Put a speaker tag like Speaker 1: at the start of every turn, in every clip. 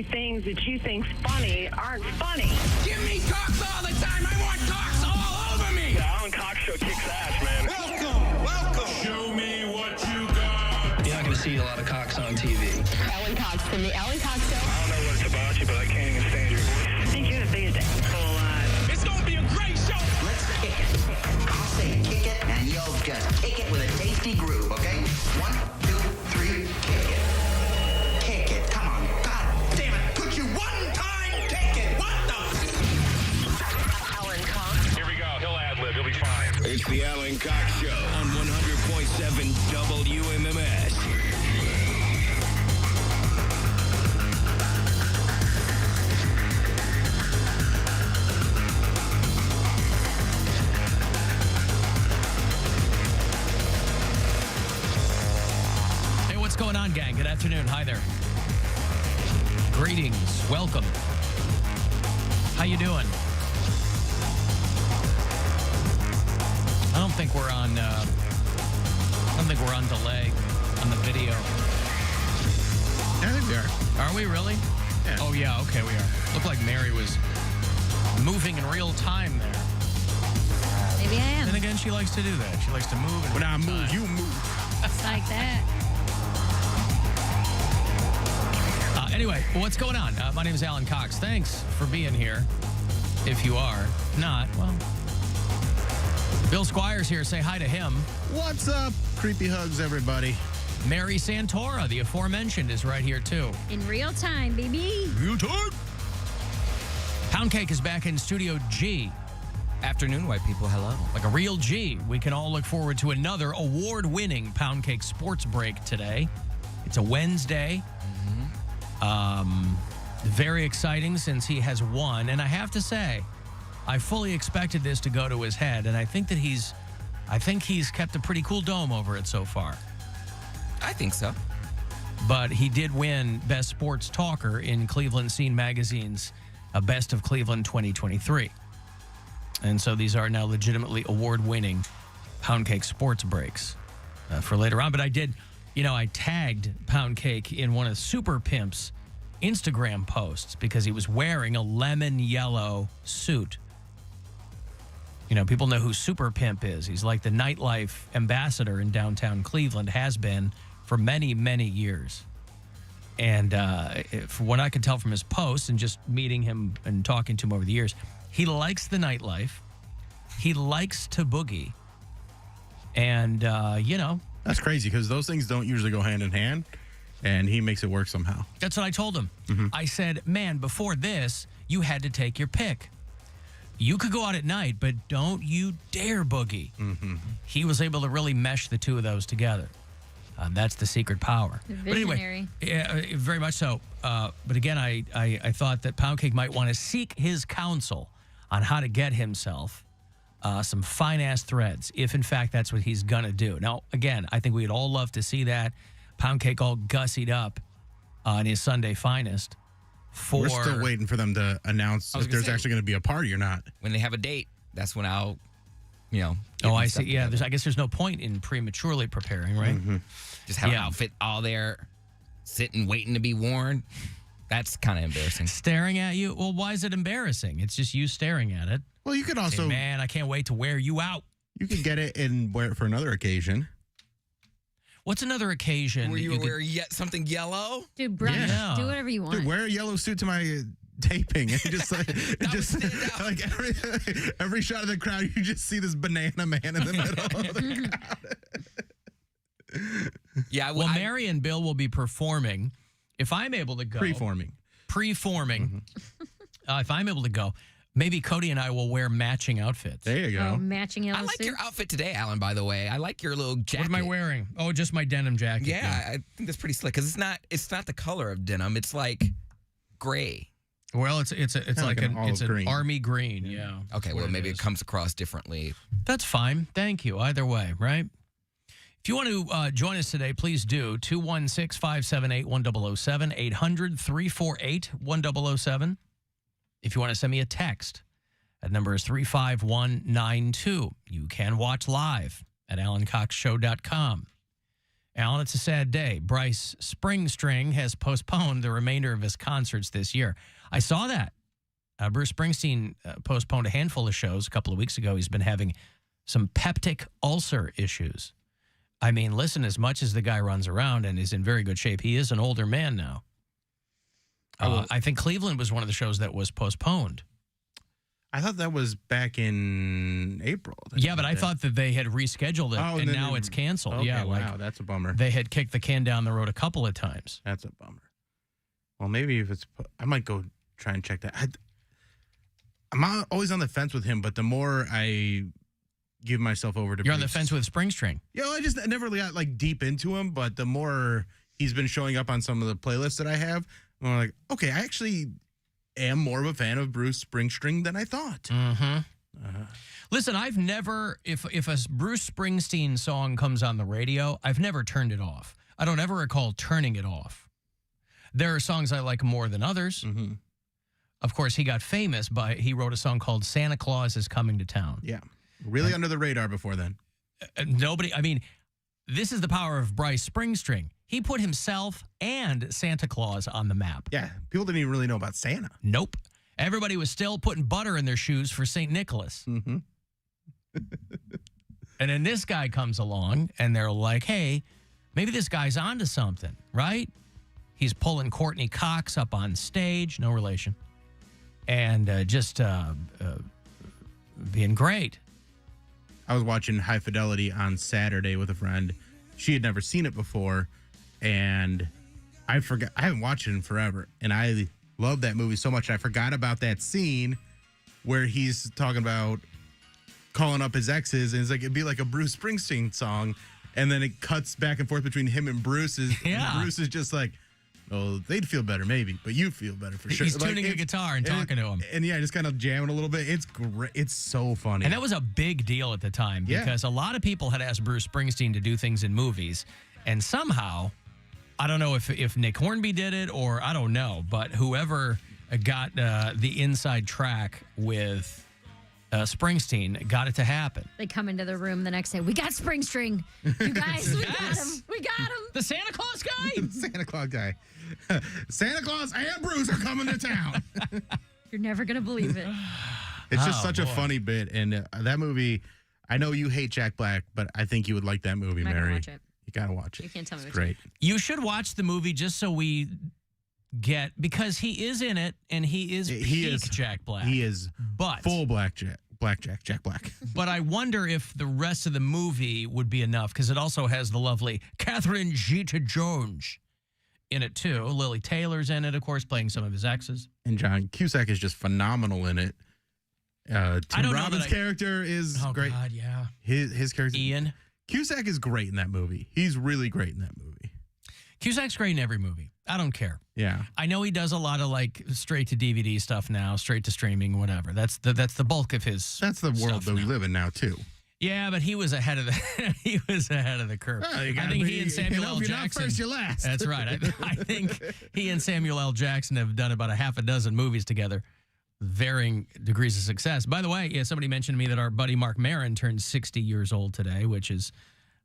Speaker 1: things that you think's funny aren't funny.
Speaker 2: Give me cocks all the time. I want cocks all over me.
Speaker 3: The Alan Cox Show kicks ass, man.
Speaker 2: Welcome.
Speaker 4: Show me what you got.
Speaker 5: You're not going to see a lot of cocks on TV.
Speaker 1: Alan Cox from the Alan Cox Show.
Speaker 3: I don't know what it's about you, but I can't even stand your voice.
Speaker 1: I think you're the biggest asshole alive.
Speaker 2: It's going to be a great show.
Speaker 6: Let's kick it. I'll say kick it, and you'll just kick it with a tasty groove, okay? 1, 2, 3, kick it. Kick it. Come on. God damn it. Could you one time kick it? What the?
Speaker 1: Alan Cox.
Speaker 3: Here we go. He'll ad-lib. He'll be fine.
Speaker 4: It's the Alan Cox Show on 100.7 WMMS.
Speaker 7: Hey, what's going on, gang? Good afternoon. Hi there. Greetings. Welcome. How you doing? I don't think we're on. I don't think we're on delay on the video.
Speaker 8: I think we are.
Speaker 7: Are we really?
Speaker 8: Yeah.
Speaker 7: Oh yeah. Okay, we are. Looked like Mary was moving in real time there.
Speaker 9: Maybe I am.
Speaker 7: Then again, she likes to do that. She likes to move. In
Speaker 8: When I
Speaker 7: real
Speaker 8: move,
Speaker 7: time.
Speaker 8: you move.
Speaker 9: It's like that.
Speaker 7: Anyway, what's going on? My name is Alan Cox. Thanks for being here. If you are not, well, Bill Squire's here. Say hi to him.
Speaker 8: What's up? Creepy hugs, everybody.
Speaker 7: Mary Santora, the aforementioned, is right here, too.
Speaker 9: In real time, baby.
Speaker 7: Real time. Poundcake is back in Studio G.
Speaker 10: Afternoon, white people. Hello.
Speaker 7: Like a real G. We can all look forward to another award-winning Poundcake sports break today. It's a Wednesday. Very exciting since he has won. And I have to say, I fully expected this to go to his head. And I think he's kept a pretty cool dome over it so far.
Speaker 10: I think so.
Speaker 7: But he did win Best Sports Talker in Cleveland Scene Magazine's Best of Cleveland 2023. And so these are now legitimately award-winning Poundcake sports breaks for later on. But I did, I tagged Poundcake in one of Super Pimp's Instagram posts because he was wearing a lemon yellow suit. People know who Super Pimp is. He's like the nightlife ambassador in downtown Cleveland, has been for many, many years. And from what I could tell from his posts and just meeting him and talking to him over the years, he likes the nightlife. He likes to boogie. And,
Speaker 8: That's crazy because those things don't usually go hand in hand, and he makes it work somehow.
Speaker 7: That's what I told him. I said, man, before this, you had to take your pick. You could go out at night, but don't you dare boogie. He was able to really mesh the two of those together. That's the secret power.
Speaker 9: Visionary.
Speaker 7: But anyway, yeah, very much so. But again, I thought that Poundcake might want to seek his counsel on how to get himself some fine-ass threads, if in fact that's what he's going to do. Now, again, I think we'd all love to see that. Poundcake all gussied up in his Sunday finest.
Speaker 8: We're still waiting for them to announce if there's actually going to be a party or not.
Speaker 10: When they have a date, that's when I'll, get
Speaker 7: Oh,
Speaker 10: my
Speaker 7: I
Speaker 10: stuff
Speaker 7: see. Yeah,
Speaker 10: together.
Speaker 7: I guess there's no point in prematurely preparing, right?
Speaker 10: Just have an
Speaker 7: Yeah.
Speaker 10: outfit all there, sitting, waiting to be worn. That's kind of embarrassing.
Speaker 7: Staring at you? Well, why is it embarrassing? It's just you staring at it.
Speaker 8: Well, you could
Speaker 7: Say,
Speaker 8: also,
Speaker 7: man, I can't wait to wear you out.
Speaker 8: you could get it and wear it for another occasion.
Speaker 7: What's another occasion?
Speaker 10: Were
Speaker 7: that
Speaker 10: you
Speaker 7: could-
Speaker 10: wear something yellow?
Speaker 9: Dude, brunch.
Speaker 7: Yeah.
Speaker 9: Do whatever you want.
Speaker 8: Dude, wear a yellow suit to my taping and just like,
Speaker 10: stand out.
Speaker 8: like every shot of the crowd, you just see this banana man in the middle of the crowd.
Speaker 10: Yeah.
Speaker 7: Well, Mary and Bill will be performing. If I'm able to go.
Speaker 8: Preforming.
Speaker 7: If I'm able to go, maybe Cody and I will wear matching outfits.
Speaker 8: There you go.
Speaker 9: Oh, matching yellow
Speaker 10: I like
Speaker 9: suits.
Speaker 10: your outfit today, Alan, by the way. I like your little jacket.
Speaker 7: What am I wearing? Oh, just my denim jacket.
Speaker 10: Yeah, I think that's pretty slick because it's not the color of denim. It's like gray.
Speaker 7: Well, it's like
Speaker 8: an olive
Speaker 7: it's an
Speaker 8: green.
Speaker 7: army green. Yeah.
Speaker 10: Okay, well, maybe it
Speaker 7: is.
Speaker 10: comes across differently.
Speaker 7: That's fine. Thank you. Either way, right? If you want to join us today, please do. 216-578-1007, 800-348-1007. If you want to send me a text, that number is 35192. You can watch live at AlanCoxShow.com. Alan, it's a sad day. Bryce Springstring has postponed the remainder of his concerts this year. I saw that. Bruce Springsteen postponed a handful of shows a couple of weeks ago. He's been having some peptic ulcer issues. I mean, listen, as much as the guy runs around and is in very good shape, he is an older man now. I think Cleveland was one of the shows that was postponed.
Speaker 8: I thought that was back in April.
Speaker 7: Yeah, but I thought that they had rescheduled it, and now it's canceled.
Speaker 8: Okay,
Speaker 7: yeah,
Speaker 8: wow, that's a bummer.
Speaker 7: They had kicked the can down the road a couple of times.
Speaker 8: That's a bummer. Well, maybe if it's... I might go try and check that. I'm always on the fence with him, but the more I give myself over to...
Speaker 7: You're on the fence with Springstring.
Speaker 8: Yeah, I never really got like deep into him, but the more he's been showing up on some of the playlists that I have, I'm like, okay, I actually am more of a fan of Bruce Springsteen than I thought.
Speaker 7: Mm-hmm. Listen, I've never, if a Bruce Springsteen song comes on the radio, I've never turned it off. I don't ever recall turning it off. There are songs I like more than others.
Speaker 8: Mm-hmm.
Speaker 7: Of course, he got famous he wrote a song called Santa Claus is Coming to Town.
Speaker 8: Yeah. Really under the radar before then.
Speaker 7: Nobody, I mean, this is the power of Bryce Springsteen. He put himself and Santa Claus on the map.
Speaker 8: Yeah. People didn't even really know about Santa.
Speaker 7: Nope. Everybody was still putting butter in their shoes for St. Nicholas.
Speaker 8: Mm-hmm.
Speaker 7: And then this guy comes along, and they're like, hey, maybe this guy's onto something, right? He's pulling Courtney Cox up on stage, no relation, and just being great.
Speaker 8: I was watching High Fidelity on Saturday with a friend. She had never seen it before, and I haven't watched it in forever, and I love that movie so much. I forgot about that scene where he's talking about calling up his exes, and it's like it'd be like a Bruce Springsteen song, and then it cuts back and forth between him and Bruce.
Speaker 7: Yeah.
Speaker 8: And Bruce is just like, oh, they'd feel better maybe, but you feel better for sure.
Speaker 7: He's tuning a guitar and talking to him.
Speaker 8: And yeah, just kind of jamming a little bit. It's great. It's so funny.
Speaker 7: And that was a big deal at the time because a lot of people had asked Bruce Springsteen to do things in movies, and somehow, I don't know if Nick Hornby did it or I don't know, but whoever got the inside track with Springsteen got it to happen.
Speaker 9: They come into the room the next day. We got Springstring. You guys, we got him. We got him.
Speaker 7: The Santa Claus guy?
Speaker 8: The Santa Claus guy. Santa Claus and Bruce are coming to town.
Speaker 9: You're never going to believe it.
Speaker 8: It's just such a funny bit. And that movie, I know you hate Jack Black, but I think you would like that movie,
Speaker 9: I'm not
Speaker 8: Mary.
Speaker 9: gonna watch it.
Speaker 8: You got to watch it.
Speaker 9: You can't tell me
Speaker 8: it's
Speaker 9: what
Speaker 8: great.
Speaker 7: You should watch the movie just so we get, because he is in it and he is peak Jack Black.
Speaker 8: He is
Speaker 7: but
Speaker 8: full Jack Black.
Speaker 7: But I wonder if the rest of the movie would be enough because it also has the lovely Catherine Zeta-Jones in it too. Lily Taylor's in it, of course, playing some of his exes.
Speaker 8: And John Cusack is just phenomenal in it. Tim Robbins' character is great.
Speaker 7: God, yeah.
Speaker 8: His character,
Speaker 7: Ian.
Speaker 8: Cusack is great in that movie. He's really great in that movie.
Speaker 7: Cusack's great in every movie. I don't care.
Speaker 8: Yeah.
Speaker 7: I know he does a lot of like straight to DVD stuff now, straight to streaming, whatever. That's the bulk of his.
Speaker 8: That's the world that we live in now too.
Speaker 7: Yeah, but he was ahead of the curve.
Speaker 8: Well,
Speaker 7: I think he and Samuel L. Jackson.
Speaker 8: Not first, you're last.
Speaker 7: That's right. I think he and Samuel L. Jackson have done about a half a dozen movies together, varying degrees of success. By the way, somebody mentioned to me that our buddy Mark Maron turned 60 years old today, which is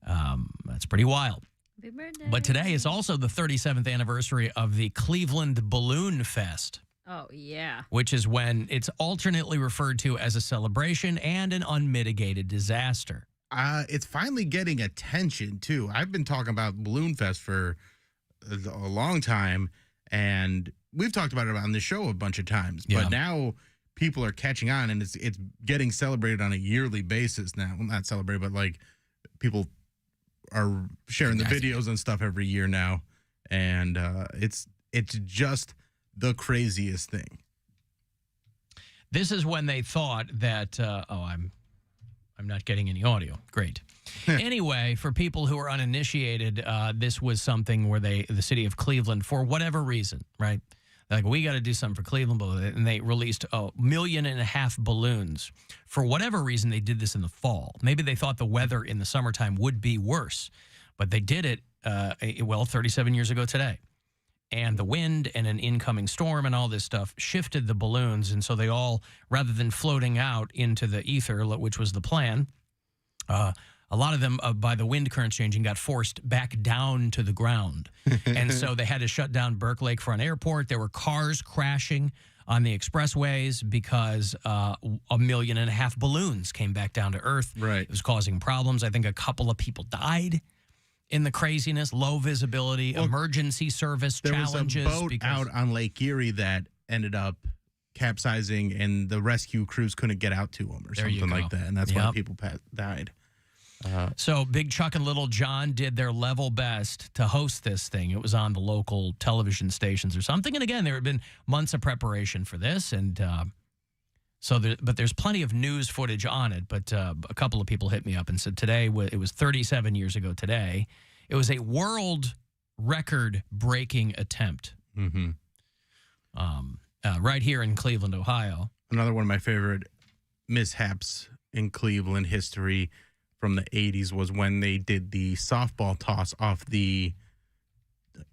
Speaker 7: that's pretty wild.
Speaker 9: Happy birthday.
Speaker 7: But today is also the 37th anniversary of the Cleveland Balloon Fest.
Speaker 9: Oh, yeah.
Speaker 7: Which is when it's alternately referred to as a celebration and an unmitigated disaster.
Speaker 8: It's finally getting attention, too. I've been talking about Balloon Fest for a long time, and we've talked about it on the show a bunch of times.
Speaker 7: Yeah.
Speaker 8: But now people are catching on, and it's getting celebrated on a yearly basis now. Well, not celebrated, but like people are sharing the videos and stuff every year now. And it's just the craziest thing.
Speaker 7: This is when they thought that, I'm not getting any audio. Great. Anyway, for people who are uninitiated, this was something where the city of Cleveland, for whatever reason, right? Like, we got to do something for Cleveland, and they released 1.5 million balloons. For whatever reason, they did this in the fall. Maybe they thought the weather in the summertime would be worse, but they did it, 37 years ago today. And the wind and an incoming storm and all this stuff shifted the balloons. And so they all, rather than floating out into the ether, which was the plan, a a lot of them, by the wind currents changing, got forced back down to the ground. And so they had to shut down Burke Lakefront Airport. There were cars crashing on the expressways because 1.5 million balloons came back down to Earth.
Speaker 8: Right.
Speaker 7: It was causing problems. I think a couple of people died in the craziness, low visibility, emergency service challenges.
Speaker 8: There was a boat out on Lake Erie that ended up capsizing, and the rescue crews couldn't get out to them or something like that, and that's why people died.
Speaker 7: So Big Chuck and Little John did their level best to host this thing. It was on the local television stations or something. And again, there had been months of preparation for this. And but there's plenty of news footage on it. But a couple of people hit me up and said today, it was 37 years ago today. It was a world record-breaking attempt right here in Cleveland, Ohio.
Speaker 8: Another one of my favorite mishaps in Cleveland history from the 80s was when they did the softball toss off the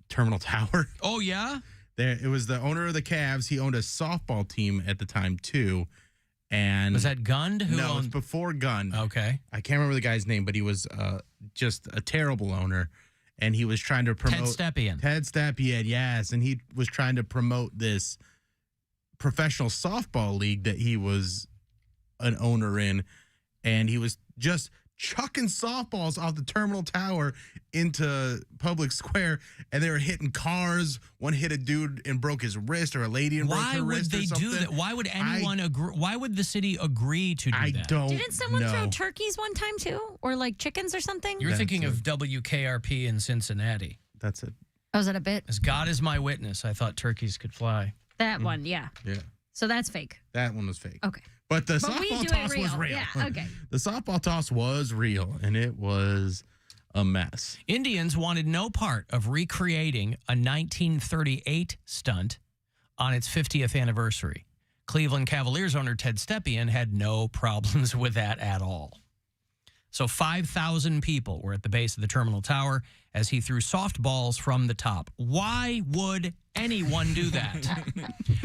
Speaker 8: Terminal Tower.
Speaker 7: Oh, yeah?
Speaker 8: It was the owner of the Cavs. He owned a softball team at the time, too. And
Speaker 7: was that Gund?
Speaker 8: No, it was before Gund.
Speaker 7: Okay.
Speaker 8: I can't remember the guy's name, but he was just a terrible owner. And he was trying to promote...
Speaker 7: Ted
Speaker 8: Stepien, yes. And he was trying to promote this professional softball league that he was an owner in. And he was just chucking softballs off the Terminal Tower into Public Square, and they were hitting cars. One hit a dude and broke his wrist, or a lady and broke her wrist.
Speaker 7: Why would they do that? Why would anyone agree? Why would the city agree to do that?
Speaker 8: I don't know.
Speaker 9: Didn't someone throw turkeys one time too, or like chickens or something?
Speaker 7: You're thinking of WKRP in Cincinnati.
Speaker 8: That's it.
Speaker 9: Oh, was that a bit?
Speaker 7: As God is my witness, I thought turkeys could fly.
Speaker 9: That one, yeah.
Speaker 8: Yeah.
Speaker 9: So that's fake.
Speaker 8: That one was fake.
Speaker 9: Okay.
Speaker 8: But the softball toss was real.
Speaker 9: Yeah, okay.
Speaker 8: The softball toss was real, and it was a mess.
Speaker 7: Indians wanted no part of recreating a 1938 stunt on its 50th anniversary. Cleveland Cavaliers owner Ted Stepien had no problems with that at all. So 5,000 people were at the base of the Terminal Tower as he threw softballs from the top. Why would anyone do that?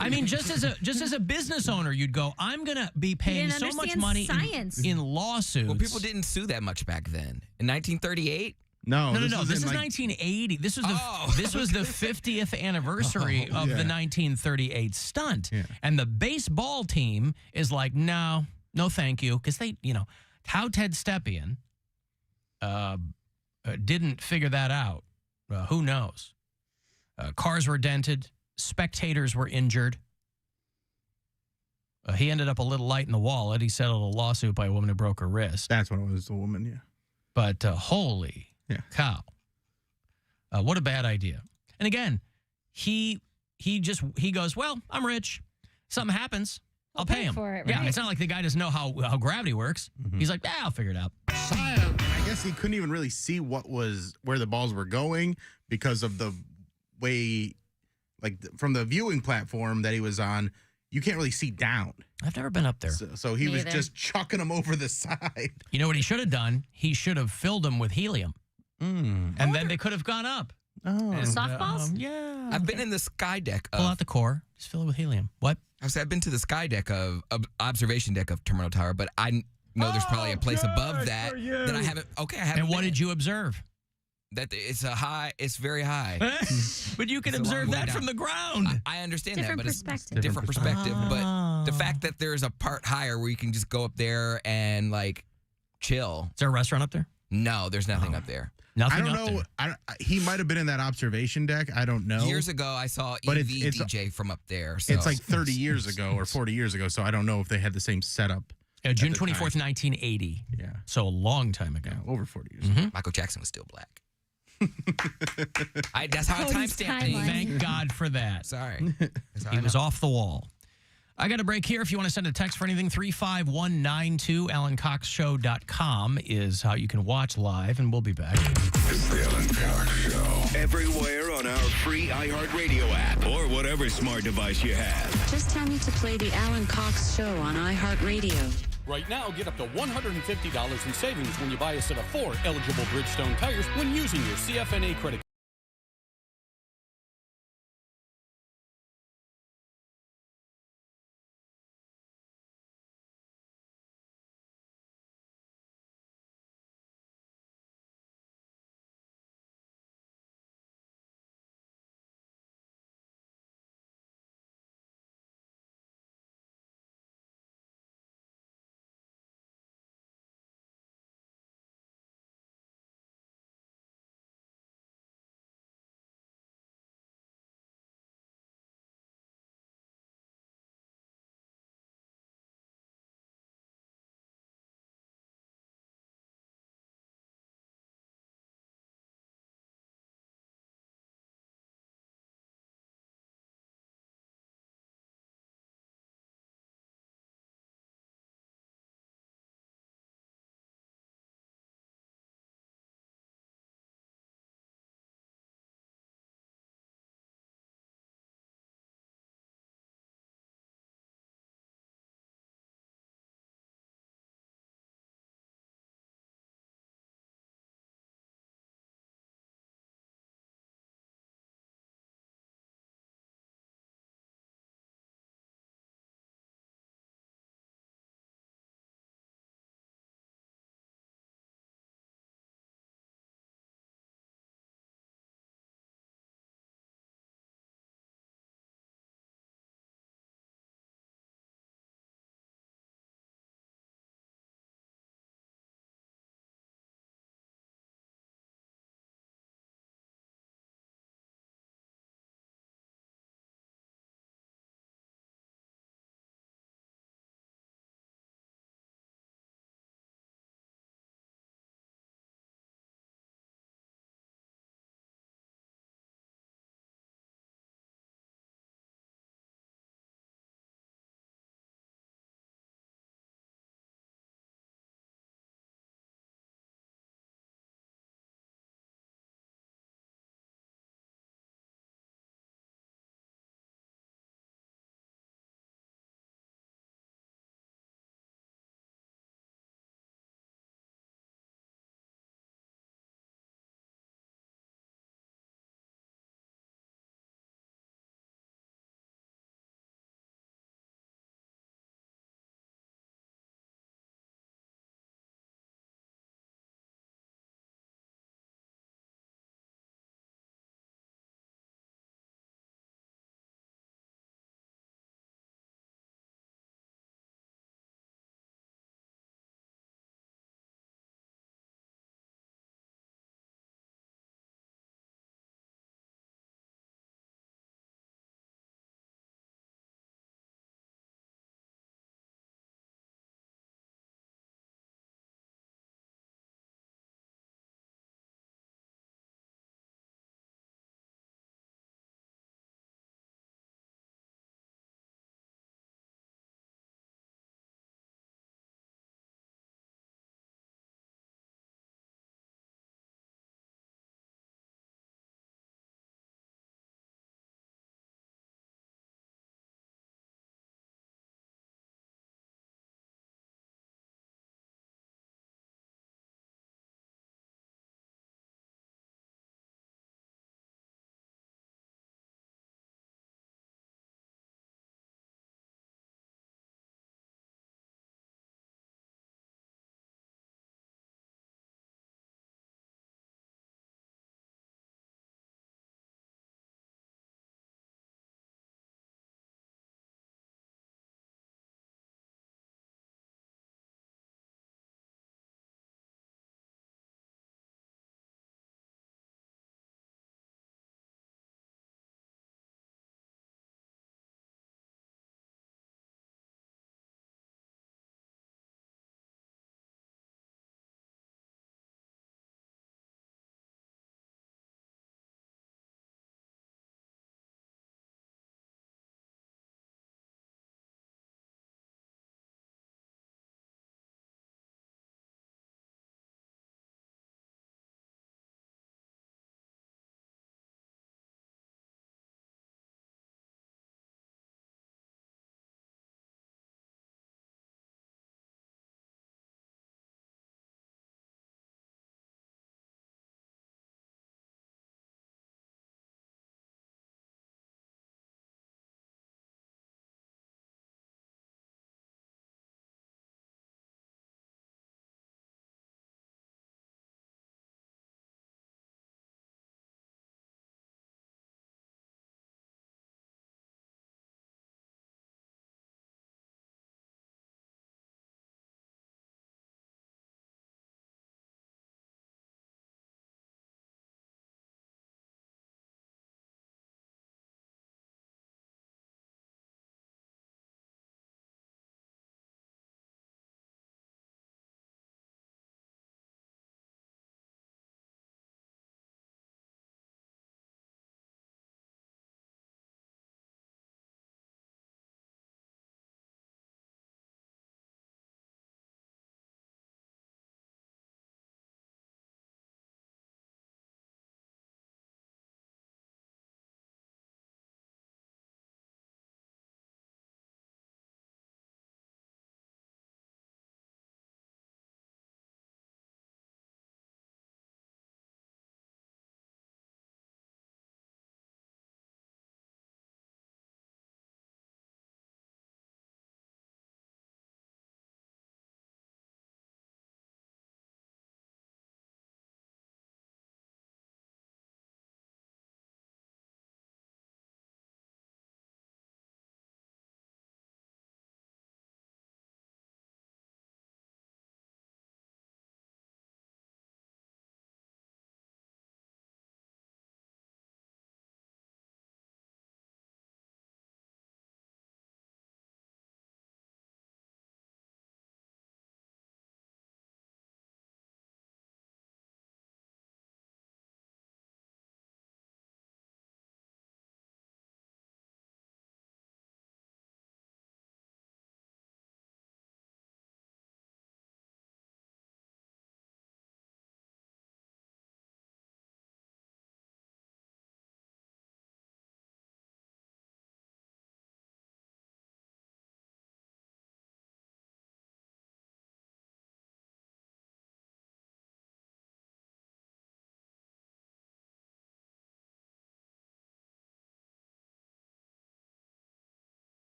Speaker 7: I mean, just as a business owner, you'd go, I'm going to be paying so much money in lawsuits.
Speaker 10: Well, people didn't sue that much back then. In 1938?
Speaker 8: No.
Speaker 7: This is 1980. This was the 50th anniversary of the 1938 stunt.
Speaker 8: Yeah.
Speaker 7: And the baseball team is like, no, thank you. Because how Ted Stepien didn't figure that out, who knows? Cars were dented. Spectators were injured. He ended up a little light in the wallet. He settled a lawsuit by a woman who broke her wrist.
Speaker 8: That's what it was, a woman, yeah.
Speaker 7: But holy cow. What a bad idea. And again, he goes, well, I'm rich. Something happens. I'll pay him.
Speaker 9: For it, right?
Speaker 7: Yeah, it's not like the guy doesn't know how gravity works. He's like, I'll figure it out.
Speaker 8: I guess he couldn't even really see where the balls were going because of the way, from the viewing platform that he was on, you can't really see down.
Speaker 7: I've never been up there.
Speaker 8: So he was just chucking them over the side.
Speaker 7: You know what he should have done? He should have filled them with helium. And then they could have gone up.
Speaker 8: Oh.
Speaker 7: And,
Speaker 9: softballs?
Speaker 7: Yeah.
Speaker 10: I've been in the sky deck of...
Speaker 7: Pull out the core. Just fill it with helium. What?
Speaker 10: I've been to the sky deck of observation deck of Terminal Tower, but I know there's probably a place above that that I haven't. Okay, I haven't.
Speaker 7: And what did you observe?
Speaker 10: That it's very high.
Speaker 7: But you can
Speaker 10: It's a
Speaker 7: observe
Speaker 10: long way
Speaker 7: that
Speaker 10: down.
Speaker 7: from the ground.
Speaker 10: I understand
Speaker 9: Different
Speaker 10: that, but
Speaker 9: perspective.
Speaker 10: it's different perspective. But the fact that there's a part higher where you can just go up there and chill.
Speaker 7: Is there a restaurant up there?
Speaker 10: No, there's nothing up there.
Speaker 7: Nothing
Speaker 8: I don't know. He might have been in that observation deck. I don't know.
Speaker 10: Years ago, I saw EV DJ from up there. So.
Speaker 8: It's like 30 years ago or 40 years ago, so I don't know if they had the same setup.
Speaker 7: June 24th, 1980.
Speaker 8: Yeah.
Speaker 7: So a long time ago.
Speaker 8: Yeah, over 40 years.
Speaker 10: Michael Jackson was still black. That's how I timestamped things.
Speaker 7: Thank God for that.
Speaker 10: Sorry.
Speaker 7: He was off the wall. I got a break here. If you want to send a text for anything, 35192, AlanCoxShow.com is how you can watch live, and we'll be back.
Speaker 4: It's the Alan Cox Show. Everywhere on our free iHeartRadio app or whatever smart device you have.
Speaker 11: Just tell me to play the Alan Cox Show on iHeartRadio.
Speaker 12: Right now, get up to $150 in savings when you buy a set of 4 eligible Bridgestone tires when using your CFNA credit card.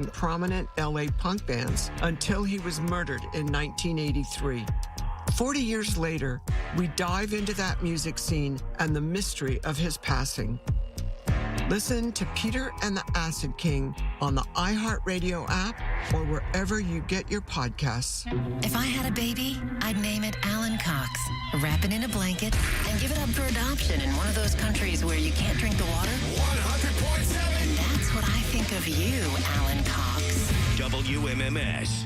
Speaker 13: prominent LA punk bands until he was murdered in 1983. 40 years later, we dive into that music scene and the mystery of his passing. Listen to Peter and the Acid King on the iHeartRadio app or wherever you get your podcasts.
Speaker 14: If I had a baby, I'd name it Alan Cox, wrap it in a blanket, and give it up for adoption in one of those countries where you can't drink the water. 100.7! That's what I think of you, Alan Cox.
Speaker 4: WMMS.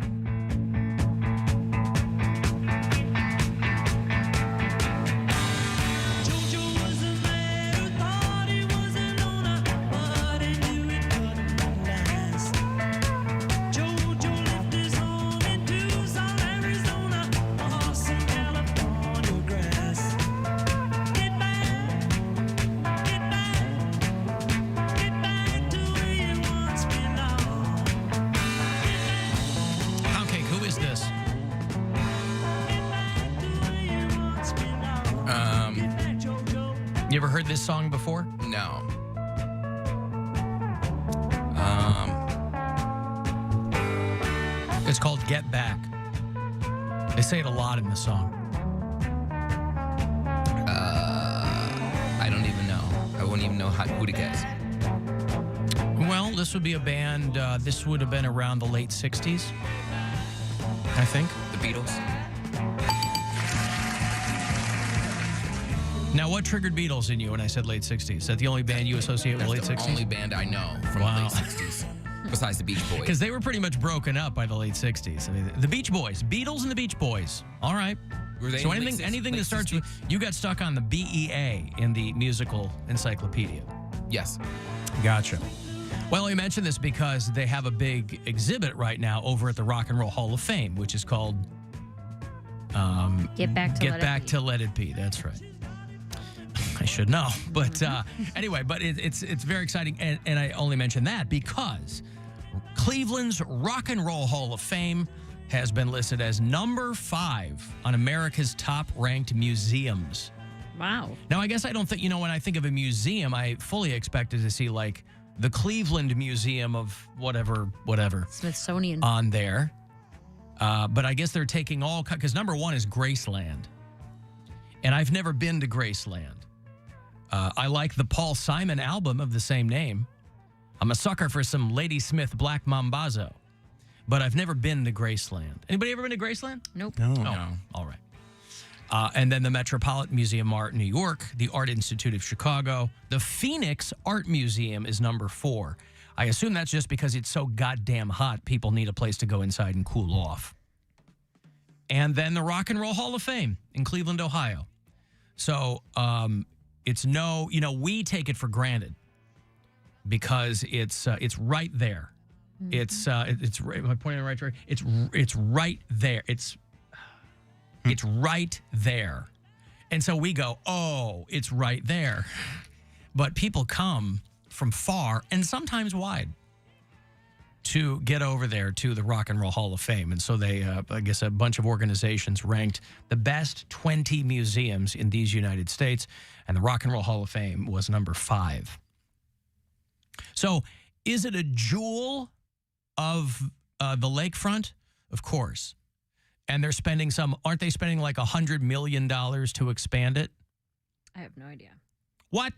Speaker 7: You ever heard this song before?
Speaker 10: No.
Speaker 7: It's called Get Back. They say it a lot in the song.
Speaker 10: I don't even know. I wouldn't even know who to guess.
Speaker 7: Well, this would be a band, this would have been around the late 60s, I think.
Speaker 10: The Beatles?
Speaker 7: Now, what triggered Beatles in you when I said late 60s? Is that the only band you associate with late 60s?
Speaker 10: That's the only band I know from the late 60s, besides the Beach Boys.
Speaker 7: Because they were pretty much broken up by the late 60s. I mean, the Beach Boys, Beatles and the Beach Boys. All right.
Speaker 10: Were they
Speaker 7: So
Speaker 10: in
Speaker 7: anything
Speaker 10: late
Speaker 7: that starts
Speaker 10: 60s?
Speaker 7: with, you got stuck on the BEA in the musical encyclopedia.
Speaker 10: Yes.
Speaker 7: Gotcha. Well, we mentioned this because they have a big exhibit right now over at the Rock and Roll Hall of Fame, which is called
Speaker 9: Get Back to
Speaker 7: Let It Be. That's right. I should know. But anyway, but it's very exciting. And I only mention that because Cleveland's Rock and Roll Hall of Fame has been listed as number 5 on America's top-ranked museums.
Speaker 9: Wow.
Speaker 7: Now, I guess I don't think, when I think of a museum, I fully expected to see, like, the Cleveland Museum of whatever.
Speaker 9: Smithsonian.
Speaker 7: On there. But I guess they're taking all, because number 1 is Graceland. And I've never been to Graceland. I like the Paul Simon album of the same name. I'm a sucker for some Lady Smith Black Mambazo. But I've never been to Graceland. Anybody ever been to Graceland?
Speaker 9: Nope.
Speaker 8: No.
Speaker 7: Oh, all right. And then the Metropolitan Museum of Art in New York, the Art Institute of Chicago. The Phoenix Art Museum is number 4. I assume that's just because it's so goddamn hot, people need a place to go inside and cool off. And then the Rock and Roll Hall of Fame in Cleveland, Ohio. So it's we take it for granted because it's right there. Mm-hmm. It's am I pointing in the right direction? It's right there. It's right there. And so we go, oh, it's right there. But people come from far and sometimes wide to get over there to the Rock and Roll Hall of Fame. And so they, I guess a bunch of organizations ranked the best 20 museums in these United States, and the Rock and Roll Hall of Fame was number 5. So is it a jewel of the lakefront? Of course. And they're spending aren't they spending like $100 million to expand it?
Speaker 9: I have no idea.
Speaker 7: What?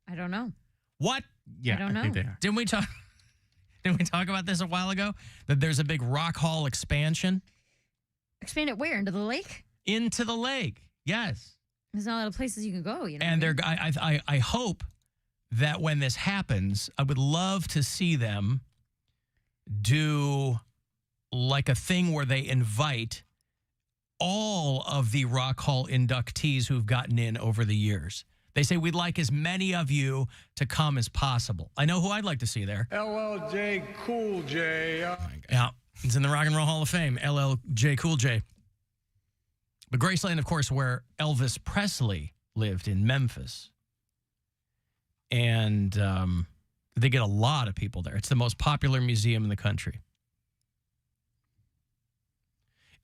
Speaker 9: I don't know.
Speaker 7: What?
Speaker 8: Yeah,
Speaker 9: I don't know.
Speaker 8: think they are.
Speaker 7: Didn't we talk about this a while ago? That there's a big Rock Hall expansion?
Speaker 9: Expand it where? Into the lake?
Speaker 7: Into the lake, yes.
Speaker 9: There's not a lot of places you can go,
Speaker 7: And I hope that when this happens, I would love to see them do like a thing where they invite all of the Rock Hall inductees who've gotten in over the years. They say, we'd like as many of you to come as possible. I know who I'd like to see there.
Speaker 3: LLJ Cool J.
Speaker 7: Yeah, he's in the Rock and Roll Hall of Fame, LLJ Cool J. But Graceland, of course, where Elvis Presley lived in Memphis. And they get a lot of people there. It's the most popular museum in the country.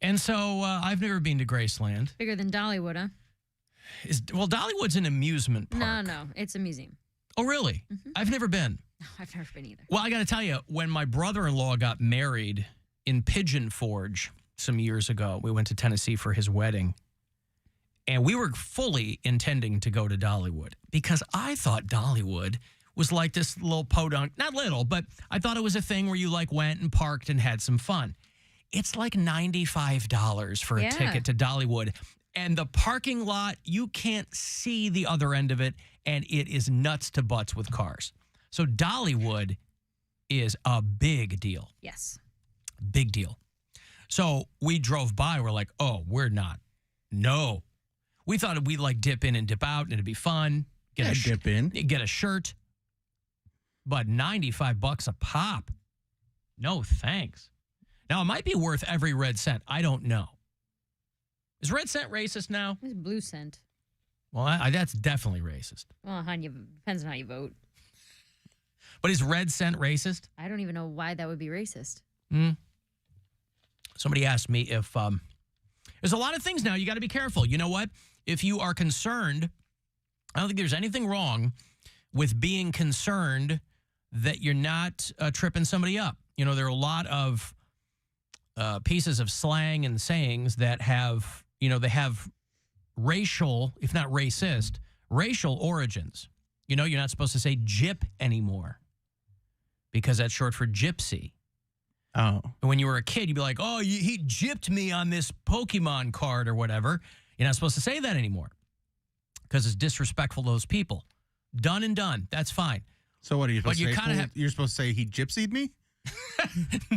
Speaker 7: And so I've never been to Graceland.
Speaker 9: Bigger than Dollywood, huh?
Speaker 7: Dollywood's an amusement park.
Speaker 9: No, it's a museum.
Speaker 7: Oh, really?
Speaker 9: Mm-hmm.
Speaker 7: I've never been.
Speaker 9: I've never been either.
Speaker 7: Well, I got to tell you, when my brother-in-law got married in Pigeon Forge some years ago, we went to Tennessee for his wedding, and we were fully intending to go to Dollywood because I thought Dollywood was like this little podunk, not little, but I thought it was a thing where you like went and parked and had some fun. It's like $95 for a ticket to Dollywood. And the parking lot, you can't see the other end of it, and it is nuts to butts with cars. So Dollywood is a big deal.
Speaker 9: Yes.
Speaker 7: Big deal. So we drove by. We're like, oh, we're not. No. We thought we'd like dip in and dip out, and it'd be fun.
Speaker 8: Dip in.
Speaker 7: Get a shirt. But $95 a pop. No, thanks. Now, it might be worth every red cent. I don't know. Is red cent racist now?
Speaker 9: It's blue cent.
Speaker 7: Well, that's definitely racist.
Speaker 9: Well, depends on how you vote.
Speaker 7: But is red cent racist?
Speaker 9: I don't even know why that would be racist.
Speaker 7: Somebody asked me if there's a lot of things now you got to be careful. You know what? If you are concerned, I don't think there's anything wrong with being concerned that you're not tripping somebody up. You know, there are a lot of pieces of slang and sayings that have, they have racial, if not racist, racial origins. You know, you're not supposed to say gyp anymore because that's short for gypsy.
Speaker 8: Oh.
Speaker 7: And when you were a kid, you'd be like, oh, he gypped me on this Pokemon card or whatever. You're not supposed to say that anymore because it's disrespectful to those people. Done and done. That's fine.
Speaker 8: So what are you supposed to say?
Speaker 7: You're
Speaker 8: supposed to say he gypsied me?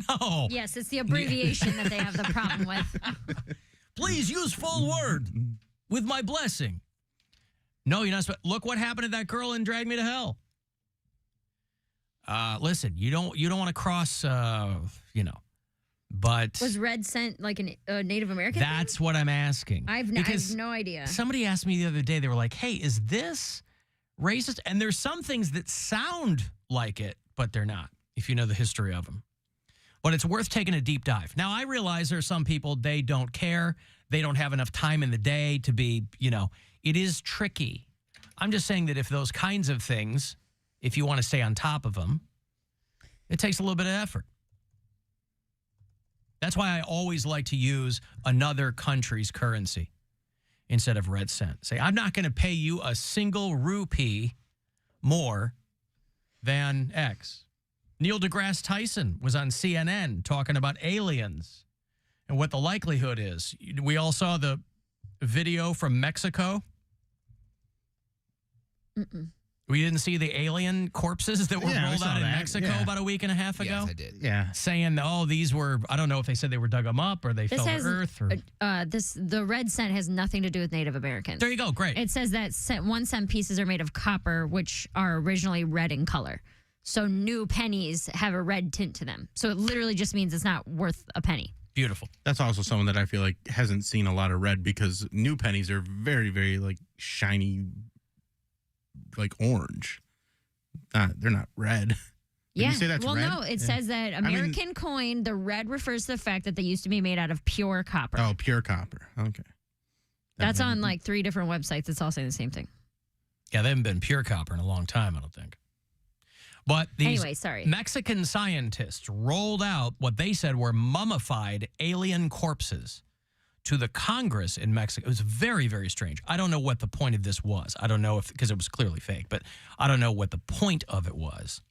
Speaker 7: No.
Speaker 9: Yes, it's the abbreviation that they have the problem with.
Speaker 7: Please use full word with my blessing. No, you're not supposed. Look what happened to that girl in Drag Me to Hell. Listen, you don't want to cross, but
Speaker 9: was red cent like a Native American?
Speaker 7: That's what I'm asking.
Speaker 9: I have no idea.
Speaker 7: Somebody asked me the other day. They were like, "Hey, is this racist?" And there's some things that sound like it, but they're not. If you know the history of them. But it's worth taking a deep dive. Now, I realize there are some people, they don't care. They don't have enough time in the day to be, it is tricky. I'm just saying that if those kinds of things, if you want to stay on top of them, it takes a little bit of effort. That's why I always like to use another country's currency instead of red cent. Say, I'm not going to pay you a single rupee more than X. Neil deGrasse Tyson was on CNN talking about aliens and what the likelihood is. We all saw the video from Mexico. We didn't see the alien corpses that were rolled out in Mexico about a week and a half ago?
Speaker 10: Yes, I did.
Speaker 8: Yeah.
Speaker 7: Saying, these were, I don't know if they said they were dug them up or they fell to earth. Or...
Speaker 9: the red cent has nothing to do with Native Americans.
Speaker 7: There you go. Great.
Speaker 9: It says that 1 cent pieces are made of copper, which are originally red in color. So new pennies have a red tint to them. So it literally just means it's not worth a penny.
Speaker 7: Beautiful.
Speaker 8: That's also someone that I feel like hasn't seen a lot of red because new pennies are very, very like shiny, like orange. They're not red.
Speaker 9: Yeah.
Speaker 8: You say that's red?
Speaker 9: No, it says that American coin, the red refers to the fact that they used to be made out of pure copper.
Speaker 8: Oh, pure copper. Okay.
Speaker 9: That's on like 3 different websites. It's all saying the same thing.
Speaker 7: Yeah, they haven't been pure copper in a long time, I don't think. But these Mexican scientists rolled out what they said were mummified alien corpses to the Congress in Mexico. It was very, very strange. I don't know what the point of this was. I don't know because it was clearly fake, but I don't know what the point of it was.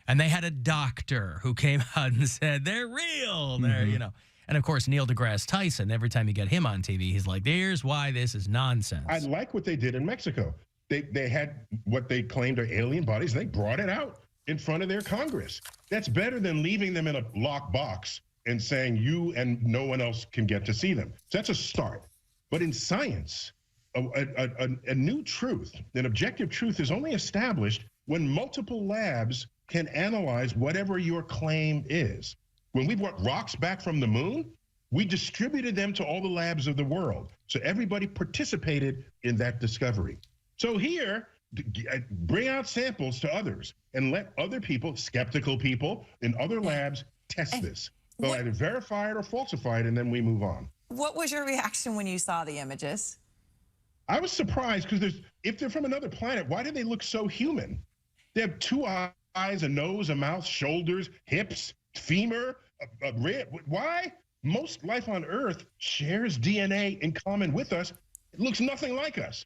Speaker 7: And they had a doctor who came out and said, they're real. They're, And of course, Neil deGrasse Tyson, every time you get him on TV, he's like, here's why this is nonsense.
Speaker 15: I like what they did in Mexico. They had what they claimed are alien bodies. They brought it out in front of their Congress. That's better than leaving them in a locked box and saying you and no one else can get to see them. So that's a start. But in science, a new truth, an objective truth is only established when multiple labs can analyze whatever your claim is. When we brought rocks back from the moon, we distributed them to all the labs of the world. So everybody participated in that discovery. So here, bring out samples to others and let other people, skeptical people in other labs, test this. They'll either verify it or falsify it, and then we move on.
Speaker 16: What was your reaction when you saw the images?
Speaker 15: I was surprised because if they're from another planet, why do they look so human? They have 2 eyes, eyes, a nose, a mouth, shoulders, hips, femur, a rib. Why? Most life on Earth shares DNA in common with us. It looks nothing like us.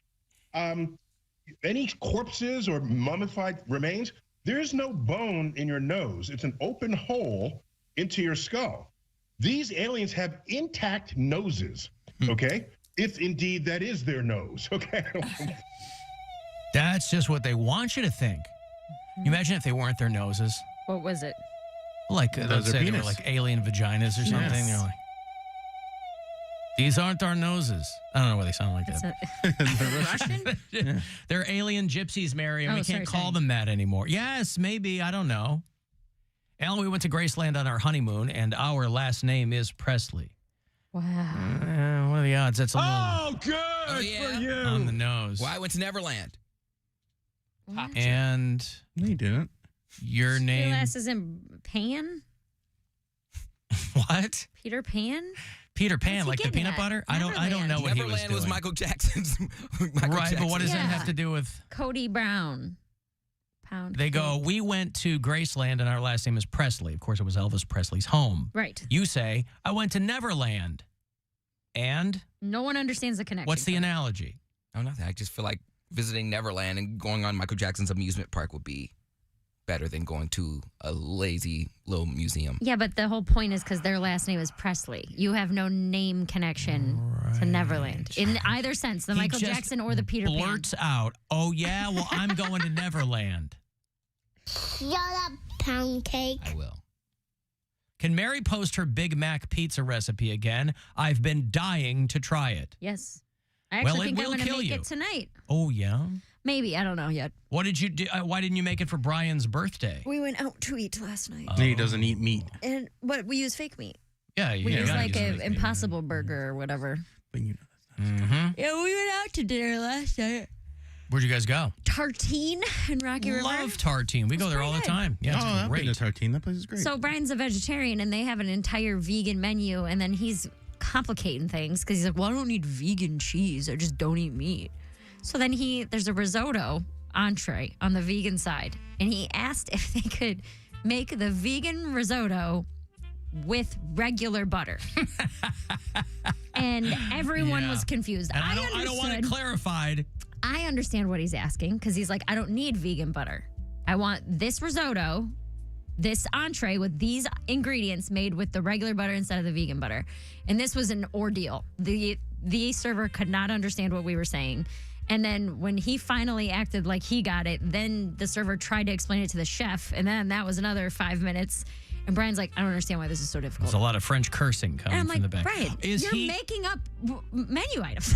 Speaker 15: Any corpses or mummified remains, there's no bone in your nose. It's an open hole into your skull. These aliens have intact noses, okay? If indeed that is their nose, okay?
Speaker 7: That's just what they want you to think. You imagine if they weren't their noses?
Speaker 9: What was it?
Speaker 7: Like, let's say they were like alien vaginas or something.
Speaker 9: Yes.
Speaker 7: They're like, these aren't our noses. I don't know why they sound like that.
Speaker 9: Russian?
Speaker 7: They're alien gypsies, Mary, and we can't call them that anymore. Yes, maybe. I don't know. Alan, we went to Graceland on our honeymoon, and our last name is Presley.
Speaker 9: Wow.
Speaker 7: What are the odds? That's a little
Speaker 3: Oh, good for you.
Speaker 7: on the nose.
Speaker 10: Well, I went to Neverland.
Speaker 7: And
Speaker 8: no, you didn't.
Speaker 7: Your
Speaker 9: Your
Speaker 7: name?
Speaker 9: last isn't Pan?
Speaker 7: What?
Speaker 9: Peter Pan?
Speaker 7: Peter Pan,
Speaker 9: What's he
Speaker 7: like the
Speaker 9: getting
Speaker 7: peanut
Speaker 9: at?
Speaker 7: butter? I don't know what he was
Speaker 10: Neverland
Speaker 7: doing.
Speaker 10: was Michael Jackson's.
Speaker 7: Right, but what does that have to do with?
Speaker 9: Cody Brown. Poundcake.
Speaker 7: They go, we went to Graceland and our last name is Presley. Of course, it was Elvis Presley's home.
Speaker 9: Right.
Speaker 7: You say, I went to Neverland. And?
Speaker 9: No one understands the connection.
Speaker 7: What's the analogy?
Speaker 10: Oh, nothing. I just feel like visiting Neverland and going on Michael Jackson's amusement park would be better than going to a lazy little museum.
Speaker 9: Yeah, but the whole point is because their last name is Presley. You have no name connection to Neverland. In either sense, the Michael
Speaker 7: just
Speaker 9: Jackson or the Peter Pan.
Speaker 7: Blurts out, oh, yeah, well, I'm going to Neverland.
Speaker 17: Shut up, Poundcake.
Speaker 10: I will.
Speaker 7: Can Mary post her Big Mac pizza recipe again? I've been dying to try it.
Speaker 9: Yes. I actually think I'm
Speaker 7: will
Speaker 9: going to
Speaker 7: kill
Speaker 9: make
Speaker 7: you.
Speaker 9: it tonight.
Speaker 7: Oh, yeah?
Speaker 9: Maybe. I don't know yet.
Speaker 7: What did you do? Why didn't you make it for Brian's birthday?
Speaker 9: We went out to eat last night.
Speaker 8: He doesn't eat meat.
Speaker 9: But we use fake meat.
Speaker 7: Yeah,
Speaker 9: We use like
Speaker 7: a
Speaker 9: an Impossible Burger or whatever.
Speaker 7: Mm-hmm.
Speaker 9: Yeah, we went out to dinner last night.
Speaker 7: Where'd you guys go?
Speaker 9: Tartine in Rocky River.
Speaker 7: Love Tartine. We go there all the time. Yeah, it's
Speaker 8: I've
Speaker 7: great.
Speaker 8: been to Tartine. That place is great.
Speaker 9: So Brian's a vegetarian, and they have an entire vegan menu, and then he's complicating things because he's like, well, I don't need vegan cheese. I just don't eat meat. So then there's a risotto entree on the vegan side, and he asked if they could make the vegan risotto with regular butter. And everyone was confused.
Speaker 7: And I don't want it clarified.
Speaker 9: I understand what he's asking because he's like, I don't need vegan butter. I want this risotto, this entree with these ingredients made with the regular butter instead of the vegan butter. And this was an ordeal. The server could not understand what we were saying. And then when he finally acted like he got it, then the server tried to explain it to the chef. And then that was another 5 minutes. And Brian's like, I don't understand why this is so difficult.
Speaker 7: There's a lot of French cursing coming
Speaker 9: and I'm
Speaker 7: from
Speaker 9: like,
Speaker 7: the back.
Speaker 9: Brian, you're making up menu items.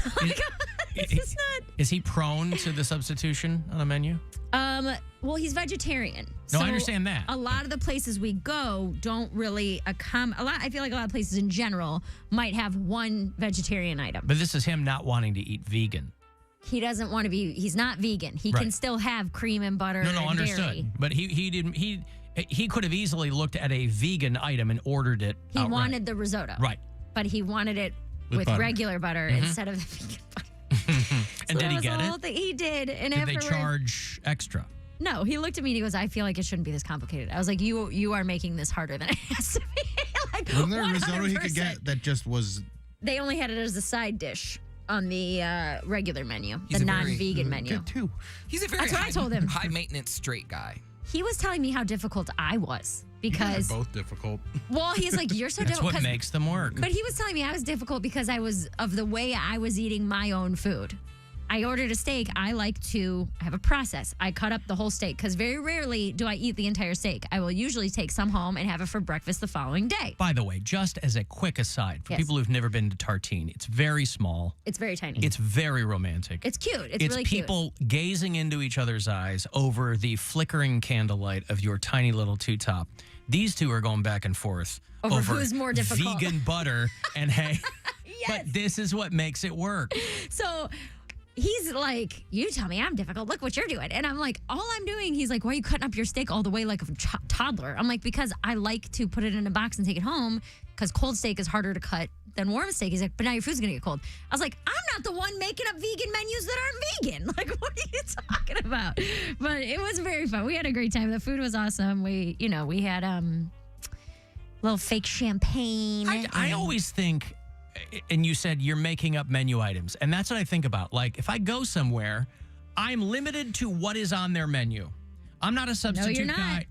Speaker 9: It's not.
Speaker 7: Is he prone to the substitution on a menu?
Speaker 9: Well, he's vegetarian.
Speaker 7: No,
Speaker 9: so
Speaker 7: I understand that.
Speaker 9: A lot of the places we go don't really I feel like a lot of places in general might have one vegetarian item.
Speaker 7: But this is him not wanting to eat vegan.
Speaker 9: He doesn't want to be. He's not vegan. He can still have cream and butter.
Speaker 7: No,
Speaker 9: and
Speaker 7: understood.
Speaker 9: dairy.
Speaker 7: But he didn't. He could have easily looked at a vegan item and ordered it.
Speaker 9: He
Speaker 7: outright.
Speaker 9: wanted the risotto.
Speaker 7: Right.
Speaker 9: But he wanted it with
Speaker 7: butter.
Speaker 9: regular butter
Speaker 7: Mhm.
Speaker 9: instead of the vegan butter.
Speaker 7: And did he
Speaker 9: that was
Speaker 7: get
Speaker 9: the
Speaker 7: it?
Speaker 9: whole thing. He did. And
Speaker 7: Did they
Speaker 9: afterwards,
Speaker 7: charge extra?
Speaker 9: No, he looked at me and he goes, I feel like it shouldn't be this complicated. I was like, you are making this harder than it has to be. Like,
Speaker 8: Wasn't there a risotto he
Speaker 9: 100%.
Speaker 8: could get that just was...
Speaker 9: They only had it as a side dish on the regular menu,
Speaker 10: He's
Speaker 9: the
Speaker 10: a very-
Speaker 9: non-vegan menu.
Speaker 8: Good too.
Speaker 10: He's a very
Speaker 9: That's what I told him.
Speaker 10: high maintenance straight guy.
Speaker 9: He was telling me how difficult I was because,
Speaker 8: They're both difficult.
Speaker 9: well, he's like, you're so
Speaker 7: That's
Speaker 9: difficult.
Speaker 7: what makes them work.
Speaker 9: But he was telling me I was difficult because I was of the way I was eating my own food. I ordered a steak. I like to have a process. I cut up the whole steak because very rarely do I eat the entire steak. I will usually take some home and have it for breakfast the following day.
Speaker 7: By the way, just as a quick aside, for
Speaker 9: Yes.
Speaker 7: people who've never been to Tartine, it's very small.
Speaker 9: It's very tiny.
Speaker 7: It's very romantic.
Speaker 9: It's cute. It's really cute.
Speaker 7: people gazing into each other's eyes over the flickering candlelight of your tiny little two-top. These two are going back and forth
Speaker 9: Over who's more difficult.
Speaker 7: vegan butter and hay. But this is what makes it work.
Speaker 9: So he's like, you tell me I'm difficult. Look what you're doing. And I'm like, all I'm doing, he's like, why are you cutting up your steak all the way like a toddler? I'm like, because I like to put it in a box and take it home because cold steak is harder to cut than warm steak. He's like, but now your food's going to get cold. I was like, I'm not the one making up vegan menus that aren't vegan. Like, what are you talking about? But it was very fun. We had a great time. The food was awesome. We had little fake champagne.
Speaker 7: I always think, and you said you're making up menu items, and that's what I think about. Like, if I go somewhere, I'm limited to what is on their menu. I'm not a substitute guy.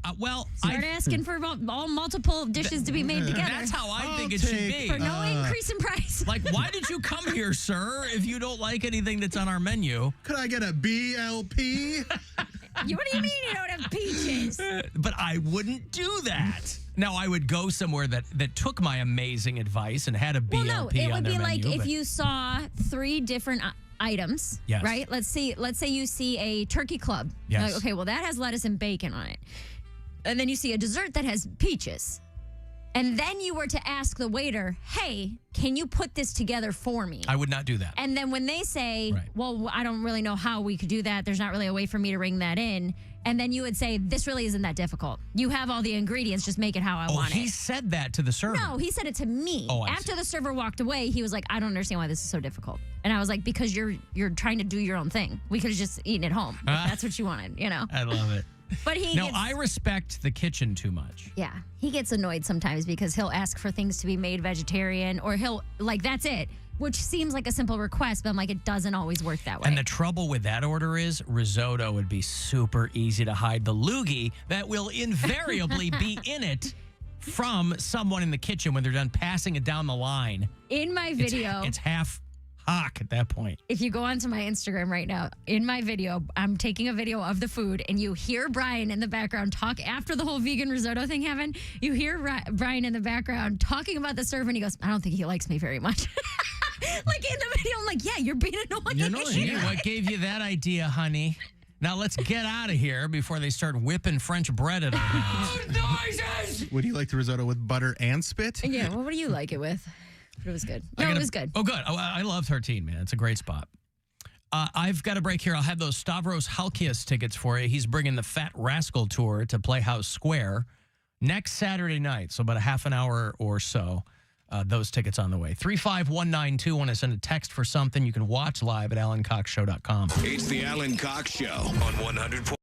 Speaker 9: Start asking for all multiple dishes to be made together.
Speaker 7: That's how I think it should be.
Speaker 9: For no increase in price.
Speaker 7: Like, why did you come here, sir, if you don't like anything that's on our menu?
Speaker 8: Could I get a BLP?
Speaker 9: What do you mean you don't have peaches?
Speaker 7: But I wouldn't do that. Now, I would go somewhere that took my amazing advice and had a BLP
Speaker 9: Well, no, it would be like
Speaker 7: menu,
Speaker 9: if you saw 3 different items,
Speaker 7: yes.
Speaker 9: right? Let's say you see a turkey club.
Speaker 7: Yes.
Speaker 9: Like, okay, well, that has lettuce and bacon on it. And then you see a dessert that has peaches. And then you were to ask the waiter, hey, can you put this together for me?
Speaker 7: I would not do that.
Speaker 9: And then when they say, well, I don't really know how we could do that. There's not really a way for me to ring that in. And then you would say, this really isn't that difficult. You have all the ingredients. Just make it how I want it.
Speaker 7: He said that to the server.
Speaker 9: No, he said it to me.
Speaker 7: Oh,
Speaker 9: After the server walked away, he was like, I don't understand why this is so difficult. And I was like, because you're trying to do your own thing. We could have just eaten at home. If that's what you wanted,
Speaker 7: I love it.
Speaker 9: But
Speaker 7: I respect the kitchen too much.
Speaker 9: Yeah, he gets annoyed sometimes because he'll ask for things to be made vegetarian, or he'll, like, that's it, which seems like a simple request, but I'm like, it doesn't always work that way.
Speaker 7: And the trouble with that order is risotto would be super easy to hide the loogie that will invariably be in it from someone in the kitchen when they're done passing it down the line.
Speaker 9: In my video,
Speaker 7: it's half hock at that point.
Speaker 9: If you go onto my Instagram right now, in my video, I'm taking a video of the food, and you hear Brian in the background talk after the whole vegan risotto thing happened. You hear Brian in the background talking about the server, and he goes, I don't think he likes me very much. Like, in the video, I'm like, yeah, you're being annoying.
Speaker 7: What gave you that idea, honey? Now let's get out of here before they start whipping French bread at our house.
Speaker 8: Would you like the risotto with butter and spit?
Speaker 9: Yeah, well, what do you like it with? But it was good. No, it was good.
Speaker 7: Oh, good. I love Tartine, man. It's a great spot. I've got a break here. I'll have those Stavros Halkias tickets for you. He's bringing the Fat Rascal Tour to Playhouse Square next Saturday night, so about a half an hour or so. Those tickets on the way. 35192. Want to send a text for something you can watch live at AlanCoxShow.com.
Speaker 4: It's the Alan Cox Show on 100.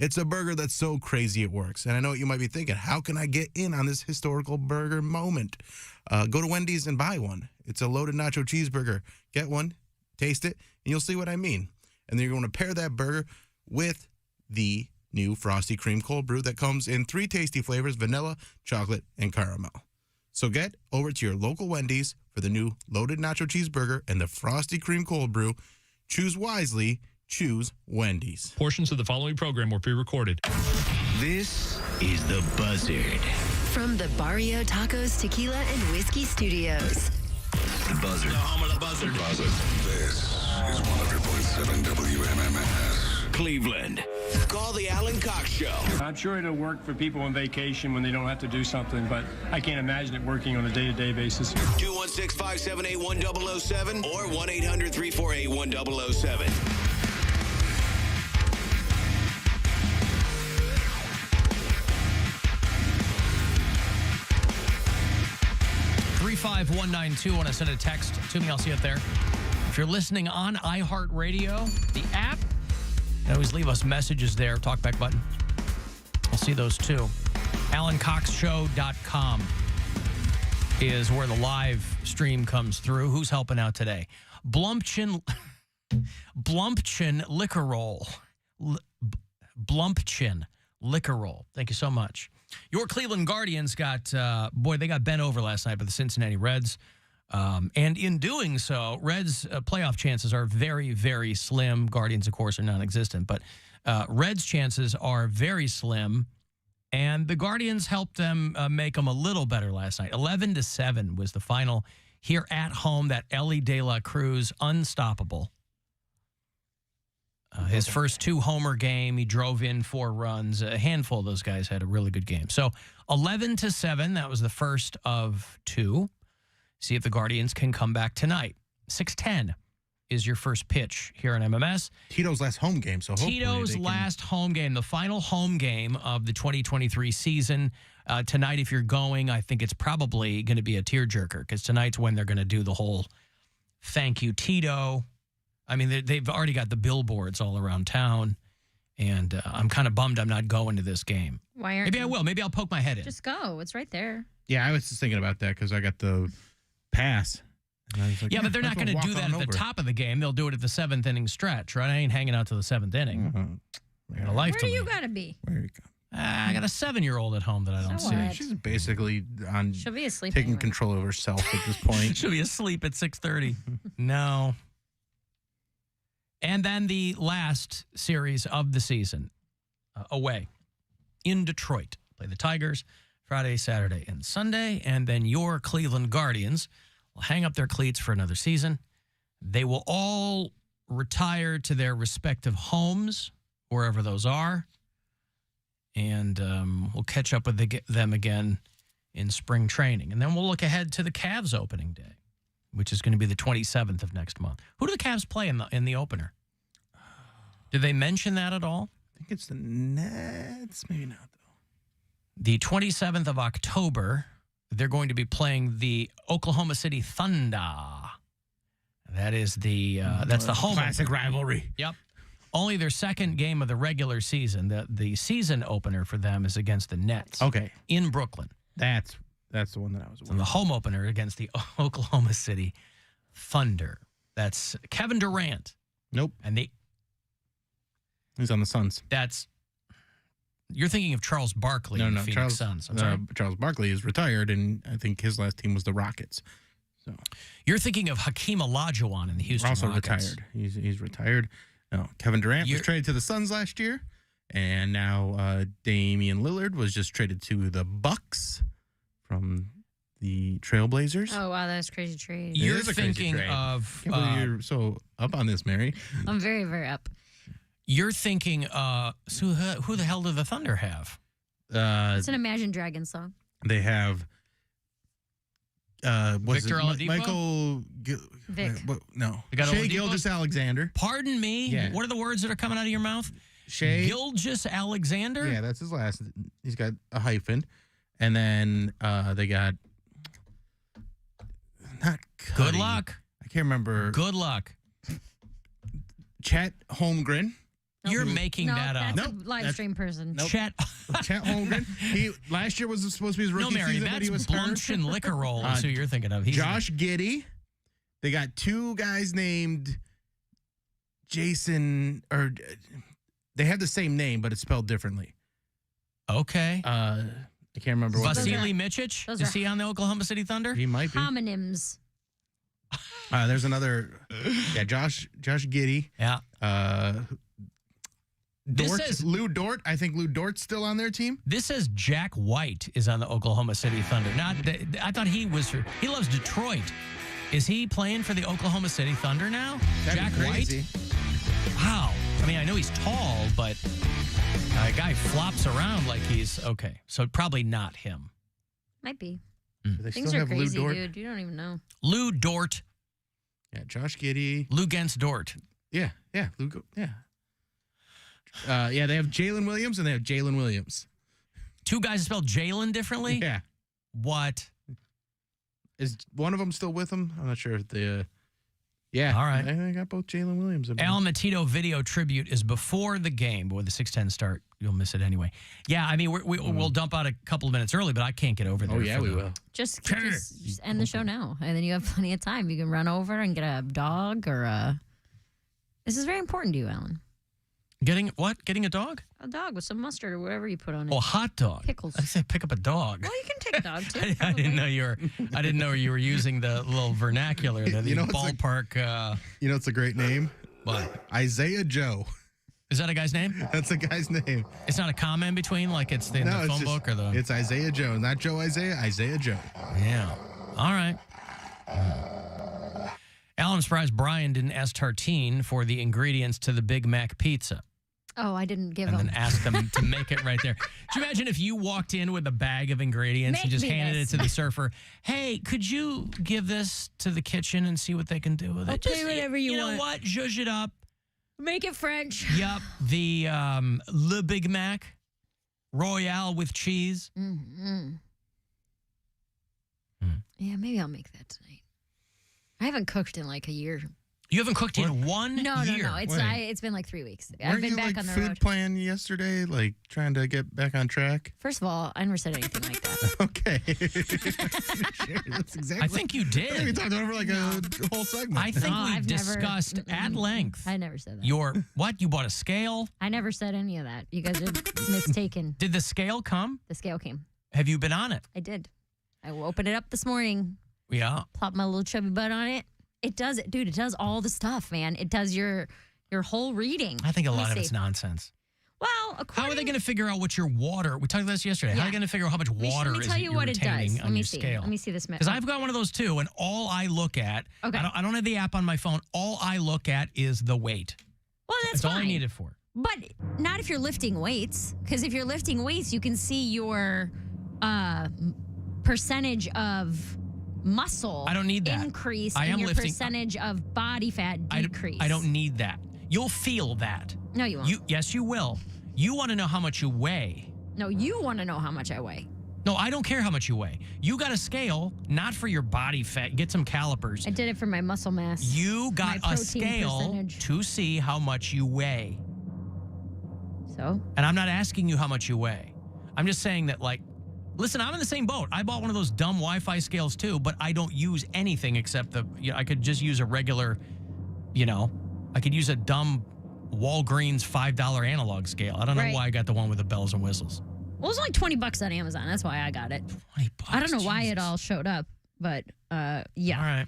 Speaker 8: It's a burger that's so crazy it works. And I know what you might be thinking. How can I get in on this historical burger moment? Go to Wendy's and buy one. It's a loaded nacho cheeseburger. Get one, taste it, and you'll see what I mean. And then you're going to pair that burger with the new Frosty Cream Cold Brew that comes in 3 tasty flavors, vanilla, chocolate, and caramel. So get over to your local Wendy's for the new loaded nacho cheeseburger and the Frosty Cream Cold Brew. Choose wisely. Choose Wendy's.
Speaker 18: Portions of the following program were pre-recorded.
Speaker 4: This is The Buzzard.
Speaker 14: From the Barrio Tacos Tequila and Whiskey Studios.
Speaker 4: The Buzzard.
Speaker 2: The home of the buzzard.
Speaker 4: This is 100.7 WMMS. Cleveland. Call the Alan Cox Show.
Speaker 3: I'm sure it'll work for people on vacation when they don't have to do something, but I can't imagine it working on a day-to-day basis.
Speaker 4: 216-578-1007 or 1-800-348-1007.
Speaker 7: 35192. Want to send a text to me? I'll see it there. If you're listening on iHeartRadio, the app, you can always leave us messages there. Talkback button. I'll see those too. AlanCoxShow.com is where the live stream comes through. Who's helping out today? Blumpchin Liquor Roll. Blumpchin Liquor Roll. Thank you so much. Your Cleveland Guardians got, they got bent over last night by the Cincinnati Reds. And in doing so, Reds' playoff chances are very, very slim. Guardians, of course, are non-existent. But Reds' chances are very slim. And the Guardians helped them make them a little better last night. 11-7 was the final here at home. That Ellie De La Cruz, unstoppable. His first 2-homer game, he drove in 4 runs. A handful of those guys had a really good game. So 11-7, that was the first of 2. See if the Guardians can come back tonight. 6:10 is your first pitch here on MMS.
Speaker 8: Tito's last home game. So
Speaker 7: Tito's last home game, the final home game of the 2023 season. Tonight, if you're going, I think it's probably going to be a tearjerker because tonight's when they're going to do the whole thank you, Tito. I mean, they've already got the billboards all around town, and I'm kind of bummed I'm not going to this game.
Speaker 9: Why aren't
Speaker 7: Maybe
Speaker 9: you?
Speaker 7: I will. Maybe I'll poke my head in.
Speaker 9: Just go. It's right there.
Speaker 8: Yeah, I was just thinking about that because I got the pass. And I was like,
Speaker 7: Yeah, but they're not going to do that at the top of the game. They'll do it at the 7th inning stretch, right? I ain't hanging out to the 7th inning. I got a life
Speaker 9: Where
Speaker 7: to
Speaker 9: do you
Speaker 7: lead.
Speaker 9: got to be?
Speaker 8: Where you go?
Speaker 7: I got a 7-year-old at home that I don't
Speaker 9: So
Speaker 7: see.
Speaker 9: what?
Speaker 8: She's basically on
Speaker 9: She'll be asleep
Speaker 8: taking
Speaker 9: anyway.
Speaker 8: control of herself at this point.
Speaker 7: She'll be asleep at 6:30. No. And then the last series of the season, away in Detroit. Play the Tigers Friday, Saturday, and Sunday. And then your Cleveland Guardians will hang up their cleats for another season. They will all retire to their respective homes, wherever those are. And we'll catch up with them again in spring training. And then we'll look ahead to the Cavs opening day, which is going to be the 27th of next month. Who do the Cavs play in the opener? Did they mention that at all?
Speaker 8: I think it's the Nets. Maybe not, though.
Speaker 7: The 27th of October, they're going to be playing the Oklahoma City Thunder. That is that's the home
Speaker 8: classic
Speaker 7: opener.
Speaker 8: rivalry.
Speaker 7: Yep. Only their second game of the regular season. The season opener for them is against the Nets.
Speaker 8: Okay.
Speaker 7: In Brooklyn.
Speaker 8: That's the one that I was
Speaker 7: And the home opener against the Oklahoma City Thunder. That's Kevin Durant.
Speaker 8: Nope.
Speaker 7: And
Speaker 8: he's on the Suns.
Speaker 7: You're thinking of Charles Barkley
Speaker 8: No,
Speaker 7: and the Phoenix
Speaker 8: Charles,
Speaker 7: Suns. I'm sorry.
Speaker 8: Charles Barkley is retired, and I think his last team was the Rockets. So
Speaker 7: You're thinking of Hakeem Olajuwon in the Houston
Speaker 8: also
Speaker 7: Rockets.
Speaker 8: retired. He's retired. No, Kevin Durant was traded to the Suns last year, and now Damian Lillard was just traded to the Bucks from the Trailblazers.
Speaker 9: Oh, wow. That's a crazy trade.
Speaker 7: You're
Speaker 8: It is a crazy
Speaker 7: thinking
Speaker 8: trade.
Speaker 7: of...
Speaker 8: Can't believe you're so up on this, Mary.
Speaker 9: I'm very, very up.
Speaker 7: You're thinking, so who the hell do the Thunder have?
Speaker 9: It's an Imagine Dragons song.
Speaker 8: They have
Speaker 7: Victor Oladipo?
Speaker 8: Michael
Speaker 9: Vic.
Speaker 8: no.
Speaker 7: They got
Speaker 8: Shea
Speaker 7: Oladipo?
Speaker 8: Gilgeous-Alexander.
Speaker 7: Pardon me?
Speaker 8: Yeah.
Speaker 7: What are the words that are coming out of your mouth?
Speaker 8: Shea
Speaker 7: Gilgeous-Alexander?
Speaker 8: Yeah, that's his last. He's got a hyphen. And then they got not Cuddy.
Speaker 7: Good luck.
Speaker 8: I can't remember.
Speaker 7: Good luck.
Speaker 8: Chet Holmgren.
Speaker 7: You're making that up.
Speaker 9: That's a live stream person.
Speaker 7: Chet
Speaker 8: Holmgren. He last year was supposed to be his rookie
Speaker 7: Mary,
Speaker 8: season, but he was hurt.
Speaker 7: Blunch and Liquor Roll is who you're thinking of.
Speaker 8: Josh Giddey. They got two guys named Jason, or they have the same name, but it's spelled differently.
Speaker 7: Okay.
Speaker 8: I can't remember what.
Speaker 7: Vasily Michich? Is he on the Oklahoma City Thunder?
Speaker 8: He might be.
Speaker 9: Homonyms.
Speaker 8: There's another. Yeah, Josh Giddey.
Speaker 7: Yeah.
Speaker 8: Lou Dort. I think Lou Dort's still on their team.
Speaker 7: This says Jack White is on the Oklahoma City Thunder. I thought he loves Detroit. Is he playing for the Oklahoma City Thunder now?
Speaker 8: That'd be crazy.
Speaker 7: White? Wow. I mean, I know he's tall, but a guy flops around like he's okay. So probably not him.
Speaker 9: Might be.
Speaker 8: They
Speaker 9: Things
Speaker 8: still
Speaker 9: are
Speaker 8: have
Speaker 9: crazy,
Speaker 8: Lou Dort.
Speaker 9: dude. You don't even know.
Speaker 7: Lou Dort.
Speaker 8: Yeah, Josh Giddey.
Speaker 7: Lou Gens Dort.
Speaker 8: Yeah. They have Jalen Williams and they have Jalen Williams.
Speaker 7: Two guys spelled Jalen differently?
Speaker 8: Yeah.
Speaker 7: What?
Speaker 8: Is one of them still with him? I'm not sure if they. Yeah.
Speaker 7: All right.
Speaker 8: I got both Jalen Williams.
Speaker 7: Al Matito video tribute is before the game, but with the 6:10 start, you'll miss it anyway. Yeah, I mean, we'll dump out a couple of minutes early, but I can't get over there.
Speaker 8: Oh, yeah, we will.
Speaker 9: Just end the show now, and then you have plenty of time. You can run over and get a dog or a... This is very important to you, Alan.
Speaker 7: Getting what? Getting a dog?
Speaker 9: A dog with some mustard or whatever you put on it.
Speaker 7: Oh, hot dog.
Speaker 9: Pickles.
Speaker 7: I said pick up a dog.
Speaker 9: Well, you can take a dog too.
Speaker 7: I didn't know you were using the little vernacular, the ballpark.
Speaker 8: It's a great name.
Speaker 7: What?
Speaker 8: Isaiah Joe.
Speaker 7: Is that a guy's name?
Speaker 8: That's a guy's name.
Speaker 7: It's not a comma in between, like it's in the phone book or the.
Speaker 8: It's Isaiah Joe, not Joe Isaiah. Isaiah Joe.
Speaker 7: Yeah. All right. Alan, surprised Brian didn't ask Tartine for the ingredients to the Big Mac pizza.
Speaker 9: Oh, I didn't give
Speaker 7: and
Speaker 9: them.
Speaker 7: then ask them to make it right there. Could you imagine if you walked in with a bag of ingredients and just handed it to the surfer? Hey, could you give this to the kitchen and see what they can do with it?
Speaker 9: I'll pay whatever you want.
Speaker 7: You know what? Zhuzh it up.
Speaker 9: Make it French.
Speaker 7: Yup. The Le Big Mac Royale with cheese.
Speaker 9: Mm-hmm. Yeah, maybe I'll make that tonight. I haven't cooked in like a year.
Speaker 7: You haven't cooked in 1 year?
Speaker 9: No. It's been like 3 weeks. I've been back on the
Speaker 8: food
Speaker 9: road.
Speaker 8: plan yesterday, like trying to get back on track?
Speaker 9: First of all, I never said anything like that.
Speaker 8: Okay. That's exactly.
Speaker 7: I think you did.
Speaker 8: I think we talked over like a whole segment.
Speaker 7: I think we discussed at length.
Speaker 9: I never said that.
Speaker 7: You bought a scale?
Speaker 9: I never said any of that. You guys are mistaken.
Speaker 7: Did the scale come?
Speaker 9: The scale came.
Speaker 7: Have you been on it?
Speaker 9: I did. I opened it up this morning.
Speaker 7: Yeah.
Speaker 9: Plopped my little chubby butt on it. It does it, dude. It does all the stuff, man. It does your whole reading.
Speaker 7: I think a lot of it's nonsense.
Speaker 9: Well,
Speaker 7: how are they going to figure out what your water? We talked about this yesterday. How are they going to figure out how much water is you're retaining on your scale?
Speaker 9: Let me see this.
Speaker 7: Because I've got one of those too, and all I look at, I don't have the app on my phone. All I look at is the weight.
Speaker 9: Well, that's
Speaker 7: all I need it for.
Speaker 9: But not if you're lifting weights, because if you're lifting weights, you can see your percentage of muscle
Speaker 7: I don't need that.
Speaker 9: increase
Speaker 7: I
Speaker 9: and
Speaker 7: am
Speaker 9: your
Speaker 7: lifting.
Speaker 9: percentage of body fat decrease.
Speaker 7: I don't need that. You'll feel that.
Speaker 9: No, you won't.
Speaker 7: Yes, you will. You want to know how much you weigh.
Speaker 9: No, you want to know how much I weigh.
Speaker 7: No, I don't care how much you weigh. You got a scale, not for your body fat. Get some calipers.
Speaker 9: I did it for my muscle mass.
Speaker 7: You got a scale
Speaker 9: percentage.
Speaker 7: to see how much you weigh.
Speaker 9: So?
Speaker 7: And I'm not asking you how much you weigh. I'm just saying that, like, listen, I'm in the same boat. I bought one of those dumb Wi-Fi scales too, but I don't use anything except I could just use a regular, I could use a dumb Walgreens $5 analog scale. I don't know why I got the one with the bells and whistles.
Speaker 9: Well, it was only $20 on Amazon. That's why I got it.
Speaker 7: $20.
Speaker 9: I don't know why it all showed up, but yeah.
Speaker 7: All right.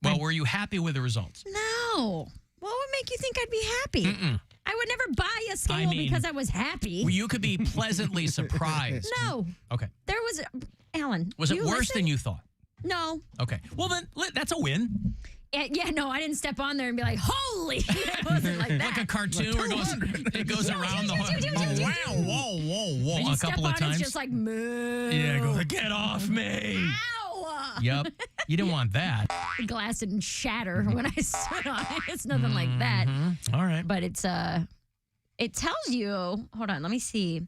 Speaker 7: Well, were you happy with the results?
Speaker 9: No. What would make you think I'd be happy?
Speaker 7: Mm-mm.
Speaker 9: I would never buy a scale because I was happy.
Speaker 7: Well, you could be pleasantly surprised.
Speaker 9: No.
Speaker 7: Okay.
Speaker 9: There was, Alan.
Speaker 7: Was it worse than you thought?
Speaker 9: No.
Speaker 7: Okay. Well, then that's a win.
Speaker 9: Yeah, no, I didn't step on there and be like, holy. It wasn't like that.
Speaker 7: Like a cartoon where it goes around the whole. Whoa.
Speaker 9: And
Speaker 7: a couple of times.
Speaker 9: It's just like, moo.
Speaker 7: Yeah, go, get off me.
Speaker 9: Ow.
Speaker 7: Yep. You didn't want that.
Speaker 9: The glass didn't shatter when I stood on it. It's nothing like that.
Speaker 7: All right.
Speaker 9: But it tells you, hold on, let me see.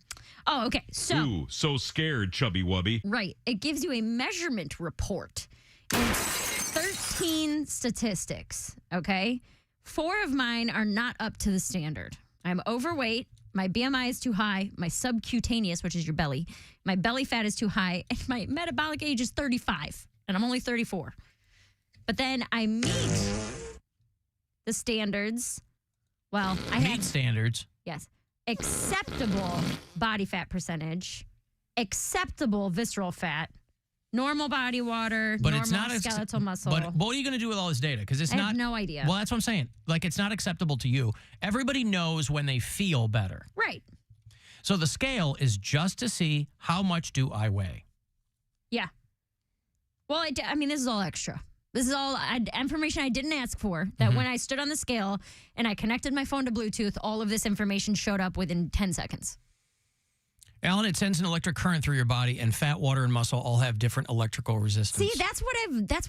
Speaker 9: Oh, okay. So.
Speaker 19: Ooh, so scared, chubby wubby.
Speaker 9: Right. It gives you a measurement report. It's 13 statistics, okay, 4 of mine are not up to the standard. I'm overweight. My BMI is too high. My subcutaneous, which is your belly, my belly fat is too high. And my metabolic age is 35. And I'm only 34. But then I meet the standards. Well, I have
Speaker 7: standards.
Speaker 9: Yes. Acceptable body fat percentage, acceptable visceral fat, normal body water,
Speaker 7: But
Speaker 9: normal
Speaker 7: it's not
Speaker 9: skeletal muscle.
Speaker 7: But what are you going to do with all this data? Because it's
Speaker 9: I
Speaker 7: not.
Speaker 9: have no idea.
Speaker 7: Well, that's what I'm saying. Like, it's not acceptable to you. Everybody knows when they feel better.
Speaker 9: Right.
Speaker 7: So the scale is just to see how much do I weigh.
Speaker 9: Yeah. Well, I mean, this is all extra. This is all information I didn't ask for. That when I stood on the scale and I connected my phone to Bluetooth, all of this information showed up within 10 seconds.
Speaker 7: Alan, it sends an electric current through your body, and fat, water, and muscle all have different electrical resistance.
Speaker 9: See, that's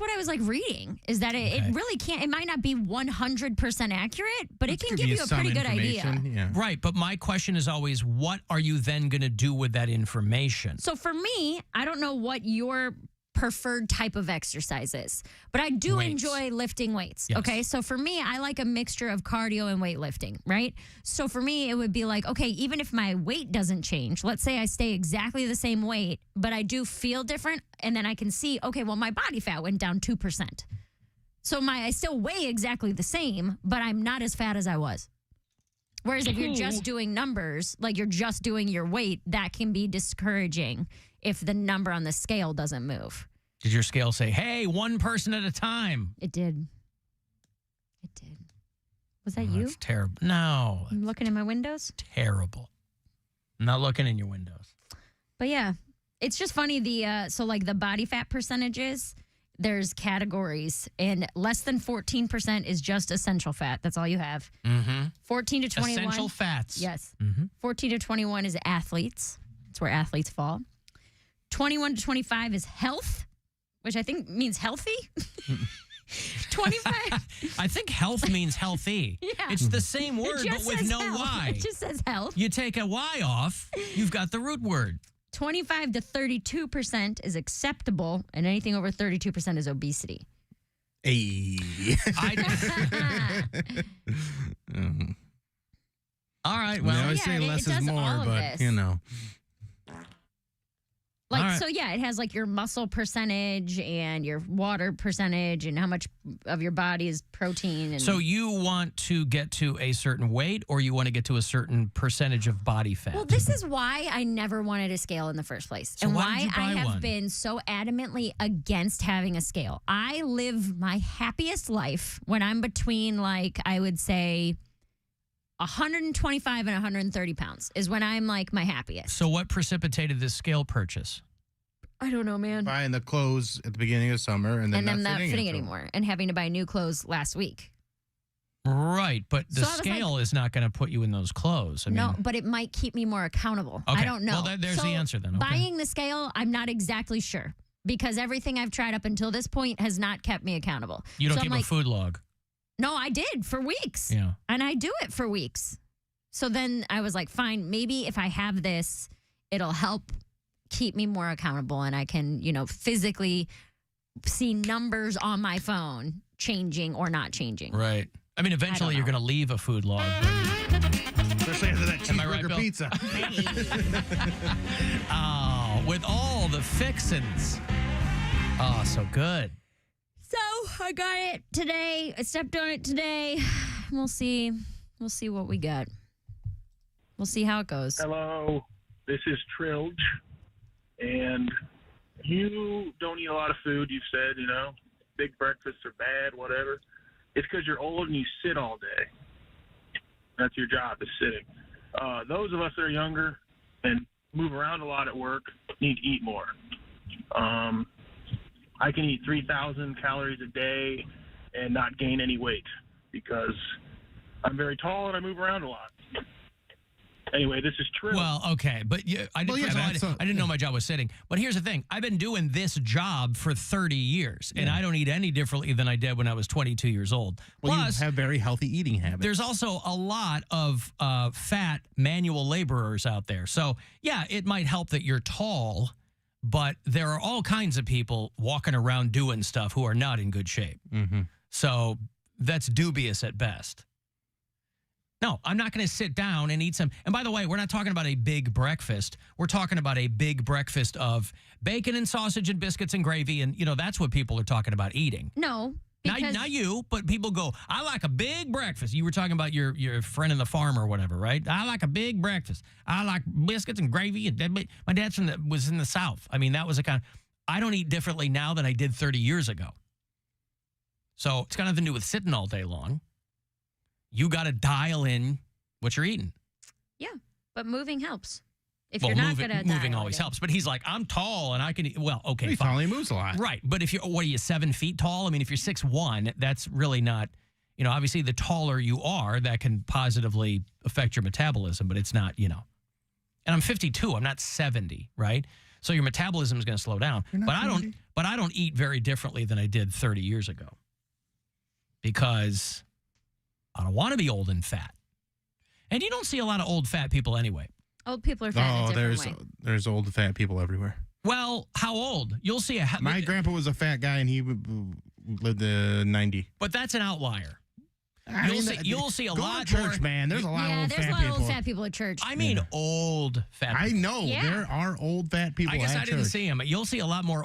Speaker 9: what I was like reading, is that it really can't, it might not be 100% accurate, but it can give you a pretty good idea.
Speaker 8: Yeah.
Speaker 7: Right, but my question is always, what are you then going to do with that information?
Speaker 9: So for me, I don't know what your preferred type of exercise is, but I do enjoy lifting weights.
Speaker 7: Yes.
Speaker 9: Okay. So for me, I like a mixture of cardio and weightlifting, right? So for me, it would be like, okay, even if my weight doesn't change, let's say I stay exactly the same weight, but I do feel different. And then I can see, okay, well, my body fat went down 2%. So I still weigh exactly the same, but I'm not as fat as I was. Whereas if you're just doing numbers, like you're just doing your weight, that can be discouraging if the number on the scale doesn't move.
Speaker 7: Did your scale say, hey, one person at a time?
Speaker 9: It did. It did. Was that you?
Speaker 7: That's terrible. No.
Speaker 9: I'm looking in my windows.
Speaker 7: Terrible. I'm not looking in your windows.
Speaker 9: But yeah, it's just funny. So like the body fat percentages, there's categories, and less than 14% is just essential fat. That's all you have. 14 to 21.
Speaker 7: Essential fats.
Speaker 9: Yes. 14 to 21 is athletes. That's where athletes fall. 21 to 25 is health, which I think means healthy. 25.
Speaker 7: I think health means healthy.
Speaker 9: Yeah.
Speaker 7: It's the same word, but with no
Speaker 9: health.
Speaker 7: Y.
Speaker 9: It just says health.
Speaker 7: You take a Y off, you've got the root word.
Speaker 9: 25 to 32% is acceptable, and anything over 32% is obesity.
Speaker 8: Hey.
Speaker 7: All right. Well,
Speaker 8: I always say less is more, but you know.
Speaker 9: Like,
Speaker 7: All right.
Speaker 9: so yeah, it has like your muscle percentage and your water percentage and how much of your body is protein. And
Speaker 7: So you want to get to a certain weight, or you want to get to a certain percentage of body fat?
Speaker 9: well, this is why I never wanted a scale in the first place,
Speaker 7: So
Speaker 9: and
Speaker 7: why
Speaker 9: why
Speaker 7: did you buy
Speaker 9: I have
Speaker 7: one?
Speaker 9: been so adamantly against having a scale. I live my happiest life when I'm between, like, I would say 125 and 130 pounds is when I'm like my happiest.
Speaker 7: So what precipitated this scale purchase?
Speaker 9: I don't know, man.
Speaker 8: Buying the clothes at the beginning of summer and then
Speaker 9: not fitting anymore, and having to buy new clothes last week.
Speaker 7: Right, but the
Speaker 9: So I was
Speaker 7: scale is not going to put you in those clothes. I mean,
Speaker 9: No, but it might keep me more accountable.
Speaker 7: Okay.
Speaker 9: I don't know.
Speaker 7: Well, there's the answer then. Okay.
Speaker 9: Buying the scale, I'm not exactly sure, because everything I've tried up until this point has not kept me accountable.
Speaker 7: You don't
Speaker 9: So I'm
Speaker 7: keep
Speaker 9: like,
Speaker 7: a food log.
Speaker 9: No, I did for weeks.
Speaker 7: Yeah.
Speaker 9: And I do it for weeks. So then I was like, fine, maybe if I have this, it'll help keep me more accountable, and I can, physically see numbers on my phone changing or not changing.
Speaker 7: Right. I mean, eventually you're going to leave a food log.
Speaker 8: Especially after that
Speaker 7: Am I right,
Speaker 8: cheeseburger
Speaker 7: Bill?
Speaker 8: pizza.
Speaker 7: Oh, with all the fixins. Oh, so good.
Speaker 9: So I got it today. I stepped on it today. We'll see. We'll see what we got. We'll see how it goes.
Speaker 20: Hello, this is Trilge, and you don't eat a lot of food, you've said, big breakfasts are bad, whatever. It's because you're old and you sit all day. That's your job, is sitting. Those of us that are younger and move around a lot at work need to eat more. I can eat 3,000 calories a day and not gain any weight because I'm very tall and I move around a lot. Anyway, this is true.
Speaker 7: Well, okay, but I didn't know my job was sitting. But here's the thing. I've been doing this job for 30 years, and I don't eat any differently than I did when I was 22 years old.
Speaker 8: Well,
Speaker 7: Plus,
Speaker 8: you have very healthy eating habits.
Speaker 7: there's also a lot of fat manual laborers out there. So, yeah, it might help that you're tall, but there are all kinds of people walking around doing stuff who are not in good shape.
Speaker 8: Mm-hmm.
Speaker 7: So that's dubious at best. No, I'm not going to sit down and eat some. And by the way, we're not talking about a big breakfast. We're talking about a big breakfast of bacon and sausage and biscuits and gravy. And, that's what people are talking about eating.
Speaker 9: No.
Speaker 7: Not you, but people go, I like a big breakfast. You were talking about your friend in the farm or whatever, right? I like a big breakfast. I like biscuits and gravy. And my dad's was in the South. I mean, that was the kind of, I don't eat differently now than I did 30 years ago. So it's got nothing to do with sitting all day long. You got to dial in what you're eating.
Speaker 9: Yeah, but moving helps. If
Speaker 7: Well,
Speaker 9: you're not going to
Speaker 7: moving always helps. But he's like, I'm tall and I can eat. Well, okay,
Speaker 8: He
Speaker 7: fine.
Speaker 8: finally moves a lot.
Speaker 7: Right. But if what are you, 7 feet tall? I mean, if you're 6'1", that's really not, obviously the taller you are, that can positively affect your metabolism, but it's not, And I'm 52, I'm not 70, right? So your metabolism is going to slow down. But I don't eat very differently than I did 30 years ago. Because I don't want to be old and fat. And you don't see a lot of old fat people anyway.
Speaker 9: Old people are fat in a different way.
Speaker 8: There's old fat people everywhere.
Speaker 7: Well, how old? You'll see
Speaker 8: My grandpa was a fat guy and he lived to 90.
Speaker 7: But that's an outlier. You'll see a lot
Speaker 8: to church,
Speaker 7: more.
Speaker 8: Man. There's a lot of old fat people.
Speaker 9: there's a lot of old fat people at church.
Speaker 7: I mean, old fat people.
Speaker 8: I know. There are old fat people
Speaker 7: I guess
Speaker 8: at
Speaker 7: I didn't
Speaker 8: church.
Speaker 7: see them. You'll see a lot more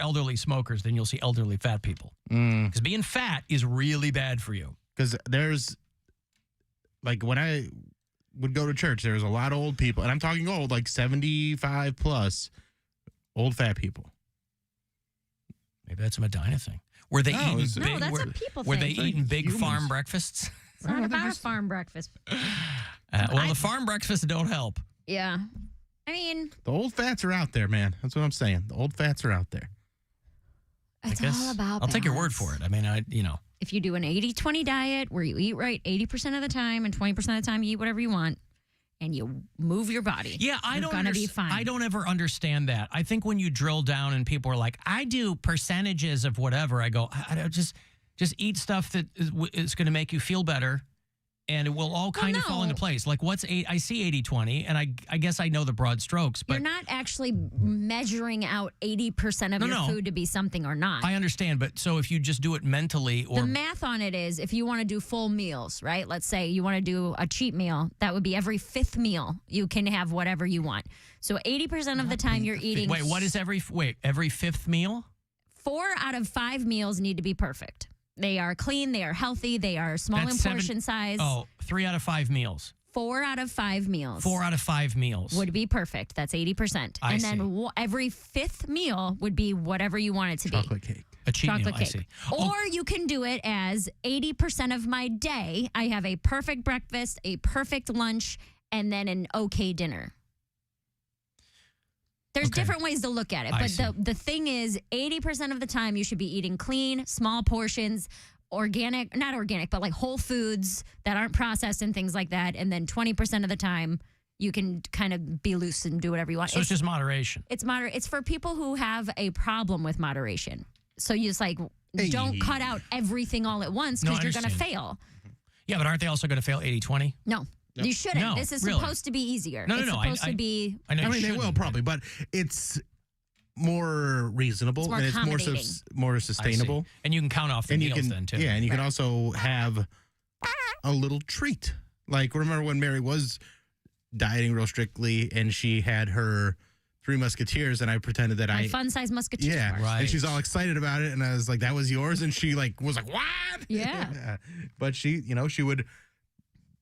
Speaker 7: elderly smokers than you'll see elderly fat people. Because being fat is really bad for you.
Speaker 8: Because there's, like, when I would go to church, there was a lot of old people. And I'm talking old, like 75 plus, old fat people.
Speaker 7: Maybe that's a Medina thing. Were they eating big?
Speaker 9: No, that's a people
Speaker 7: Were
Speaker 9: thing.
Speaker 7: they eating big
Speaker 8: humans.
Speaker 7: farm breakfasts?
Speaker 9: It's not about a farm breakfast.
Speaker 7: The farm breakfasts don't help.
Speaker 9: Yeah. I mean,
Speaker 8: The old fats are out there, man. That's what I'm saying. The old fats are out there.
Speaker 9: it's all about
Speaker 7: I'll take your word
Speaker 9: balance.
Speaker 7: for it. I mean,
Speaker 9: If you do an 80-20 diet where you eat right 80% of the time and 20% of the time you eat whatever you want and you move your body,
Speaker 7: Yeah,
Speaker 9: you're going to be fine.
Speaker 7: I don't ever understand that. I think when you drill down and people are like, I do percentages of whatever, I go, I don't just eat stuff that is going to make you feel better, and it will all kind of fall into place. Like, I see 80-20, and I guess I know the broad strokes, but
Speaker 9: you're not actually measuring out 80% of your food to be something or not.
Speaker 7: I understand, but so if you just do it mentally or
Speaker 9: the math on it is if you want to do full meals, right? Let's say you want to do a cheat meal, that would be every fifth meal you can have whatever you want. So 80% of the time you're eating.
Speaker 7: Wait, what is every fifth meal?
Speaker 9: 4 out of 5 meals need to be perfect. They are clean, they are healthy, they are small in portion size.
Speaker 7: 3 out of 5 meals.
Speaker 9: 4 out of 5 meals.
Speaker 7: 4 out of 5 meals.
Speaker 9: Would be perfect. That's 80%.
Speaker 7: I
Speaker 9: and
Speaker 7: see.
Speaker 9: then every fifth meal would be whatever you want it to
Speaker 8: Chocolate cake.
Speaker 7: A cheat
Speaker 9: Chocolate
Speaker 7: meal,
Speaker 9: cake.
Speaker 7: I see.
Speaker 9: Or you can do it as 80% of my day, I have a perfect breakfast, a perfect lunch, and then an okay dinner. There's different ways to look at it. But the thing is, 80% of the time you should be eating clean, small portions, not organic, but like whole foods that aren't processed and things like that. And then 20% of the time you can kind of be loose and do whatever you want.
Speaker 7: So it's just moderation.
Speaker 9: It's moderate. It's for people who have a problem with moderation. So you just don't cut out everything all at once because you're going to fail.
Speaker 7: Yeah, but aren't they also going to fail 80-20?
Speaker 9: No. You shouldn't.
Speaker 7: No,
Speaker 9: this is
Speaker 7: really.
Speaker 9: supposed to be easier.
Speaker 7: No,
Speaker 9: it's
Speaker 7: no.
Speaker 9: supposed to be.
Speaker 7: I
Speaker 8: mean, they will probably, but it's more reasonable
Speaker 9: It's more
Speaker 8: and it's
Speaker 9: accommodating.
Speaker 8: more sustainable.
Speaker 7: And you can count off the meals then, too.
Speaker 8: Yeah, and you can also have a little treat. Like, remember when Mary was dieting real strictly and she had her 3 Musketeers and I pretended that
Speaker 9: My fun-size musketeers.
Speaker 8: Yeah,
Speaker 7: Right.
Speaker 8: and she's all excited about it and I was like, that was yours? And she was like, what?
Speaker 9: Yeah.
Speaker 8: But she, she would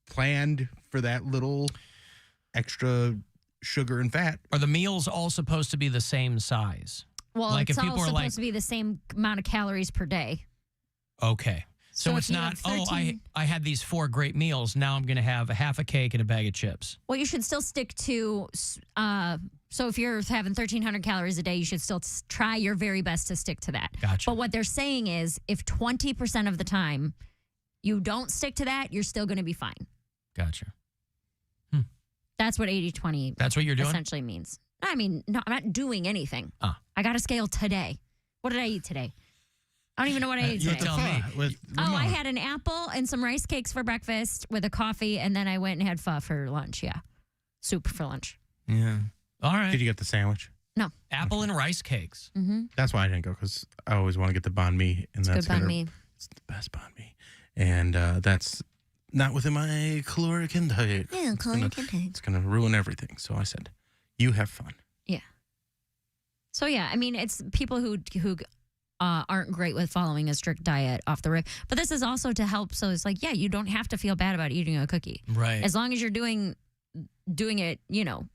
Speaker 8: plan for that little extra sugar and fat.
Speaker 7: Are the meals all supposed to be the same size?
Speaker 9: Well,
Speaker 7: like
Speaker 9: it's
Speaker 7: if people
Speaker 9: all
Speaker 7: are
Speaker 9: supposed to be the same amount of calories per day.
Speaker 7: Okay. So
Speaker 9: So
Speaker 7: it's
Speaker 9: if you
Speaker 7: not,
Speaker 9: have 13
Speaker 7: I had these 4 great meals. Now I'm going to have a half a cake and a bag of chips.
Speaker 9: Well, you should still stick to, so if you're having 1,300 calories a day, you should still try your very best to stick to that.
Speaker 7: Gotcha.
Speaker 9: But what they're saying is if 20% of the time you don't stick to that, you're still going to be fine.
Speaker 7: Gotcha.
Speaker 9: That's what 80-20
Speaker 7: That's what you're doing?
Speaker 9: essentially means. I mean, no, I'm not doing anything.
Speaker 7: Ah.
Speaker 9: I got a scale today. What did I eat today? I don't even know what I ate
Speaker 7: You
Speaker 9: today.
Speaker 7: tell me.
Speaker 9: I had an apple and some rice cakes for breakfast with a coffee, and then I went and had pho for lunch. Yeah. Soup for lunch.
Speaker 7: Yeah. All right.
Speaker 8: Did you get the sandwich?
Speaker 9: No.
Speaker 7: Apple and rice cakes.
Speaker 9: Mm-hmm.
Speaker 8: That's why I didn't go, because I always want to get the banh mi. And that's
Speaker 9: good banh
Speaker 8: gonna,
Speaker 9: mi.
Speaker 8: It's the best banh mi. And that's not within my caloric intake.
Speaker 9: Yeah, caloric intake.
Speaker 8: It's going to ruin everything. So I said, you have fun.
Speaker 9: Yeah. So, yeah, I mean, it's people who aren't great with following a strict diet off the rip. But this is also to help. So it's like, yeah, you don't have to feel bad about eating a cookie.
Speaker 7: Right.
Speaker 9: As long as you're doing it,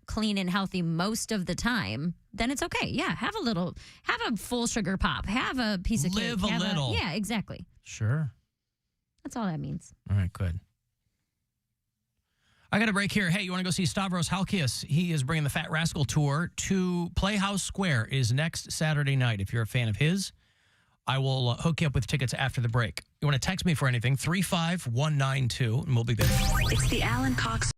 Speaker 9: clean and healthy most of the time, then it's okay. Yeah, have a full sugar pop. Have a piece of cake.
Speaker 7: Live a little.
Speaker 9: Yeah, exactly.
Speaker 7: Sure.
Speaker 9: That's all that means.
Speaker 7: All right, good. I got a break here. Hey, you want to go see Stavros Halkias? He is bringing the Fat Rascal Tour to Playhouse Square is next Saturday night. If you're a fan of his, I will hook you up with tickets after the break. You want to text me for anything, 35192, and we'll be there.
Speaker 11: It's the Alan Cox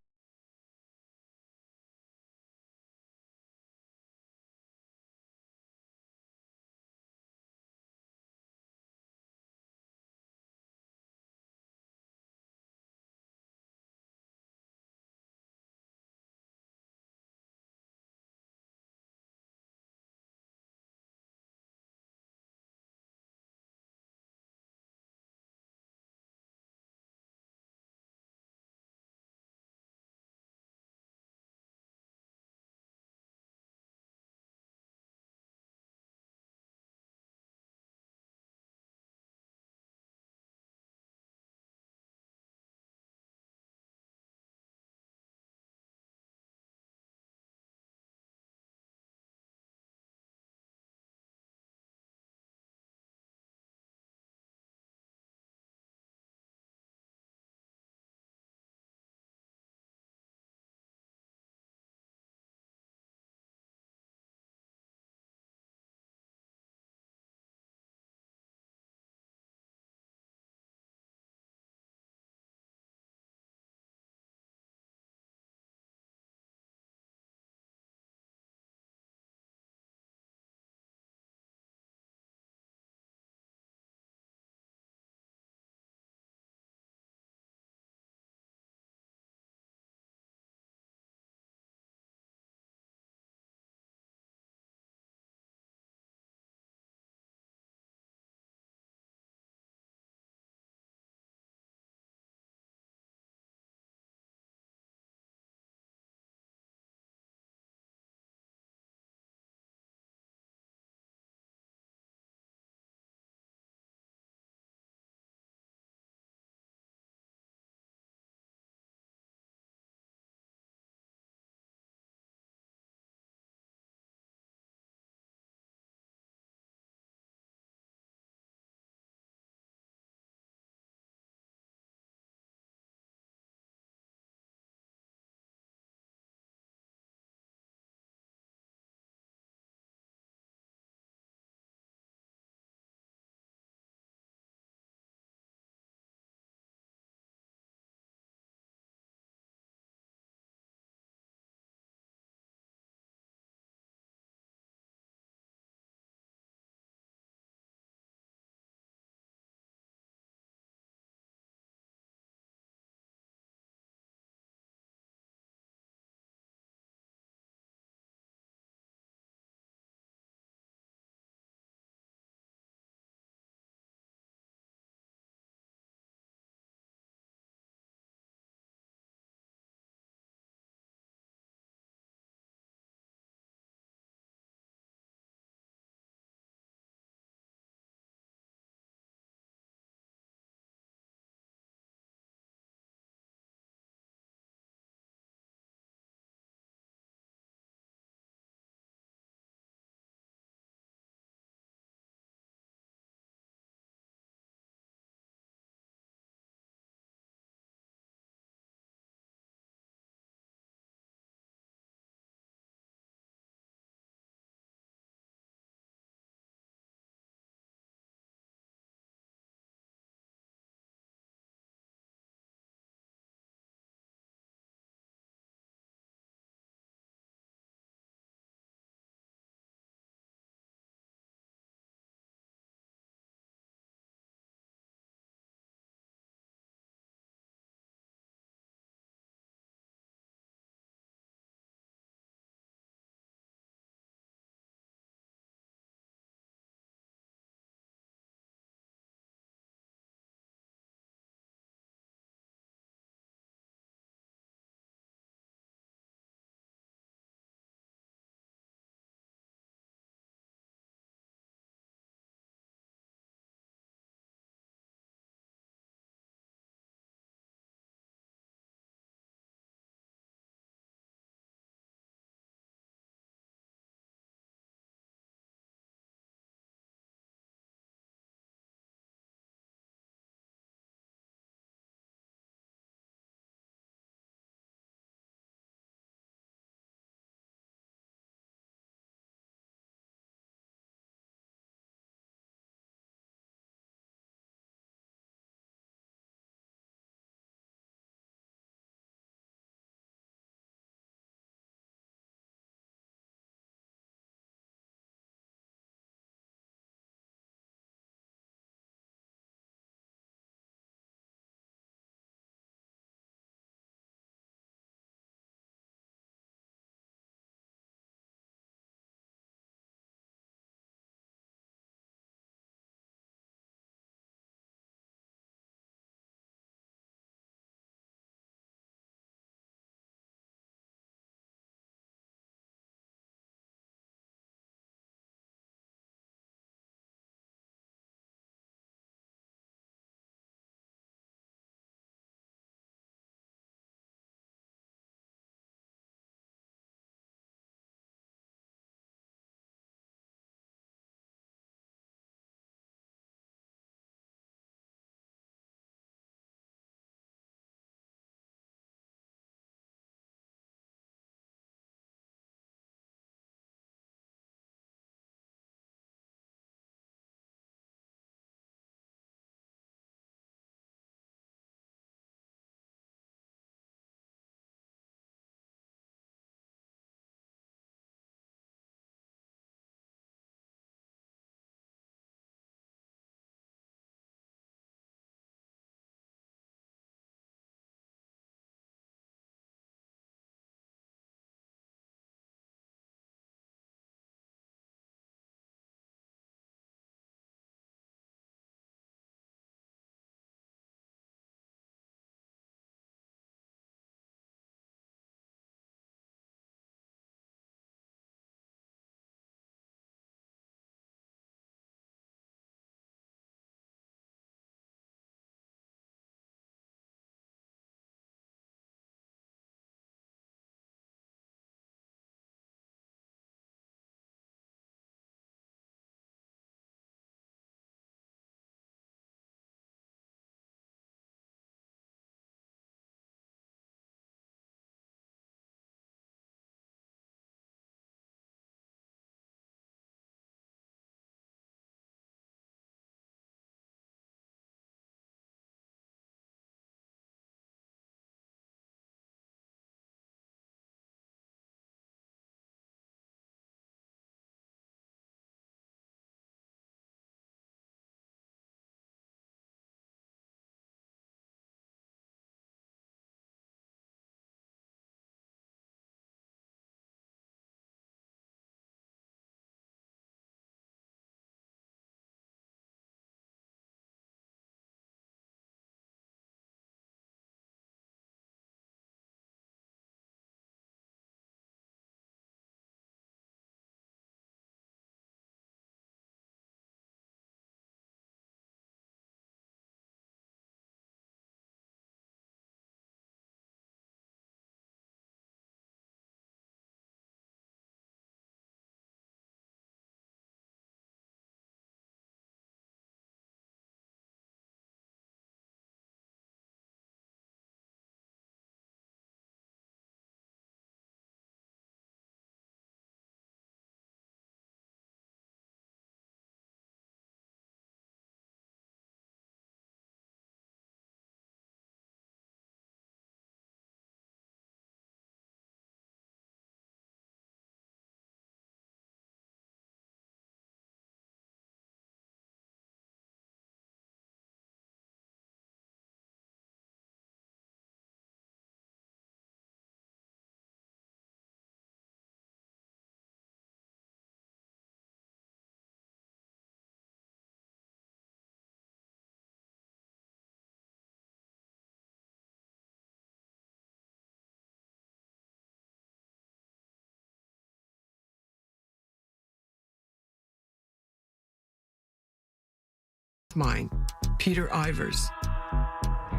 Speaker 13: mine, Peter Ivers.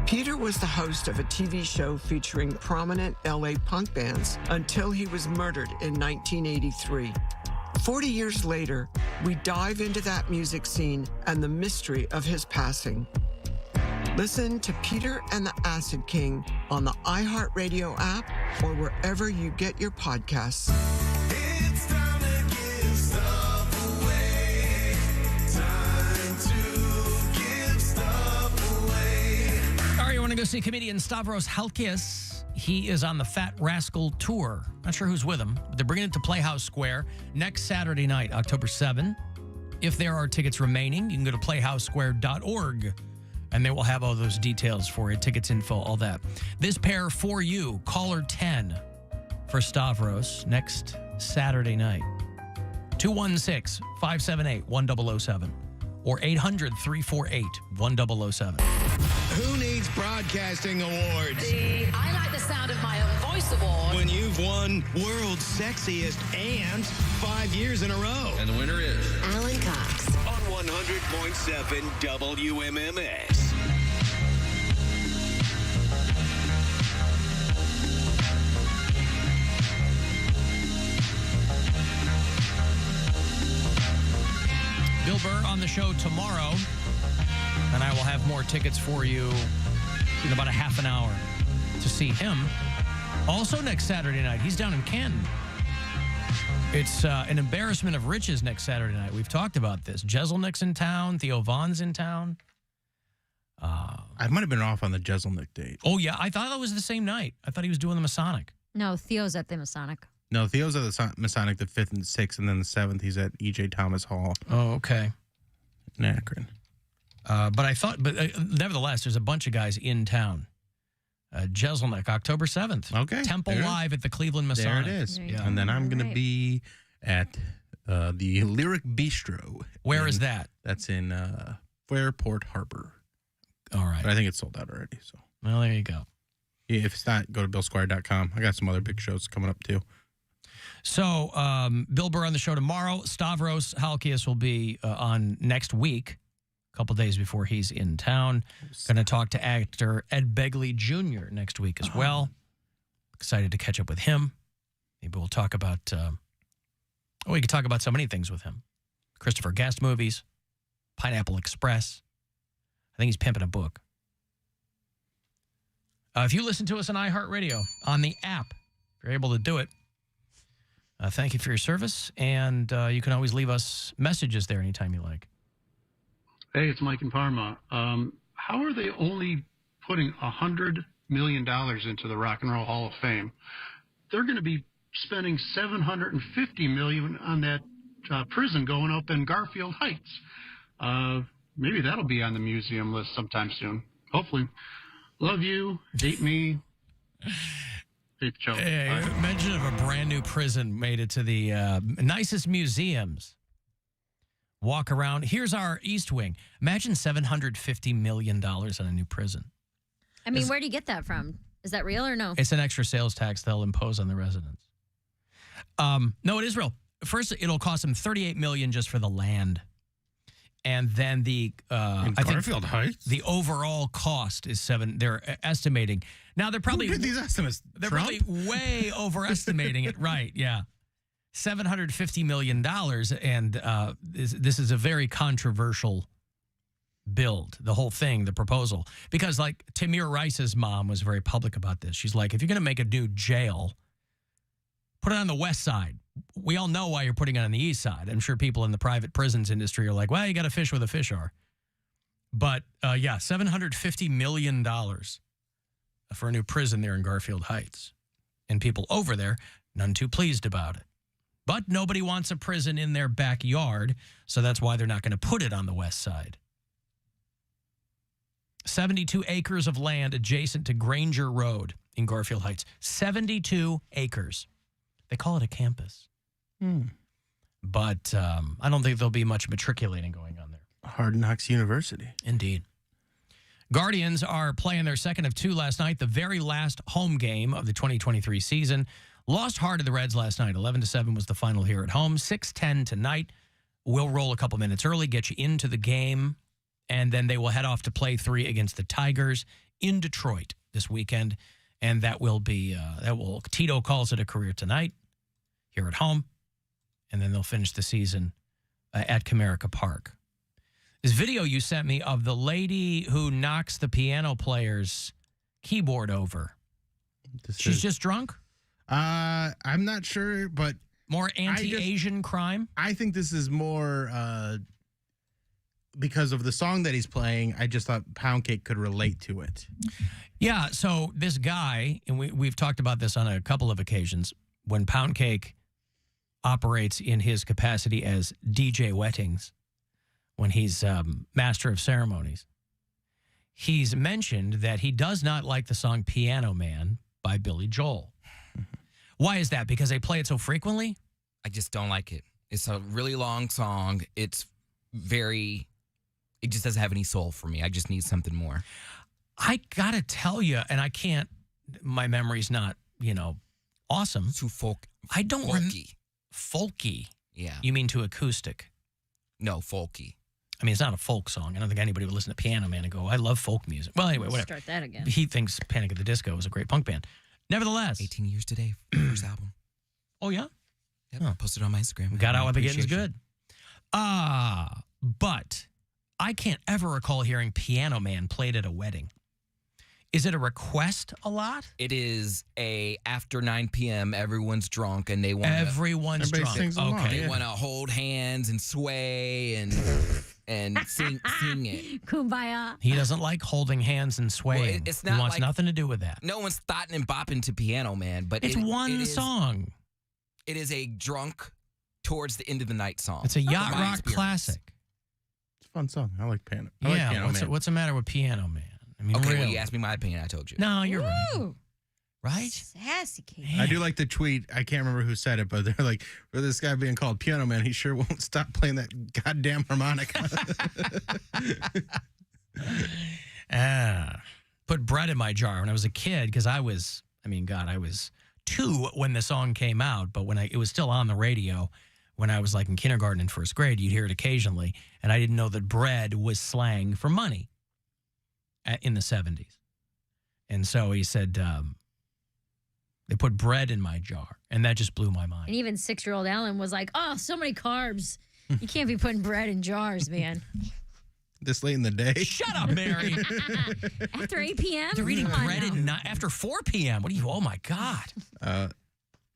Speaker 13: Peter was the host of a TV show featuring prominent LA punk bands until he was murdered in 1983. 40 years later, we dive into that music scene and the mystery of his passing. Listen to Peter and the Acid King on the iHeartRadio app or wherever you get your podcasts.
Speaker 2: It's time to give stuff away. Time to give stuff away.
Speaker 7: All right, you want to go see comedian Stavros Halkias? He is on the Fat Rascal Tour. Not sure who's with him, but they're bringing it to Playhouse Square next Saturday night, October 7. If there are tickets remaining, you can go to playhousesquare.org, and they will have all those details for you, tickets info, all that. This pair for you, caller 10 for Stavros next Saturday night. 216-578-1007 or 800-348-1007.
Speaker 2: Who needs broadcasting awards?
Speaker 21: I like the sound of my own voice award.
Speaker 2: When you've won World's Sexiest and 5 years in a row.
Speaker 5: And the winner is
Speaker 11: Alan Cox.
Speaker 4: On 100.7 WMMS.
Speaker 7: Bill Burr on the show tomorrow, and I will have more tickets for you in about a half an hour to see him. Also next Saturday night, he's down in Canton. It's an embarrassment of riches next Saturday night. We've talked about this. Jeselnik's in town. Theo Von's in town.
Speaker 8: I might have been off on the Jeselnik date.
Speaker 7: Oh, yeah. I thought that was the same night. I thought he was doing the Masonic.
Speaker 9: No, Theo's at the Masonic.
Speaker 8: No, Theo's at the Masonic the 5th and 6th, and then the 7th he's at E.J. Thomas Hall.
Speaker 7: Oh, okay.
Speaker 8: In Akron.
Speaker 7: But nevertheless, there's a bunch of guys in town. Jeselnik, October 7th.
Speaker 8: Okay.
Speaker 7: Temple Live at the Cleveland Masonic.
Speaker 8: There it is.
Speaker 7: Yeah.
Speaker 8: And then I'm going to be at the Lyric Bistro.
Speaker 7: Where is that?
Speaker 8: That's in Fairport Harbor.
Speaker 7: All right.
Speaker 8: But I think it's sold out already. So.
Speaker 7: Well, there you go.
Speaker 8: Yeah, if it's not, go to BillSquire.com. I got some other big shows coming up, too.
Speaker 7: So, Bill Burr on the show tomorrow. Stavros Halkias will be on next week, a couple days before he's in town. Going to talk to actor Ed Begley Jr. next week as well. Excited to catch up with him. Maybe we'll talk about, we could talk about so many things with him. Christopher Guest movies, Pineapple Express. I think he's pimping a book. If you listen to us on iHeartRadio, on the app, if you're able to do it, thank you for your service, and you can always leave us messages there anytime you like.
Speaker 22: Hey, it's Mike in Parma. How are they only putting $100 million into the Rock and Roll Hall of Fame? They're going to be spending $750 million on that prison going up in Garfield Heights. Maybe that'll be on the museum list sometime soon. Hopefully. Love you. Hate me. Hate the show.
Speaker 7: Hey, mention of a brand new prison made it to the nicest museums. Walk around. Here's our East Wing. Imagine $750 million on a new prison.
Speaker 9: I mean, where do you get that from? Is that real or no?
Speaker 7: It's an extra sales tax they'll impose on the residents. No, it is real. First, it'll cost them $38 million just for the land. And then
Speaker 8: Garfield Heights?
Speaker 7: The overall cost is they're estimating. Now they're probably
Speaker 8: Who did these estimates?
Speaker 7: They're
Speaker 8: Trump?
Speaker 7: probably way overestimating it, right? Yeah. $750 million, and this is a very controversial build, the whole thing, the proposal. Because, like, Tamir Rice's mom was very public about this. She's like, if you're going to make a new jail, put it on the west side. We all know why you're putting it on the east side. I'm sure people in the private prisons industry are like, well, you got to fish where the fish are. But, yeah, $750 million for a new prison there in Garfield Heights. And people over there, none too pleased about it. But nobody wants a prison in their backyard, so that's why they're not going to put it on the west side. 72 acres of land adjacent to Granger Road in Garfield Heights. 72 acres. They call it a campus. But I don't think there'll be much matriculating going on there.
Speaker 8: Hard Knocks University.
Speaker 7: Indeed. Guardians are playing their second of two last night, the very last home game of the 2023 season. Lost hard to the Reds last night. 11-7 was the final here at home. 6-10 tonight. We'll roll a couple minutes early, get you into the game And then they will head off to play 3 against the Tigers in Detroit this weekend. And that will be, Tito calls it a career tonight here at home. And then they'll finish the season at Comerica Park. This video you sent me of the lady who knocks the piano player's keyboard over. She's just drunk?
Speaker 8: I'm not sure, but...
Speaker 7: More anti-Asian crime?
Speaker 8: I think this is more because of the song that he's playing. I just thought Poundcake could relate to it.
Speaker 7: Yeah, so this guy, and we've talked about this on a couple of occasions, when Poundcake operates in his capacity as DJ Wettings, when he's master of ceremonies, he's mentioned that he does not like the song Piano Man by Billy Joel. Why is that? Because they play it so frequently?
Speaker 10: I just don't like it. It's a really long song. It just doesn't have any soul for me. I just need something more.
Speaker 7: I gotta tell you, and I can't, my memory's not, awesome.
Speaker 10: Too folk.
Speaker 7: I don't
Speaker 10: folky.
Speaker 7: Folky?
Speaker 10: Yeah.
Speaker 7: You mean to acoustic?
Speaker 10: No, folky.
Speaker 7: I mean, it's not a folk song. I don't think anybody would listen to Piano Man and go, I love folk music. Well, anyway, whatever.
Speaker 9: Start that again.
Speaker 7: He thinks Panic at the Disco is a great punk band. Nevertheless.
Speaker 10: 18 years today, first album.
Speaker 7: Oh, yeah?
Speaker 10: Yep, I posted it on my Instagram.
Speaker 7: Got out with the getting's good. But I can't ever recall hearing Piano Man played at a wedding. Is it a request a lot?
Speaker 10: It is after 9 p.m., everyone's drunk and they want
Speaker 7: Everyone's drunk. Okay.
Speaker 10: They want to hold hands and sway and sing it.
Speaker 9: Kumbaya.
Speaker 7: He doesn't like holding hands and swaying.
Speaker 10: Well, it's not
Speaker 7: he wants
Speaker 10: like,
Speaker 7: nothing to do with that.
Speaker 10: No one's thotting and bopping to Piano Man, but
Speaker 7: it's one song.
Speaker 10: It is a drunk towards the end of the night song.
Speaker 7: It's a yacht rock classic.
Speaker 8: It's a fun song. I like Piano.
Speaker 7: What's the matter with Piano Man? I mean,
Speaker 10: okay,
Speaker 7: really.
Speaker 10: well, you asked me my opinion. I told you.
Speaker 7: No, you're right. Right?
Speaker 9: Sassy Kate.
Speaker 8: I do like the tweet. I can't remember who said it, but they're like, for this guy being called Piano Man, he sure won't stop playing that goddamn harmonica.
Speaker 7: Put bread in my jar when I was a kid because I was 2 when the song came out, but when it was still on the radio when I was like in kindergarten and first grade, you'd hear it occasionally, and I didn't know that bread was slang for money in the 70s. And so he said, they put bread in my jar, and that just blew my mind.
Speaker 9: And even 6-year-old Alan was like, oh, so many carbs. You can't be putting bread in jars, man.
Speaker 8: This late in the day?
Speaker 7: Shut up, Mary.
Speaker 9: After 8 p.m.?
Speaker 7: They're eating bread after 4 p.m. What are you? Oh, my God.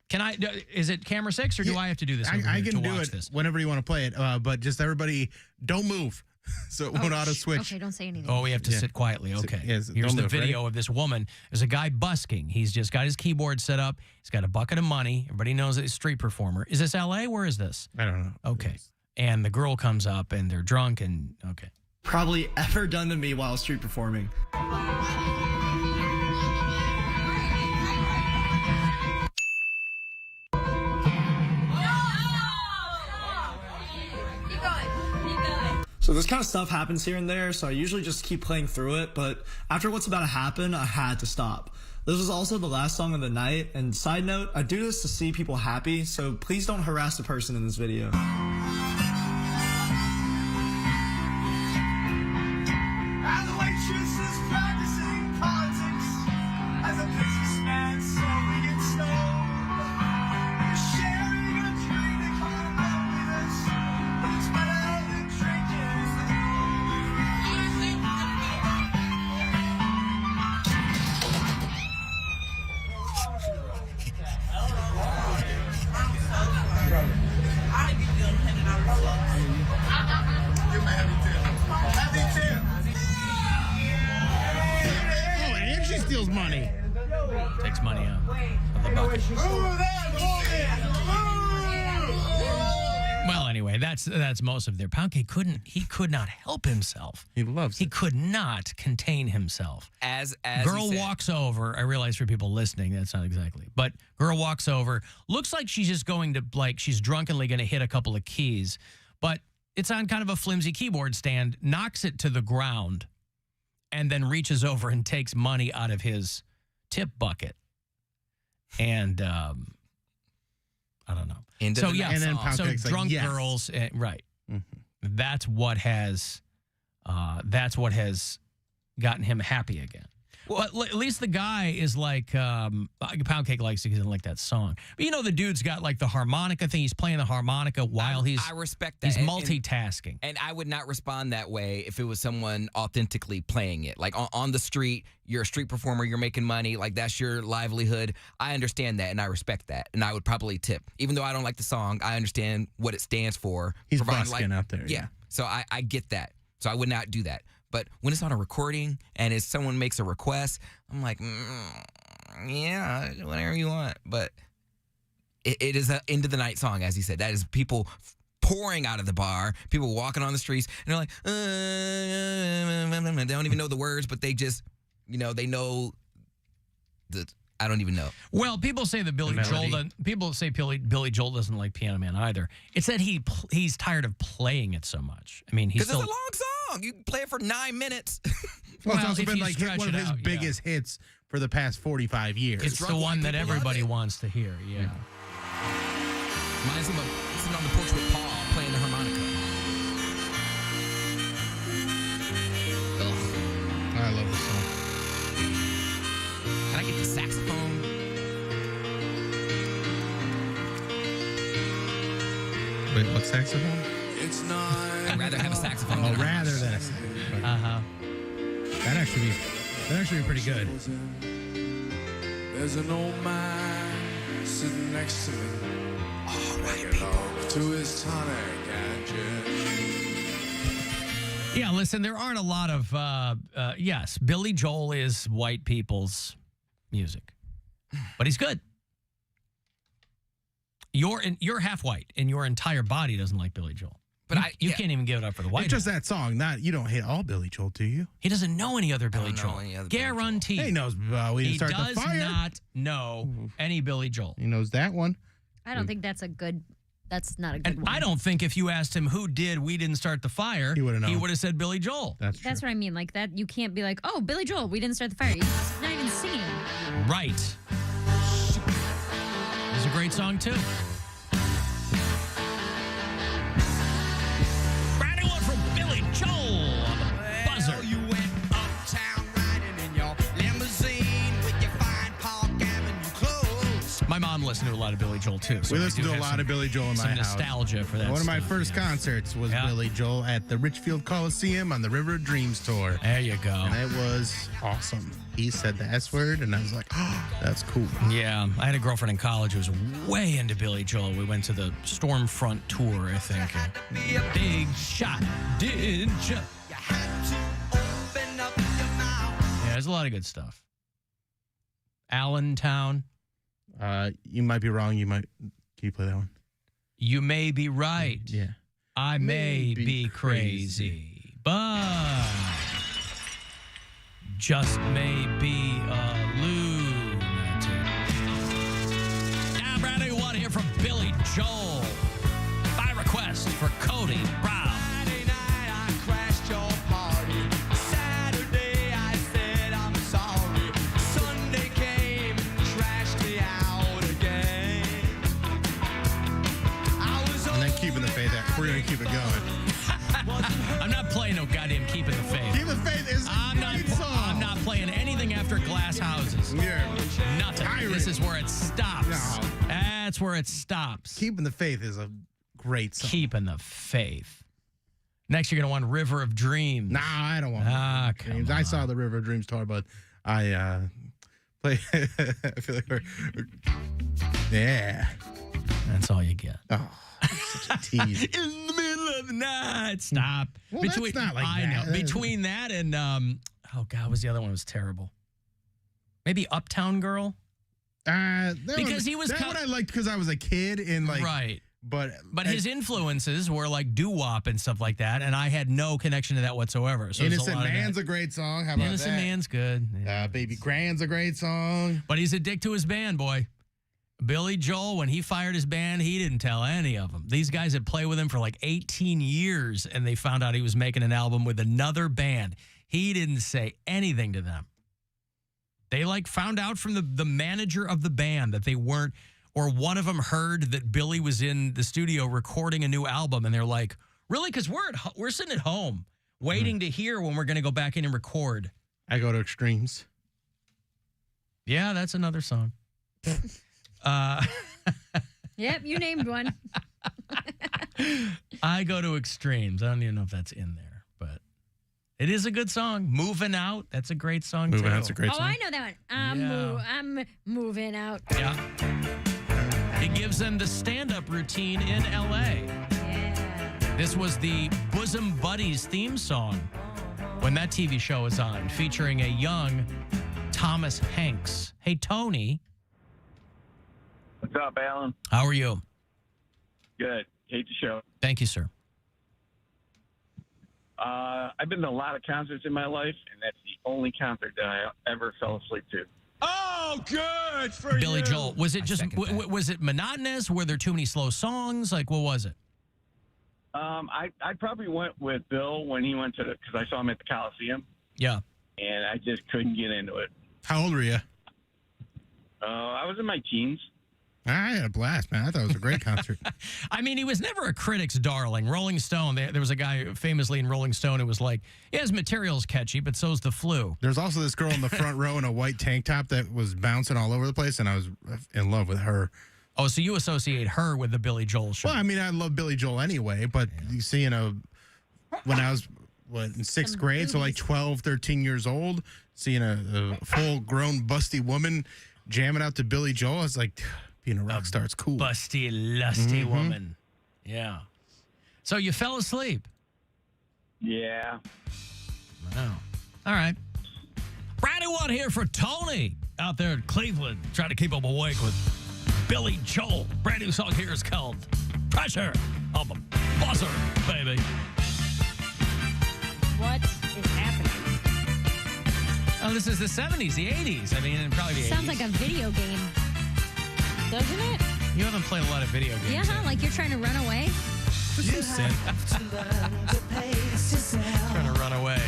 Speaker 7: Can I? Is it camera 6, or do I have to do this?
Speaker 8: I can do it whenever you want to play it, but just everybody don't move. So it won't auto switch.
Speaker 9: Okay, don't say anything.
Speaker 7: Oh, we have to sit quietly. Okay. Here's the video of this woman. There's a guy busking. He's just got his keyboard set up. He's got a bucket of money. Everybody knows that he's a street performer. Is this LA? Where is this?
Speaker 8: I don't know.
Speaker 7: Okay. And the girl comes up and they're drunk and okay.
Speaker 1: Probably ever done to me while street performing. So this kind of stuff happens here and there, so I usually just keep playing through it, but after what's about to happen, I had to stop. This was also the last song of the night, and side note, I do this to see people happy, so please don't harass the person in this video.
Speaker 8: Steals money.
Speaker 7: Takes money out of the bucket. Well, anyway, that's most of their. Poundcake could not help himself.
Speaker 8: He loves it.
Speaker 7: He could not contain himself.
Speaker 10: As
Speaker 7: girl walks over. I realize for people listening, that's not exactly. But girl walks over. Looks like she's just going to she's drunkenly going to hit a couple of keys, but it's on kind of a flimsy keyboard stand. Knocks it to the ground. And then reaches over and takes money out of his tip bucket. And I don't know.
Speaker 10: And
Speaker 7: then
Speaker 10: so
Speaker 7: drunk girls, right. Mm-hmm. That's what has that's what has gotten him happy again. Well, at least the guy is like, Poundcake likes it because he doesn't like that song. But you know, the dude's got like the harmonica thing. He's playing the harmonica while
Speaker 10: I respect that.
Speaker 7: He's multitasking.
Speaker 10: And I would not respond that way if it was someone authentically playing it. Like on the street, you're a street performer, you're making money, like that's your livelihood. I understand that and I respect that. And I would probably tip. Even though I don't like the song, I understand what it stands for.
Speaker 8: He's busking out there.
Speaker 10: Yeah. So I get that. So I would not do that. But when it's on a recording and if someone makes a request, I'm like, yeah, whatever you want. But it is an end of the night song, as he said. That is people pouring out of the bar, people walking on the streets, and they're like, they don't even know the words, but they just, they know I don't even know.
Speaker 7: Well, people say that Billy Joel doesn't like Piano Man either. It's that he's tired of playing it so much. I mean,
Speaker 10: because it's a long song. You can play it for 9 minutes.
Speaker 8: Well, it's also been like one of his biggest hits for the past 45 years.
Speaker 7: It's the one that everybody wants to hear. Yeah.
Speaker 10: Mine's sitting on the porch with Paul playing the harmonica.
Speaker 8: Ugh. I love this song.
Speaker 10: Can I get the saxophone?
Speaker 8: Wait, what saxophone?
Speaker 10: It's not. I'd rather have a saxophone.
Speaker 8: Oh, rather than a saxophone. That'd actually be pretty good.
Speaker 6: There's an old man sitting next to me.
Speaker 10: All right, people.
Speaker 6: To his tonic and gin.
Speaker 7: Yeah, listen, there aren't a lot of, yes, Billy Joel is white people's music, but he's good. You're half white, and your entire body doesn't like Billy Joel. But you can't even give it up for the white.
Speaker 8: It's just that song. You don't hate all Billy Joel, do you?
Speaker 7: He doesn't know any other Billy Joel. Guaranteed.
Speaker 8: He knows We Didn't Start the Fire.
Speaker 7: He does not know any Billy Joel.
Speaker 8: He knows that one.
Speaker 9: I don't think that's not a good one.
Speaker 7: I don't think if you asked him who did We Didn't Start the Fire, he would have said Billy Joel.
Speaker 8: That's
Speaker 9: what I mean. Like that, you can't be like, oh, Billy Joel, We Didn't Start the Fire. He's not even singing.
Speaker 7: Right. It's a great song, too. Brand new one from Billy Joel on the Buzzard.
Speaker 2: You went uptown riding in your limousine with your fine Park Avenue clothes.
Speaker 7: My mom listened to a lot of Billy Joel, too. So
Speaker 8: we listened to a lot of Billy Joel in my house.
Speaker 7: Some nostalgia for that.
Speaker 8: One of my first concerts was Billy Joel at the Richfield Coliseum on the River of Dreams tour.
Speaker 7: There you go.
Speaker 8: And it was awesome. He said the S word, and I was like, oh, that's cool.
Speaker 7: Yeah, I had a girlfriend in college who was way into Billy Joel. We went to the Stormfront tour, I think. Big shot, did ya? Yeah, there's a lot of good stuff. Allentown.
Speaker 8: You might be wrong. Can you play that one?
Speaker 7: You may be right.
Speaker 8: Yeah.
Speaker 7: I may be crazy, but just may be a lunatic. Now, Brad, I want to hear from Billy Joel. By request for Cody Brown.
Speaker 2: Friday night I crashed your party. Saturday I said I'm sorry. Sunday came and trashed me out again.
Speaker 8: And then Keeping the Faith. We're going to keep it going.
Speaker 7: I'm not playing no goddamn Keeping the Faith.
Speaker 8: Keeping the Faith is a great song.
Speaker 7: I'm not playing anything after Glass Houses. Nothing. This is where it stops.
Speaker 8: No.
Speaker 7: That's where it stops.
Speaker 8: Keeping the Faith is a great song.
Speaker 7: Keeping the Faith. Next, you're going to want River of Dreams.
Speaker 8: Nah, I don't want
Speaker 7: Dreams.
Speaker 8: I saw the River of Dreams tour, but I play. I feel like we're yeah.
Speaker 7: That's all you get.
Speaker 8: Oh, such a tease.
Speaker 7: In the middle of the night. Stop.
Speaker 8: Well, that's not like
Speaker 7: I
Speaker 8: that.
Speaker 7: know. Between that and oh god, what was the other one? Was terrible. Maybe Uptown Girl. Because he was
Speaker 8: that one I liked because I was a kid and like
Speaker 7: right.
Speaker 8: But
Speaker 7: his influences were like doo-wop and stuff like that, and I had no connection to that whatsoever. So
Speaker 8: Innocent Man's a great song. How about
Speaker 7: Innocent
Speaker 8: that?
Speaker 7: Man's good.
Speaker 8: Baby Grand's a great song.
Speaker 7: But he's a dick to his band, boy. Billy Joel, when he fired his band, he didn't tell any of them. These guys had played with him for like 18 years, and they found out he was making an album with another band. He didn't say anything to them. They like found out from the manager of the band that they weren't, or one of them heard that Billy was in the studio recording a new album, and they're like, really? Because we're sitting at home. waiting to hear when we're going to go back in and record.
Speaker 8: I go to extremes.
Speaker 7: Yeah, that's another song.
Speaker 9: Yep, you named one.
Speaker 7: I go to extremes. I don't even know if that's in there, but it is a good song. Moving Out. That's a great song,
Speaker 8: Moving
Speaker 7: too.
Speaker 8: Out's a great song.
Speaker 9: Oh, I know that one. I'm moving out.
Speaker 7: Yeah. It gives them the stand-up routine in L.A.
Speaker 9: Yeah.
Speaker 7: This was the Bosom Buddies theme song when that TV show was on, featuring a young Thomas Hanks. Hey, Tony.
Speaker 12: What's up, Alan?
Speaker 7: How are you?
Speaker 12: Good. Hate the show.
Speaker 7: Thank you, sir.
Speaker 12: I've been to a lot of concerts in my life, and that's the only concert that I ever fell asleep to.
Speaker 18: Oh, good for
Speaker 7: Billy
Speaker 18: you.
Speaker 7: Joel. Was it just was it monotonous? Were there too many slow songs? Like, what was it?
Speaker 12: I probably went with Bill when he went to because I saw him at the Coliseum.
Speaker 7: Yeah.
Speaker 12: And I just couldn't get into it.
Speaker 8: How old were you?
Speaker 12: I was in my teens.
Speaker 8: I had a blast, man. I thought it was a great concert.
Speaker 7: I mean, he was never a critic's darling. Rolling Stone, there was a guy famously in Rolling Stone who was like, yeah, his material's catchy, but so's the flu.
Speaker 8: There's also this girl in the front row in a white tank top that was bouncing all over the place, and I was in love with her.
Speaker 7: Oh, so you associate her with the Billy Joel show?
Speaker 8: Well, I mean, I love Billy Joel anyway, but you see, when I was in sixth grade, so like 12, 13 years old, seeing a full-grown, busty woman jamming out to Billy Joel, I was like, being a rock star, it's cool.
Speaker 7: Busty, lusty woman. Yeah. So you fell asleep?
Speaker 12: Yeah.
Speaker 7: Wow. All right. Brand new one here for Tony out there in Cleveland, trying to keep him awake with Billy Joel. Brand new song here is called Pressure on the Buzzard, baby.
Speaker 9: What is happening?
Speaker 7: Oh, this is the 70s, the 80s. I mean, and probably the 80s.
Speaker 9: Sounds like a video game, doesn't it?
Speaker 7: You haven't played a lot of video games.
Speaker 9: Yeah, huh? Like you're trying to run away?
Speaker 7: Just some trying to run away.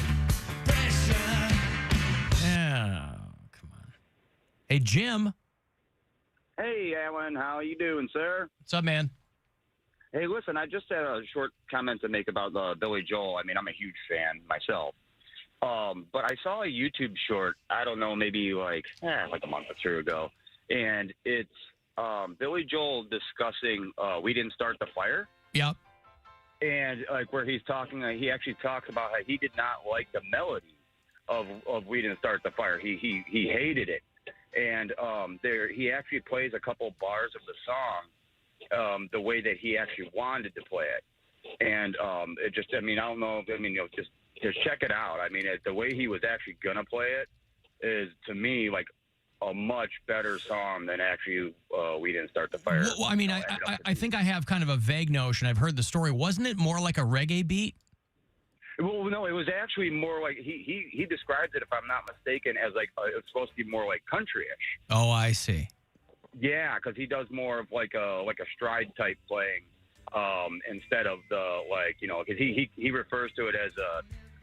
Speaker 7: Yeah, come on. Hey, Jim.
Speaker 16: Hey, Alan. How you doing, sir?
Speaker 7: What's up, man?
Speaker 16: Hey, listen, I just had a short comment to make about Billy Joel. I mean, I'm a huge fan myself. But I saw a YouTube short, I don't know, maybe like a month or two ago, and it's Billy Joel discussing We Didn't Start the Fire.
Speaker 7: Yep.
Speaker 16: And like where he's talking, he actually talks about how he did not like the melody of We Didn't Start the Fire. He hated it. And he actually plays a couple bars of the song the way that he actually wanted to play it. And it just, I mean, I don't know, just check it out. I mean, the way he was actually going to play it is, to me, like a much better song than actually We Didn't Start the Fire.
Speaker 7: Well, I mean, I think I have kind of a vague notion. I've heard the story. Wasn't it more like a reggae beat?
Speaker 16: Well, no, it was actually more like he describes it, if I'm not mistaken, as like it's supposed to be more like country-ish.
Speaker 7: Oh, I see.
Speaker 16: Yeah, because he does more of like a stride type playing instead of the because he refers to it as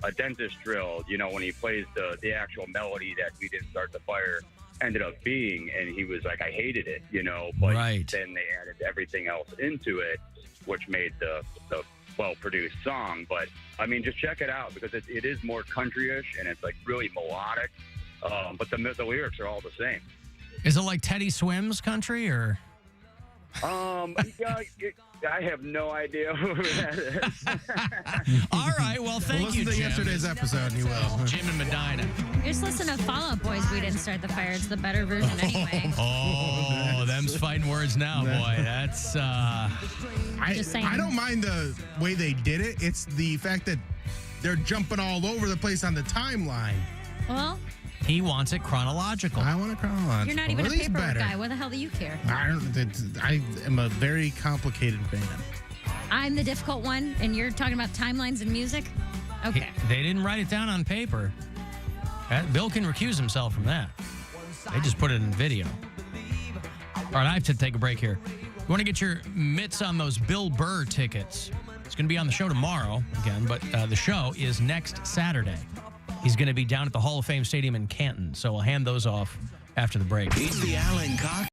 Speaker 16: a dentist drill. You know, when he plays the actual melody that We Didn't Start the Fire ended up being, and he was like, I hated it, but then they added everything else into it, which made the well-produced song. But I mean, just check it out, because it is more country-ish, and it's like really melodic, but the lyrics are all the same.
Speaker 7: Is it like Teddy Swims country, or?
Speaker 16: Yeah, I have no idea who that is.
Speaker 7: All right, well, thank you,
Speaker 8: Listen to
Speaker 7: Jim.
Speaker 8: yesterday's episode, and you will.
Speaker 7: Jim and Medina.
Speaker 9: Just listen to Fall Out Boys. We Didn't Start the Fire. It's the better version anyway.
Speaker 7: Oh, them's fighting words now, boy. That's
Speaker 9: Just saying.
Speaker 8: I don't mind the way they did it. It's the fact that they're jumping all over the place on the timeline.
Speaker 9: Well,
Speaker 7: he wants it chronological.
Speaker 8: I want it chronological.
Speaker 9: you're not even
Speaker 8: At
Speaker 9: a
Speaker 8: least
Speaker 9: paperwork
Speaker 8: better.
Speaker 9: guy. What the hell do you care?
Speaker 8: I am a very complicated fan.
Speaker 9: I'm the difficult one, and you're talking about timelines and music? Okay.
Speaker 7: They didn't write it down on paper. Bill can recuse himself from that. They just put it in video. All right, I have to take a break here. You want to get your mitts on those Bill Burr tickets? It's going to be on the show tomorrow again, but the show is next Saturday. He's going to be down at the Hall of Fame Stadium in Canton, so we'll hand those off after the break.
Speaker 4: It's the Alan Cox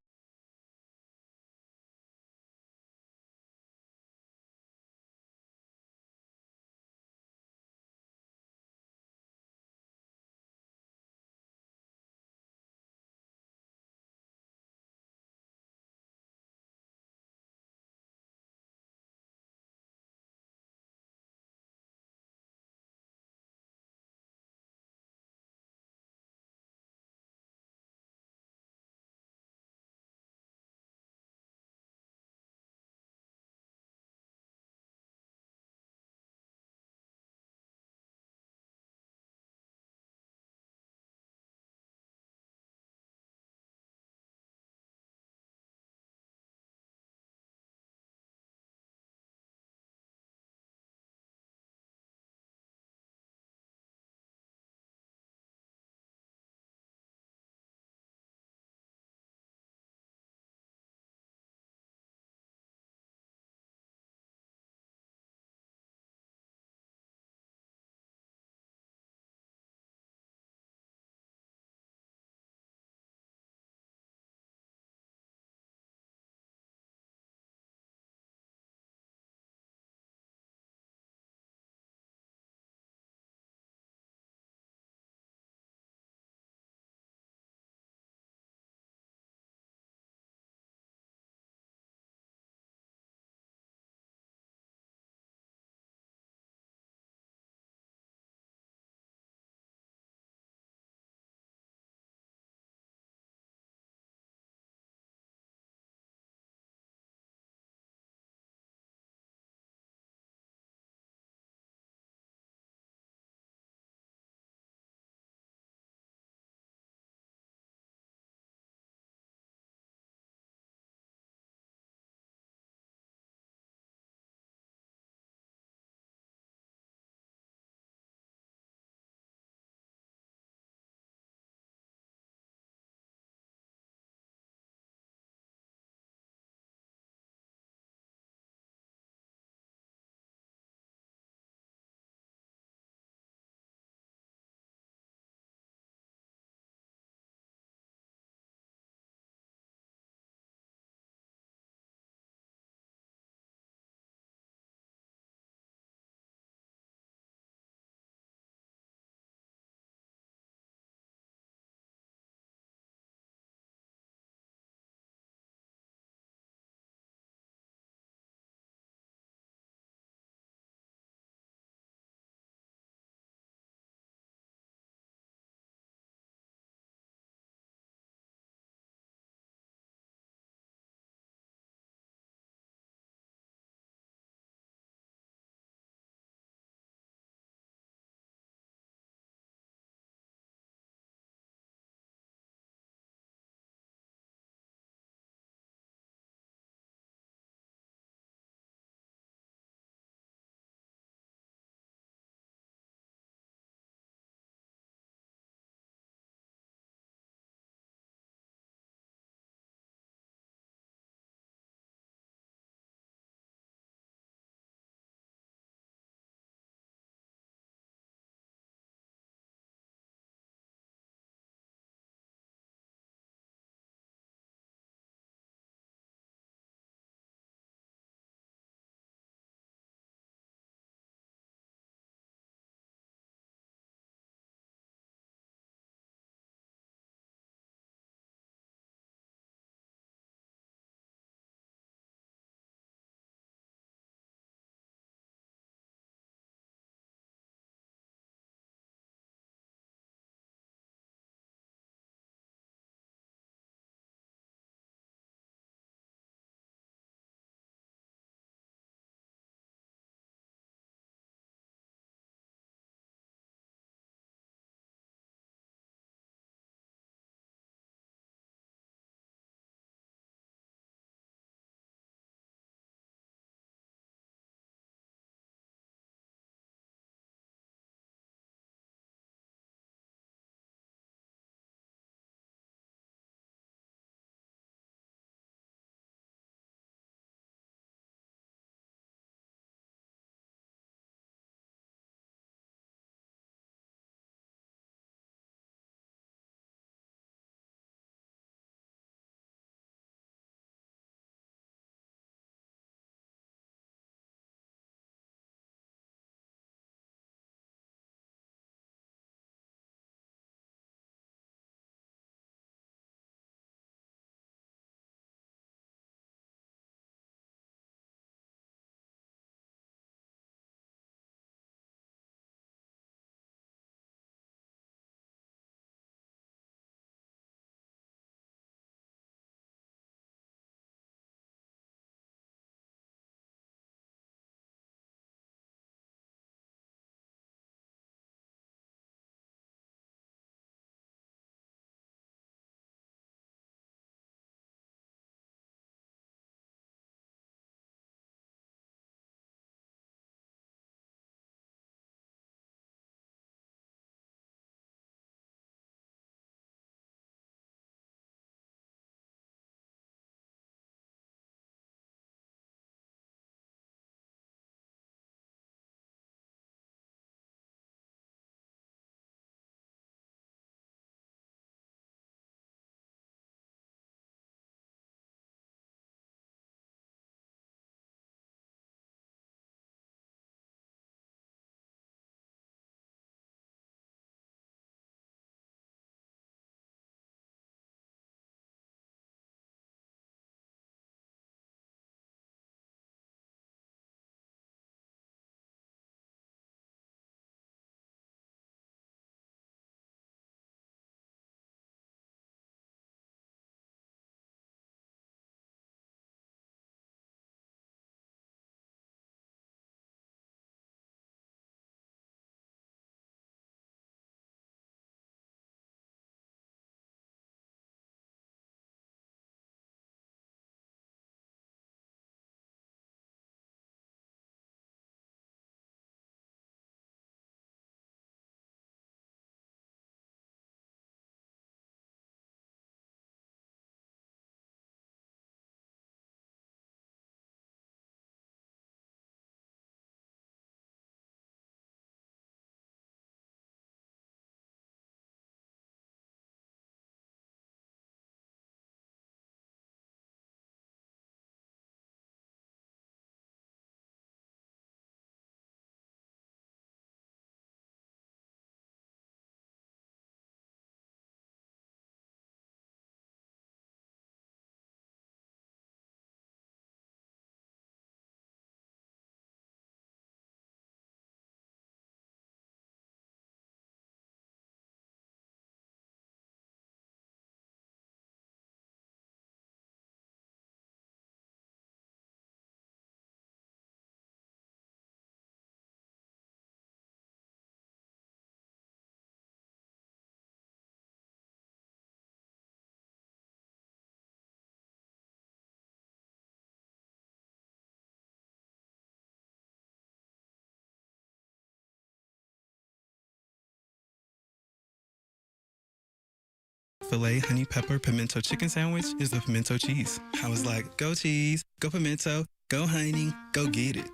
Speaker 15: Chick-fil-A honey pepper pimento chicken sandwich is the pimento cheese. I was like, go cheese, go pimento, go honey, go get it.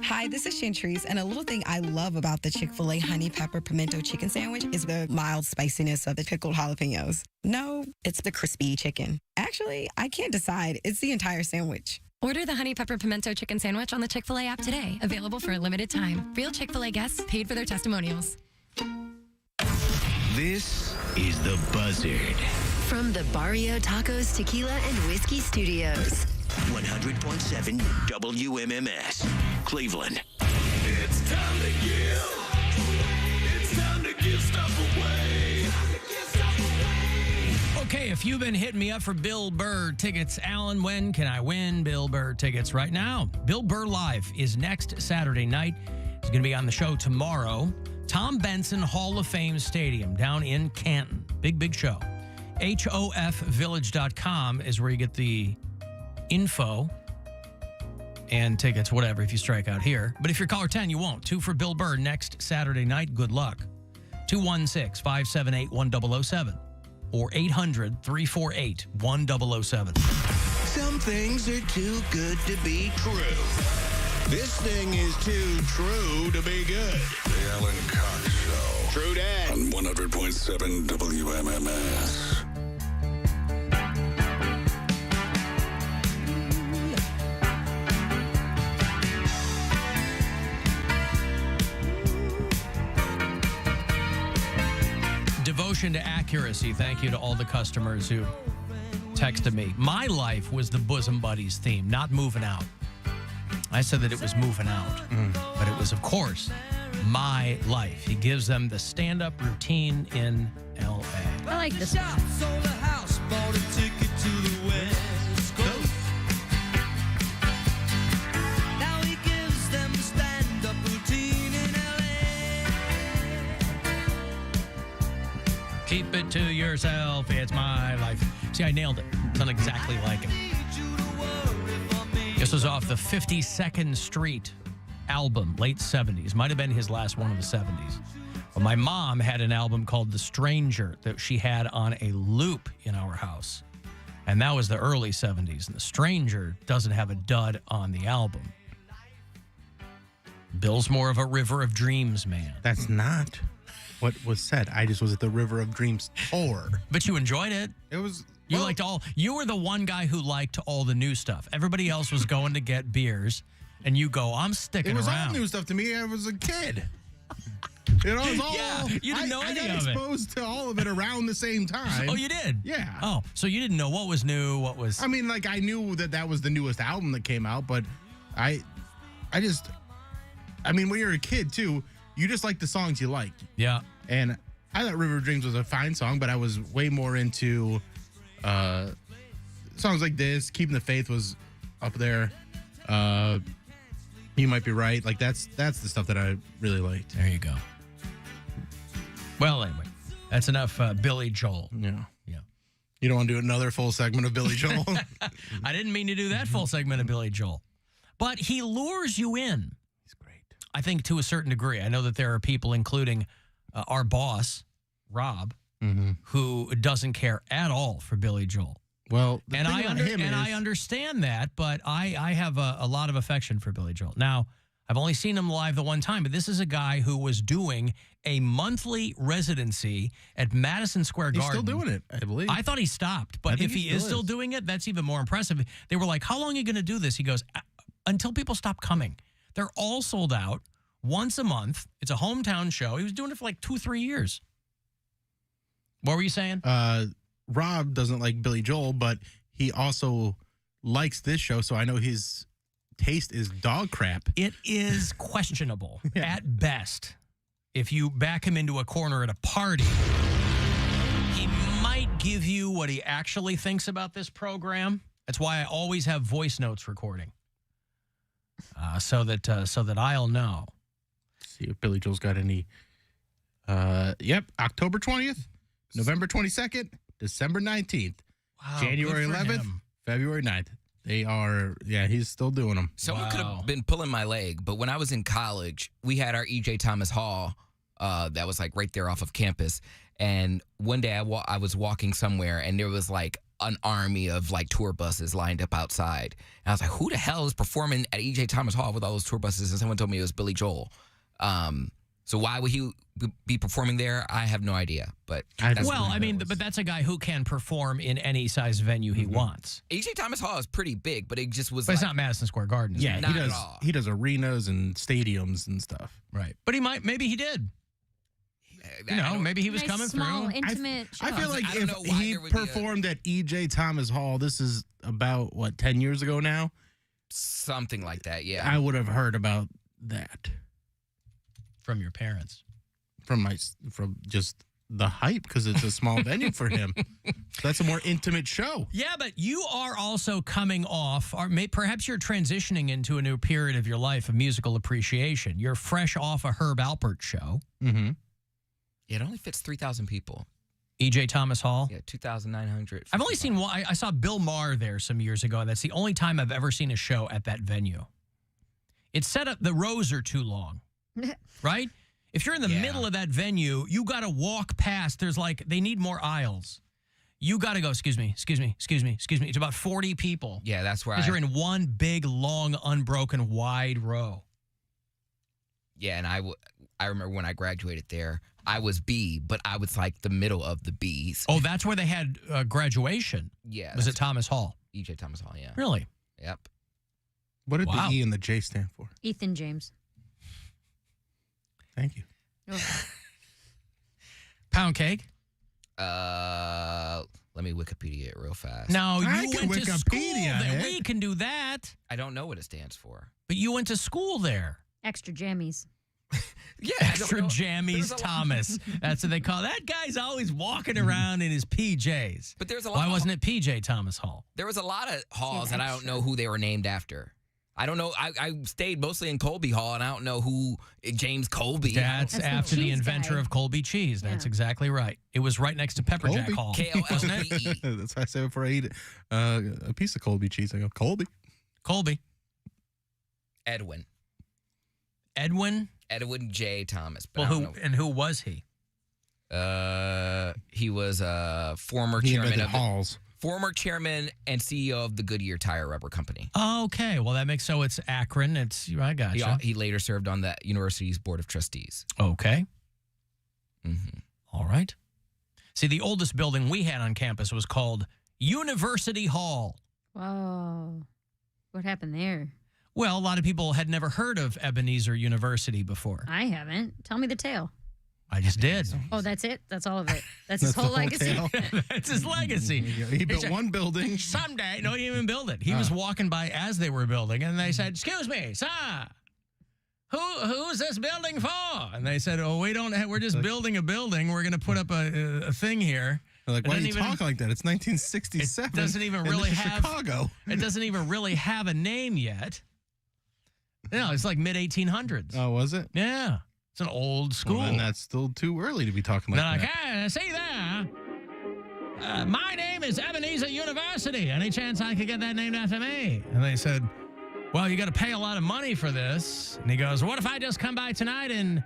Speaker 17: Hi, this is Chantrice, and a little thing I love about the Chick-fil-A honey pepper pimento chicken sandwich is the mild spiciness of the pickled jalapenos. No, it's the crispy chicken. Actually, I can't decide. It's the entire sandwich.
Speaker 23: Order the honey pepper pimento chicken sandwich on the Chick-fil-A app today. Available for a limited time. Real Chick-fil-A guests paid for their testimonials.
Speaker 4: This is The Buzzard.
Speaker 14: From the Barrio Tacos Tequila and Whiskey Studios.
Speaker 4: 100.7 WMMS, Cleveland.
Speaker 2: It's time to give. It's time to give stuff away.
Speaker 7: Okay, if you've been hitting me up for Bill Burr tickets, Alan, when can I win Bill Burr tickets? Right now. Bill Burr Live is next Saturday night. He's going to be on the show tomorrow. Tom Benson Hall of Fame Stadium down in Canton. Big show. HOFvillage.com is where you get the info and tickets, whatever, if you strike out here. But if you're caller 10, you won't. 2 for Bill Burr next Saturday night. Good luck. 216-578-1007 or 800-348-1007.
Speaker 4: Some things are too good to be true. This thing is too true to be good.
Speaker 24: The Alan Cox Show.
Speaker 4: True that.
Speaker 24: On 100.7 WMMS.
Speaker 7: Devotion to accuracy. Thank you to all the customers who texted me. My life was the Bosom Buddies theme, not moving out. I said that it was moving out, but it was, of course, my life. He gives them the stand-up routine in L.A.
Speaker 9: I like this
Speaker 2: Shop, sold a house, bought a ticket to the West Coast. Now he gives them the stand-up routine in L.A.
Speaker 7: Keep it to yourself. It's my life. See, I nailed it. It's not exactly like it. This was off the 52nd Street album, late 70s. Might have been his last one of the 70s. But my mom had an album called The Stranger that she had on a loop in our house. And that was the early 70s. And The Stranger doesn't have a dud on the album. Bill's more of a River of Dreams man.
Speaker 8: That's not what was said. I just was at the River of Dreams tour.
Speaker 7: But you enjoyed it.
Speaker 8: It was...
Speaker 7: You liked all. You were the one guy who liked all the new stuff. Everybody else was going to get beers, and you go, I'm sticking around.
Speaker 8: It was all new stuff to me. I was a kid. It was all.
Speaker 7: Yeah, you didn't know any
Speaker 8: I got
Speaker 7: of it.
Speaker 8: exposed to all of it around the same time.
Speaker 7: Oh, you did?
Speaker 8: Yeah.
Speaker 7: Oh, so you didn't know what was new, what was.
Speaker 8: I mean, like, I knew that was the newest album that came out, but I mean, when you're a kid, too, you just like the songs you like.
Speaker 7: Yeah.
Speaker 8: And I thought River of Dreams was a fine song, but I was way more into songs like this. Keeping the Faith was up there. You Might Be Right. Like, that's the stuff that I really liked.
Speaker 7: There you go. Well, anyway, that's enough Billy Joel.
Speaker 8: Yeah. You don't want to do another full segment of Billy Joel?
Speaker 7: I didn't mean to do that full segment of Billy Joel. But he lures you in.
Speaker 8: He's great.
Speaker 7: I think to a certain degree. I know that there are people, including our boss, Rob, who doesn't care at all for Billy Joel.
Speaker 8: Well,
Speaker 7: I understand that, but I have a lot of affection for Billy Joel. Now, I've only seen him live the one time, but this is a guy who was doing a monthly residency at Madison Square Garden.
Speaker 8: He's still doing it, I believe.
Speaker 7: I thought he stopped, but if he is still doing it, that's even more impressive. They were like, how long are you going to do this? He goes, until people stop coming. They're all sold out once a month. It's a hometown show. He was doing it for like 2-3 years. What were you saying?
Speaker 8: Rob doesn't like Billy Joel, but he also likes this show, so I know his taste is dog crap.
Speaker 7: It is questionable at best. If you back him into a corner at a party, he might give you what he actually thinks about this program. That's why I always have voice notes recording, so that I'll know.
Speaker 8: Let's see if Billy Joel's got any. Yep, October 20th, November 22nd, December 19th,
Speaker 7: Wow,
Speaker 8: January
Speaker 7: good for
Speaker 8: 11th,
Speaker 7: him.
Speaker 8: February 9th. They are, he's still doing them.
Speaker 10: Someone could have been pulling my leg, but when I was in college, we had our E.J. Thomas Hall that was like right there off of campus. And one day I was walking somewhere, and there was like an army of like tour buses lined up outside. And I was like, who the hell is performing at E.J. Thomas Hall with all those tour buses? And someone told me it was Billy Joel. So why would he be performing there? I have no idea. But
Speaker 7: but that's a guy who can perform in any size venue he wants.
Speaker 10: E.J. Thomas Hall is pretty big, but it just was.
Speaker 7: But it's not Madison Square Garden.
Speaker 8: Yeah,
Speaker 10: Not
Speaker 8: he
Speaker 10: at
Speaker 8: does.
Speaker 10: all.
Speaker 8: He does arenas and stadiums and stuff.
Speaker 7: Right. But maybe he did. Maybe he was coming
Speaker 9: small,
Speaker 7: through.
Speaker 9: intimate
Speaker 8: I feel
Speaker 9: shows.
Speaker 8: like
Speaker 10: I don't know
Speaker 8: if
Speaker 10: why
Speaker 8: he
Speaker 10: there would be
Speaker 8: performed at E.J. Thomas Hall, this is about, 10 years ago now?
Speaker 10: Something like that, yeah.
Speaker 8: I would have heard about that.
Speaker 7: From your parents.
Speaker 8: From just the hype, because it's a small venue for him. That's a more intimate show.
Speaker 7: Yeah, but you are also coming off, or perhaps you're transitioning into a new period of your life of musical appreciation. You're fresh off a Herb Alpert show.
Speaker 8: Mm-hmm.
Speaker 10: Yeah, it only fits 3,000 people.
Speaker 7: E.J. Thomas Hall?
Speaker 10: Yeah, 2,900.
Speaker 7: I've only seen one. I saw Bill Maher there some years ago, and that's the only time I've ever seen a show at that venue. It's set up, the rows are too long, right? If you're in the middle of that venue, you got to walk past. They need more aisles. You got to go, excuse me. It's about 40 people.
Speaker 10: Yeah, that's where
Speaker 7: Because you're in one big, long, unbroken, wide row.
Speaker 10: Yeah, and I remember when I graduated there, I was B, but I was like the middle of the Bs.
Speaker 7: Oh, that's where they had graduation?
Speaker 10: Yeah.
Speaker 7: Was it Thomas Hall?
Speaker 10: E.J. Thomas Hall, yeah.
Speaker 7: Really?
Speaker 10: Yep.
Speaker 8: What did the E and the J stand for?
Speaker 9: Ethan James.
Speaker 8: Thank you.
Speaker 7: Poundcake?
Speaker 10: Let me Wikipedia it real fast.
Speaker 7: No, you
Speaker 8: I
Speaker 7: went
Speaker 8: can
Speaker 7: to school
Speaker 8: Wikipedia
Speaker 7: there.
Speaker 8: it.
Speaker 7: We can do that.
Speaker 10: I don't know what it stands for.
Speaker 7: But you went to school there.
Speaker 9: Extra jammies.
Speaker 10: Yeah,
Speaker 7: Extra jammies Thomas. That's what they call it. That guy's always walking around in his PJs.
Speaker 10: But there's a lot.
Speaker 7: Why wasn't it PJ Thomas Hall?
Speaker 10: There was a lot of halls that I don't know who they were named after. I don't know. I stayed mostly in Colby Hall, and I don't know who James Colby.
Speaker 7: That's after the inventor of Colby cheese. That's exactly right. It was right next to Pepper Jack Hall.
Speaker 10: K-O-L-B-E.
Speaker 8: That's why I say before I eat a piece of Colby cheese, I go, Colby.
Speaker 10: Edwin J. Thomas. But
Speaker 7: who was he?
Speaker 10: He was a former chairman and CEO of the Goodyear Tire Rubber Company.
Speaker 7: Okay, well that makes it's Akron. I gotcha.
Speaker 10: He later served on the university's board of trustees.
Speaker 7: Okay.
Speaker 10: Mm-hmm.
Speaker 7: All right. See, the oldest building we had on campus was called University Hall.
Speaker 9: Whoa. What happened there?
Speaker 7: Well, a lot of people had never heard of Ebenezer University before.
Speaker 9: I haven't. Tell me the tale.
Speaker 7: I just did.
Speaker 9: Oh, that's it? That's all of it? That's his whole legacy?
Speaker 7: That's his legacy.
Speaker 8: He built one building.
Speaker 7: Someday. No, he didn't even build it. He was walking by as they were building, and they said, excuse me, sir, who's this building for? And they said, oh, we're just building a building. We're going to put up a thing here.
Speaker 8: They're like, why do you talk like that? It's 1967.
Speaker 7: It doesn't even really have
Speaker 8: Chicago.
Speaker 7: It doesn't even really have a name yet. No, it's like mid-1800s.
Speaker 8: Oh, was it?
Speaker 7: Yeah. It's an old school.
Speaker 8: Well, then that's still too early to be talking like that.
Speaker 7: Hey, see there? My name is Ebenezer University. Any chance I could get that named after me? And they said, well, you got to pay a lot of money for this. And he goes, what if I just come by tonight and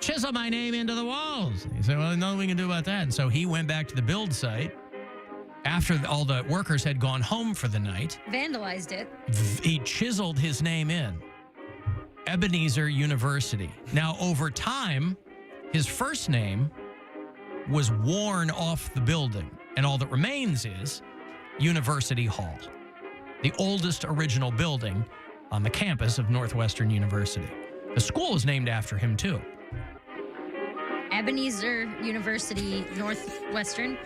Speaker 7: chisel my name into the walls? And he said, well, nothing we can do about that. And so he went back to the build site after all the workers had gone home for the night.
Speaker 9: Vandalized it.
Speaker 7: He chiseled his name in. Ebenezer University. Now, over time, his first name was worn off the building, and all that remains is University Hall, the oldest original building on the campus of Northwestern University. The school is named after him, too.
Speaker 9: Ebenezer University Northwestern?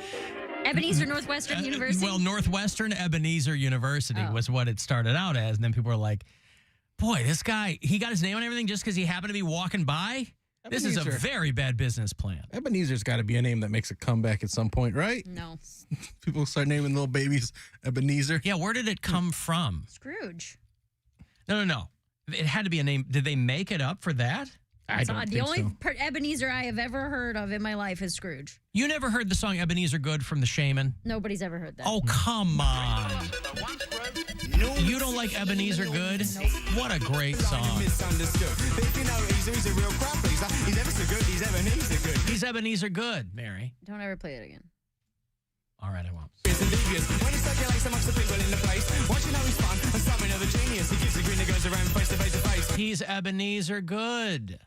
Speaker 9: Ebenezer Northwestern University?
Speaker 7: Well, Northwestern Ebenezer University was what it started out as, and then people were like, boy, this guy, he got his name on everything just because he happened to be walking by? This is a very bad business plan.
Speaker 8: Ebenezer's got to be a name that makes a comeback at some point, right?
Speaker 9: No.
Speaker 8: People start naming little babies Ebenezer.
Speaker 7: Yeah, where did it come from?
Speaker 9: Scrooge.
Speaker 7: No. It had to be a name. Did they make it up for that?
Speaker 8: I don't think so.
Speaker 9: The only Ebenezer I have ever heard of in my life is Scrooge.
Speaker 7: You never heard the song Ebenezer Good from the Shaman?
Speaker 9: Nobody's ever heard that.
Speaker 7: Oh, come on. You don't like Ebenezer Good? What a great song. He's Ebenezer Good, Mary.
Speaker 9: Don't ever play it again.
Speaker 7: All right, I won't. He's Ebenezer Good.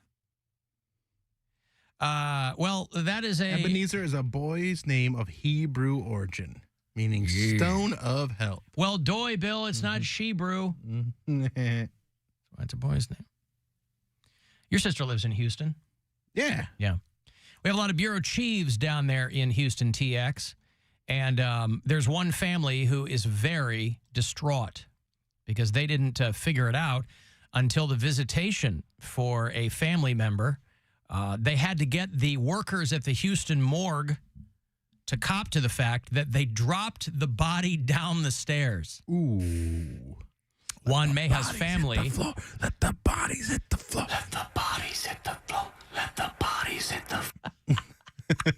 Speaker 7: Well, that is
Speaker 8: Ebenezer is a boy's name of Hebrew origin, meaning stone of help.
Speaker 7: Well, doy, Bill, it's not Shebrew. That's a boy's name. Your sister lives in Houston.
Speaker 8: Yeah.
Speaker 7: Yeah. We have a lot of bureau chiefs down there in Houston, TX. And there's one family who is very distraught because they didn't figure it out until the visitation for a family member. They had to get the workers at the Houston morgue to cop to the fact that they dropped the body down the stairs.
Speaker 8: Ooh.
Speaker 7: Juan Meja's family.
Speaker 8: Let the bodies hit the floor.
Speaker 2: Let the bodies hit the floor. Let the bodies hit the floor.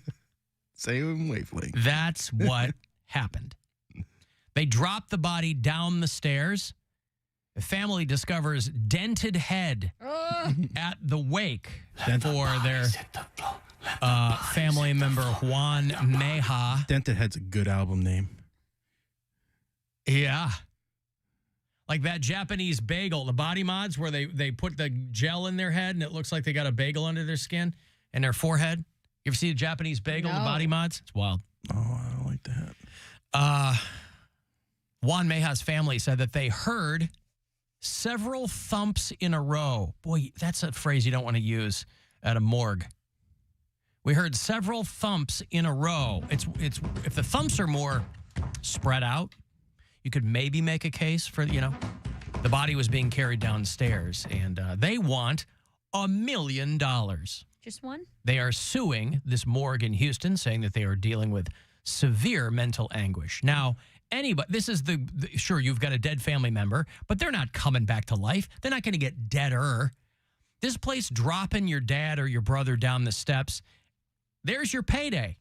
Speaker 8: Same wavelength.
Speaker 7: That's what happened. They dropped the body down the stairs. The family discovers dented head at the wake for their family member Juan Meja.
Speaker 8: Dented Head's a good album name.
Speaker 7: Yeah. Like that Japanese bagel, the body mods where they put the gel in their head and it looks like they got a bagel under their skin and their forehead. You ever see a Japanese bagel, the body mods? It's wild.
Speaker 8: Oh, I don't like that.
Speaker 7: Juan Meja's family said that they heard several thumps in a row. Boy, that's a phrase you don't want to use at a morgue. We heard several thumps in a row. It's if the thumps are more spread out, you could maybe make a case for, the body was being carried downstairs, and they want $1 million.
Speaker 9: Just one?
Speaker 7: They are suing this morgue in Houston, saying that they are dealing with severe mental anguish. Now, this is sure, you've got a dead family member, but they're not coming back to life. They're not going to get deader. This place dropping your dad or your brother down the steps, there's your payday.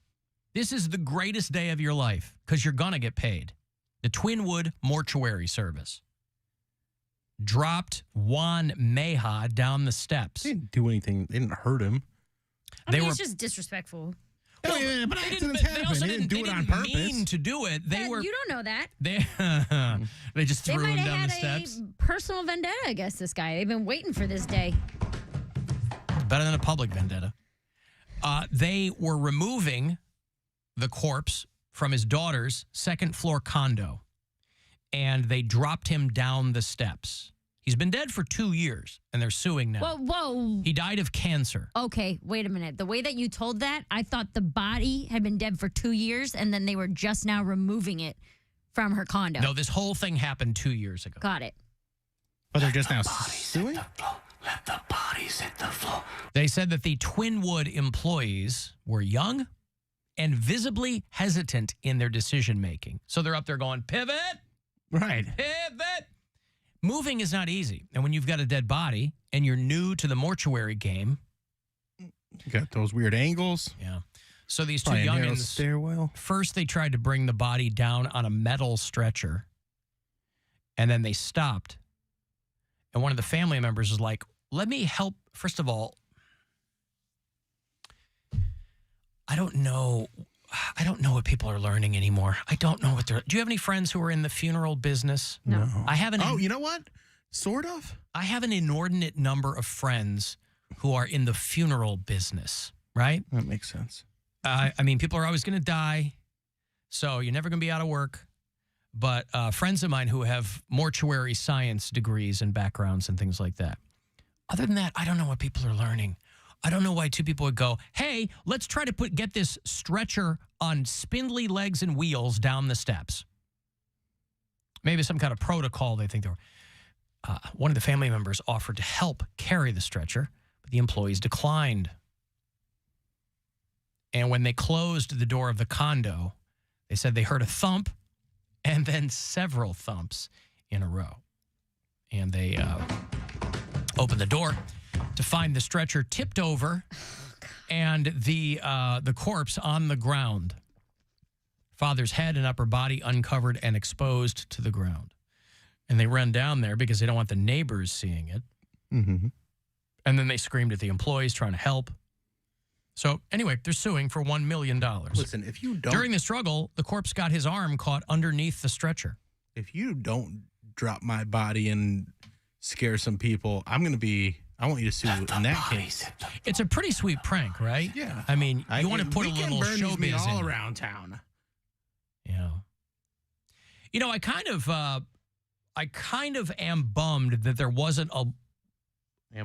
Speaker 7: This is the greatest day of your life because you're going to get paid. The Twinwood Mortuary Service dropped Juan Meja down the steps.
Speaker 8: They didn't do anything. They didn't hurt him.
Speaker 9: It's just disrespectful.
Speaker 8: Oh, yeah, but accidents
Speaker 7: They
Speaker 8: happen.
Speaker 7: also
Speaker 8: They didn't do it on
Speaker 7: didn't
Speaker 8: purpose.
Speaker 7: mean to do it.
Speaker 9: You don't know that.
Speaker 7: They just
Speaker 9: They
Speaker 7: threw
Speaker 9: might
Speaker 7: him down
Speaker 9: have
Speaker 7: the
Speaker 9: had
Speaker 7: steps.
Speaker 9: a personal vendetta against this guy. They've been waiting for this day.
Speaker 7: Better than a public vendetta. They were removing the corpse from his daughter's second-floor condo, and they dropped him down the steps. He's been dead for 2 years, and they're suing now.
Speaker 9: Whoa.
Speaker 7: He died of cancer.
Speaker 9: Okay, wait a minute. The way that you told that, I thought the body had been dead for 2 years, and then they were just now removing it from her condo.
Speaker 7: No, this whole thing happened 2 years ago.
Speaker 9: Got it.
Speaker 8: But they're just now suing?
Speaker 2: Let the bodies hit the floor.
Speaker 7: They said that the Twinwood employees were young and visibly hesitant in their decision-making. So they're up there going, pivot!
Speaker 8: Right.
Speaker 7: Pivot! Moving is not easy. And when you've got a dead body and you're new to the mortuary game.
Speaker 8: You got those weird angles.
Speaker 7: Yeah. So these two
Speaker 8: Probably a narrow
Speaker 7: youngins,
Speaker 8: stairwell.
Speaker 7: first they tried to bring the body down on a metal stretcher, and then they stopped. And one of the family members was like, let me help. First of all, I don't know what people are learning anymore. I don't know what they're. Do you have any friends who are in the funeral business?
Speaker 9: No.
Speaker 7: I have an.
Speaker 8: Oh, you know what? Sort of.
Speaker 7: I have an inordinate number of friends who are in the funeral business, right?
Speaker 8: That makes sense.
Speaker 7: I mean, people are always going to die, so you're never going to be out of work. But friends of mine who have mortuary science degrees and backgrounds and things like that. Other than that, I don't know what people are learning. I don't know why two people would go, hey, let's try to get this stretcher on spindly legs and wheels down the steps. Maybe some kind of protocol they think they were. One of the family members offered to help carry the stretcher, but the employees declined. And when they closed the door of the condo, they said they heard a thump and then several thumps in a row. And they opened the door to find the stretcher tipped over and the corpse on the ground. Father's head and upper body uncovered and exposed to the ground. And they run down there because they don't want the neighbors seeing it.
Speaker 8: Mm-hmm.
Speaker 7: And then they screamed at the employees trying to help. So anyway, they're suing for $1 million.
Speaker 8: Listen, if you don't...
Speaker 7: During the struggle, the corpse got his arm caught underneath the stretcher.
Speaker 8: If you don't drop my body and scare some people, I want you to sue in that case.
Speaker 7: It's a pretty sweet prank, right?
Speaker 8: Yeah.
Speaker 7: I mean, you want to put a
Speaker 8: Weekend
Speaker 7: little
Speaker 8: Bernie's me
Speaker 7: showbiz
Speaker 8: all
Speaker 7: in.
Speaker 8: around town.
Speaker 7: Yeah. You know, I kind of am bummed that there wasn't a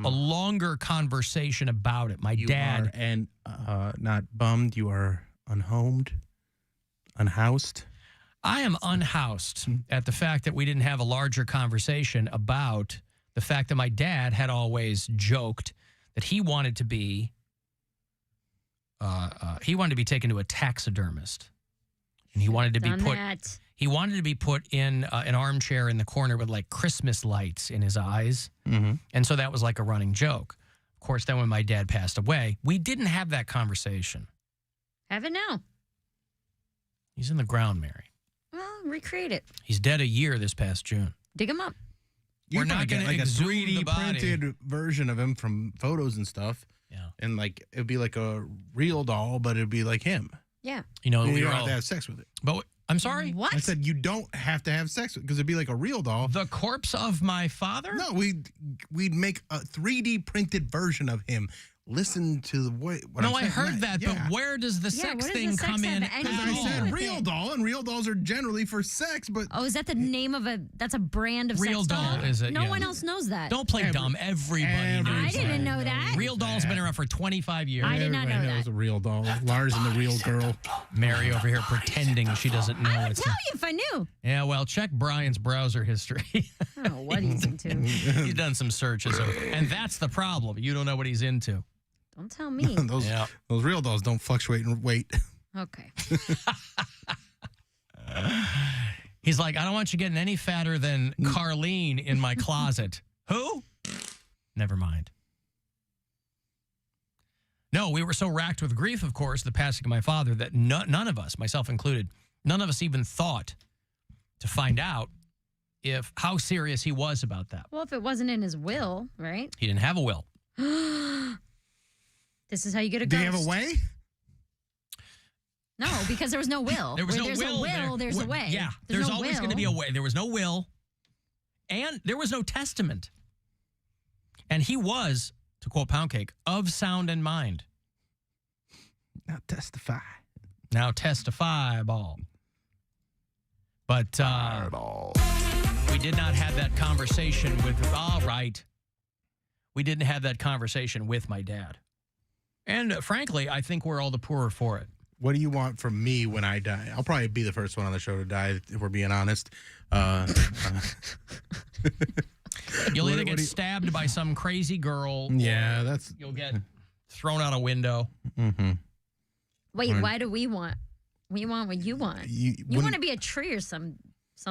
Speaker 7: longer conversation about it. My dad
Speaker 8: and not bummed. You are unhomed, unhoused.
Speaker 7: I am unhoused at the fact that we didn't have a larger conversation about the fact that my dad had always joked that he wanted to be taken to a taxidermist, and he wanted to be put. He wanted to be put in an armchair in the corner with like Christmas lights in his eyes.
Speaker 8: Mm-hmm.
Speaker 7: And so that was like a running joke. Of course, then when my dad passed away, we didn't have that conversation.
Speaker 9: Have it now.
Speaker 7: He's in the ground, Mary.
Speaker 9: Well, recreate it.
Speaker 7: He's dead a year this past June.
Speaker 9: Dig him up.
Speaker 7: We're not going to
Speaker 8: like a
Speaker 7: exhume
Speaker 8: 3D
Speaker 7: the body.
Speaker 8: printed version of him from photos and stuff.
Speaker 7: Yeah.
Speaker 8: And like it'd be like a real doll, but it'd be like him.
Speaker 9: Yeah.
Speaker 7: You know,
Speaker 8: And
Speaker 7: we
Speaker 8: you
Speaker 7: were
Speaker 8: don't
Speaker 7: all,
Speaker 8: have to have sex with it.
Speaker 7: But I'm sorry?
Speaker 9: What?
Speaker 8: I said you don't have to have sex with it because it'd be like a real doll.
Speaker 7: The corpse of my father?
Speaker 8: No, we'd make a 3D printed version of him. Listen to the way.
Speaker 7: No, I heard that, but where does the sex
Speaker 9: what does
Speaker 7: thing
Speaker 9: the sex
Speaker 7: come in?
Speaker 9: have anything
Speaker 8: I
Speaker 9: to do
Speaker 8: said
Speaker 9: with
Speaker 8: real
Speaker 9: it?
Speaker 8: doll, and real dolls are generally for sex, but
Speaker 9: Oh, is that the name of that's a brand of
Speaker 7: Real
Speaker 9: sex
Speaker 7: doll, is it?
Speaker 9: No
Speaker 7: Yeah.
Speaker 9: one else knows that.
Speaker 7: Don't play dumb. Everybody knows
Speaker 9: I
Speaker 7: that.
Speaker 9: didn't know that.
Speaker 7: Real doll's been around for 25 years.
Speaker 9: I did not know
Speaker 8: everybody knows
Speaker 9: that.
Speaker 8: a real doll. Lars and the real girl.
Speaker 7: Mary over here pretending she doesn't know.
Speaker 9: I would
Speaker 7: it's
Speaker 9: tell you if I knew.
Speaker 7: Yeah, well, check Brian's browser history.
Speaker 9: I don't know what he's into.
Speaker 7: He's done some searches, and that's the problem. You don't know what he's into.
Speaker 9: Don't tell me.
Speaker 8: Those real dolls don't fluctuate in weight.
Speaker 9: Okay.
Speaker 7: He's like, I don't want you getting any fatter than Carlene in my closet. Who? Never mind. No, we were so racked with grief, of course, the passing of my father, that none of us, myself included, none of us even thought to find out how serious he was about that.
Speaker 9: Well, if it wasn't in his will, right?
Speaker 7: He didn't have a will.
Speaker 9: This is how you get a
Speaker 8: Do
Speaker 9: ghost.
Speaker 8: you have a way?
Speaker 9: No, because there was no will.
Speaker 7: There was
Speaker 9: Where
Speaker 7: no
Speaker 9: there's
Speaker 7: will.
Speaker 9: a will, there's a way.
Speaker 7: Yeah, there's always going to be a way. There was no will, and there was no testament. And he was, to quote Poundcake, of sound and mind.
Speaker 8: Now testify.
Speaker 7: Now testify, ball. But we did not have that conversation with, all right. We didn't have that conversation with my dad. And frankly, I think we're all the poorer for it.
Speaker 8: What do you want from me when I die? I'll probably be the first one on the show to die, if we're being honest.
Speaker 7: You'll either get stabbed by some crazy girl.
Speaker 8: Yeah,
Speaker 7: or you'll get thrown out a window.
Speaker 8: Mm-hmm.
Speaker 9: Wait, why do we want? We want what you want. You want to be a tree or some.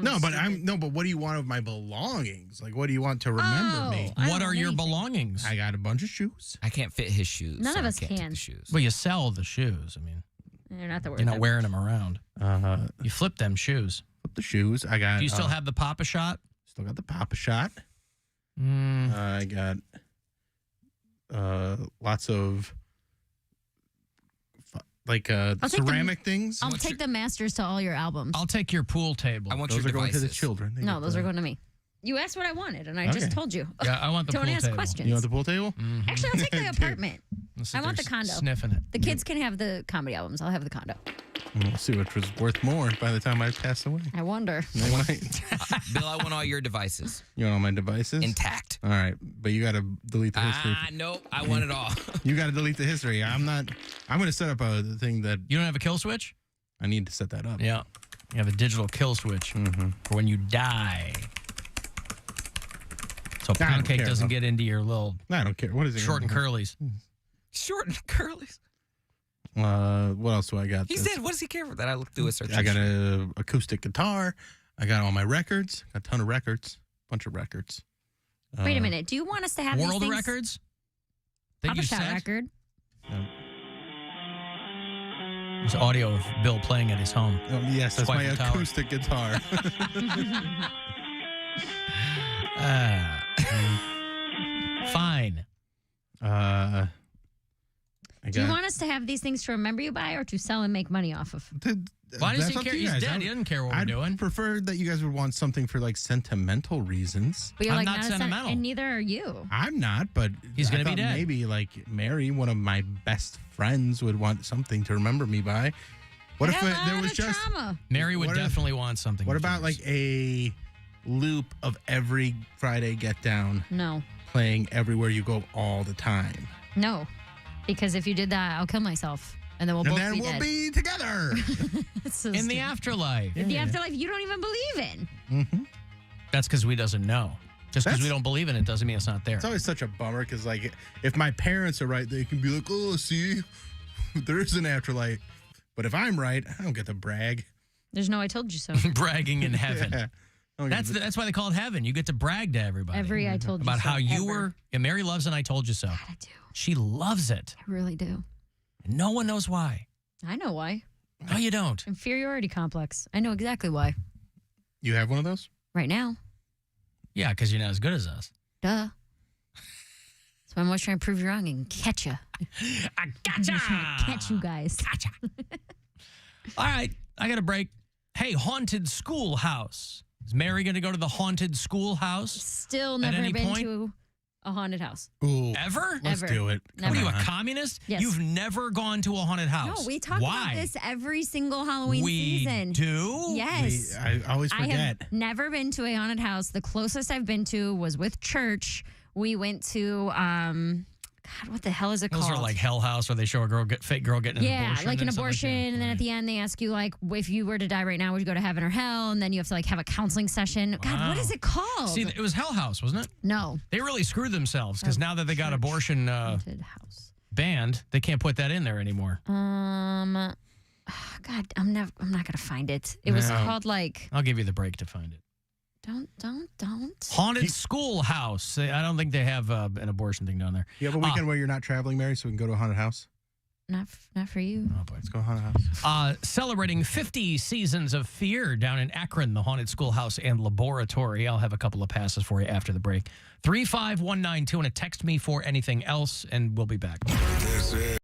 Speaker 8: No, but but what do you want of my belongings? Like, what do you want to remember me?
Speaker 7: What are your belongings?
Speaker 8: I got a bunch of shoes.
Speaker 10: I can't fit his shoes.
Speaker 9: None
Speaker 10: so
Speaker 9: of
Speaker 10: I
Speaker 9: us
Speaker 10: can't take
Speaker 9: can.
Speaker 10: the shoes.
Speaker 7: Well, you sell the shoes. I mean,
Speaker 9: You're not the word.
Speaker 7: you're not wearing them around. You flip them shoes.
Speaker 8: Flip the shoes. I got.
Speaker 7: Do you still have the Papa Shot?
Speaker 8: Still got the Papa Shot. I got lots of ceramic things.
Speaker 9: I'll take the masters to all your albums.
Speaker 7: I'll take your pool table.
Speaker 10: I want
Speaker 8: those
Speaker 10: your
Speaker 8: are going to the
Speaker 10: devices.
Speaker 8: children. They
Speaker 9: No,
Speaker 8: get
Speaker 9: those
Speaker 8: the-
Speaker 9: are going to me. You asked what I wanted, and I just
Speaker 8: Okay.
Speaker 9: told you.
Speaker 7: Yeah, I want the
Speaker 9: Don't
Speaker 7: pool
Speaker 9: ask
Speaker 7: table.
Speaker 9: questions.
Speaker 8: You want the pool table?
Speaker 9: Actually, I'll take the apartment.
Speaker 7: Let's sit
Speaker 9: I want
Speaker 7: there
Speaker 9: the condo.
Speaker 7: Sniffing it.
Speaker 9: The kids can have the comedy albums. I'll have the condo.
Speaker 8: We'll see which was worth more by the time I pass away.
Speaker 9: I wonder.
Speaker 8: They might.
Speaker 10: Bill, I want all your devices.
Speaker 8: You want all my devices?
Speaker 10: Intact.
Speaker 8: All right, but you got to delete the history.
Speaker 10: Nope. I want it all.
Speaker 8: You got to delete the history. I'm going to set up a thing that
Speaker 7: You don't have a kill switch?
Speaker 8: I need to set that up.
Speaker 7: Yeah. You have a digital kill switch for when you die. So
Speaker 8: I don't
Speaker 7: Poundcake
Speaker 8: care,
Speaker 7: doesn't
Speaker 8: though.
Speaker 7: get into your little
Speaker 8: I don't care. What is it?
Speaker 7: short and curlies.
Speaker 10: Short and curlies.
Speaker 8: What else do I got?
Speaker 10: He said, what does he care for that? I looked through a search.
Speaker 8: I got a acoustic guitar. I got all my records. Got a ton of records. Bunch of records.
Speaker 9: Wait a minute. Do you want us to have
Speaker 7: World
Speaker 9: these things?
Speaker 7: records? That
Speaker 9: Papa
Speaker 7: you
Speaker 9: Shot
Speaker 7: set?
Speaker 9: record.
Speaker 7: There's audio of Bill playing at his home.
Speaker 8: Yes, that's my
Speaker 7: Eiffel Tower.
Speaker 8: acoustic guitar.
Speaker 7: Fine.
Speaker 9: Do you want us to have these things to remember you by or to sell and make money off of?
Speaker 7: Why does
Speaker 8: That's
Speaker 7: he
Speaker 8: up
Speaker 7: care?
Speaker 8: to you
Speaker 7: He's
Speaker 8: guys.
Speaker 7: dead. He doesn't care what we're
Speaker 8: I'd
Speaker 7: doing.
Speaker 8: prefer that you guys would want something for like sentimental reasons.
Speaker 9: But you're
Speaker 7: I'm
Speaker 9: like
Speaker 7: not
Speaker 9: a
Speaker 7: sentimental.
Speaker 9: and neither are you.
Speaker 8: I'm not, but
Speaker 7: He's gonna
Speaker 8: I
Speaker 7: be
Speaker 8: thought
Speaker 7: dead.
Speaker 8: Maybe like Mary, one of my best friends, would want something to remember me by. What if there was just
Speaker 9: trauma.
Speaker 7: Mary would
Speaker 8: What if-
Speaker 7: definitely want something.
Speaker 8: What
Speaker 7: with
Speaker 8: about
Speaker 7: yours.
Speaker 8: like a loop of every Friday Get Down
Speaker 9: No.
Speaker 8: playing everywhere you go all the time?
Speaker 9: No. Because if you did that, I'll kill myself. And then we'll
Speaker 8: And
Speaker 9: both
Speaker 8: then
Speaker 9: be
Speaker 8: we'll
Speaker 9: dead.
Speaker 8: be together.
Speaker 9: That's so
Speaker 7: in the
Speaker 9: stupid.
Speaker 7: afterlife?
Speaker 9: In the afterlife you don't even believe in.
Speaker 7: That's because we doesn't know. Just because
Speaker 8: That's-
Speaker 7: we don't believe in it doesn't mean it's not there.
Speaker 8: It's always such a bummer because, like, if my parents are right, they can be like, "Oh, see, there is an afterlife." But if I'm right, I don't get to brag.
Speaker 9: There's no I told you so.
Speaker 7: Bragging in heaven.
Speaker 8: Yeah. I don't get to-
Speaker 7: That's why they call it heaven. You get to brag to everybody.
Speaker 9: Every I told you
Speaker 7: about
Speaker 9: so.
Speaker 7: how you
Speaker 9: ever.
Speaker 7: were. And Mary loves and I told you so.
Speaker 9: God, I do.
Speaker 7: She loves it.
Speaker 9: I really do.
Speaker 7: And no one knows why.
Speaker 9: I know why.
Speaker 7: No, you don't.
Speaker 9: Inferiority complex. I know exactly why.
Speaker 8: You have one of those?
Speaker 9: Right now.
Speaker 7: Yeah, because you're not as good as us.
Speaker 9: Duh. So I'm always trying to prove you wrong and catch you.
Speaker 7: I gotcha.
Speaker 9: Catch you guys.
Speaker 7: Gotcha. All right, I got a break. Hey, haunted schoolhouse. Is Mary going to go to the haunted schoolhouse?
Speaker 9: Still
Speaker 7: At
Speaker 9: never
Speaker 7: any
Speaker 9: been
Speaker 7: point?
Speaker 9: to a haunted house.
Speaker 8: Ooh,
Speaker 7: Ever?
Speaker 8: let's
Speaker 9: Never.
Speaker 8: do it.
Speaker 7: What are you, a
Speaker 8: Come on.
Speaker 7: communist?
Speaker 9: Yes.
Speaker 7: You've never gone to a haunted house.
Speaker 9: No, we talk
Speaker 7: Why?
Speaker 9: about this every single Halloween
Speaker 7: we
Speaker 9: season.
Speaker 7: do?
Speaker 9: Yes.
Speaker 8: I always
Speaker 9: I
Speaker 8: forget.
Speaker 9: have never been to a haunted house. The closest I've been to was with church. We went to God, what the hell is it
Speaker 7: Those
Speaker 9: called?
Speaker 7: are like Hell House where they show a fake girl getting an abortion.
Speaker 9: like an
Speaker 7: and stuff
Speaker 9: abortion,
Speaker 7: that.
Speaker 9: and then at the end they ask you like, if you were to die right now, would you go to heaven or hell? And then you have to like have a counseling session. God, what
Speaker 7: Wow.
Speaker 9: is it called?
Speaker 7: See, it was Hell House, wasn't it?
Speaker 9: No,
Speaker 7: They really screwed themselves because now that they got abortion
Speaker 9: haunted house.
Speaker 7: banned, they can't put that in there anymore.
Speaker 9: God, I'm not gonna find it. It was
Speaker 7: No.
Speaker 9: called like
Speaker 7: I'll give you the break to find it.
Speaker 9: don't.
Speaker 7: Haunted schoolhouse. I don't think they have an abortion thing down there.
Speaker 8: You have a weekend where you're not traveling, Mary, so we can go to a haunted house?
Speaker 9: Not for you.
Speaker 7: Oh boy.
Speaker 8: Let's go to a haunted house.
Speaker 7: Celebrating 50 seasons of fear down in Akron, the haunted schoolhouse and laboratory. I'll have a couple of passes for you after the break. 35192 and a text me for anything else, and we'll be back.
Speaker 24: This is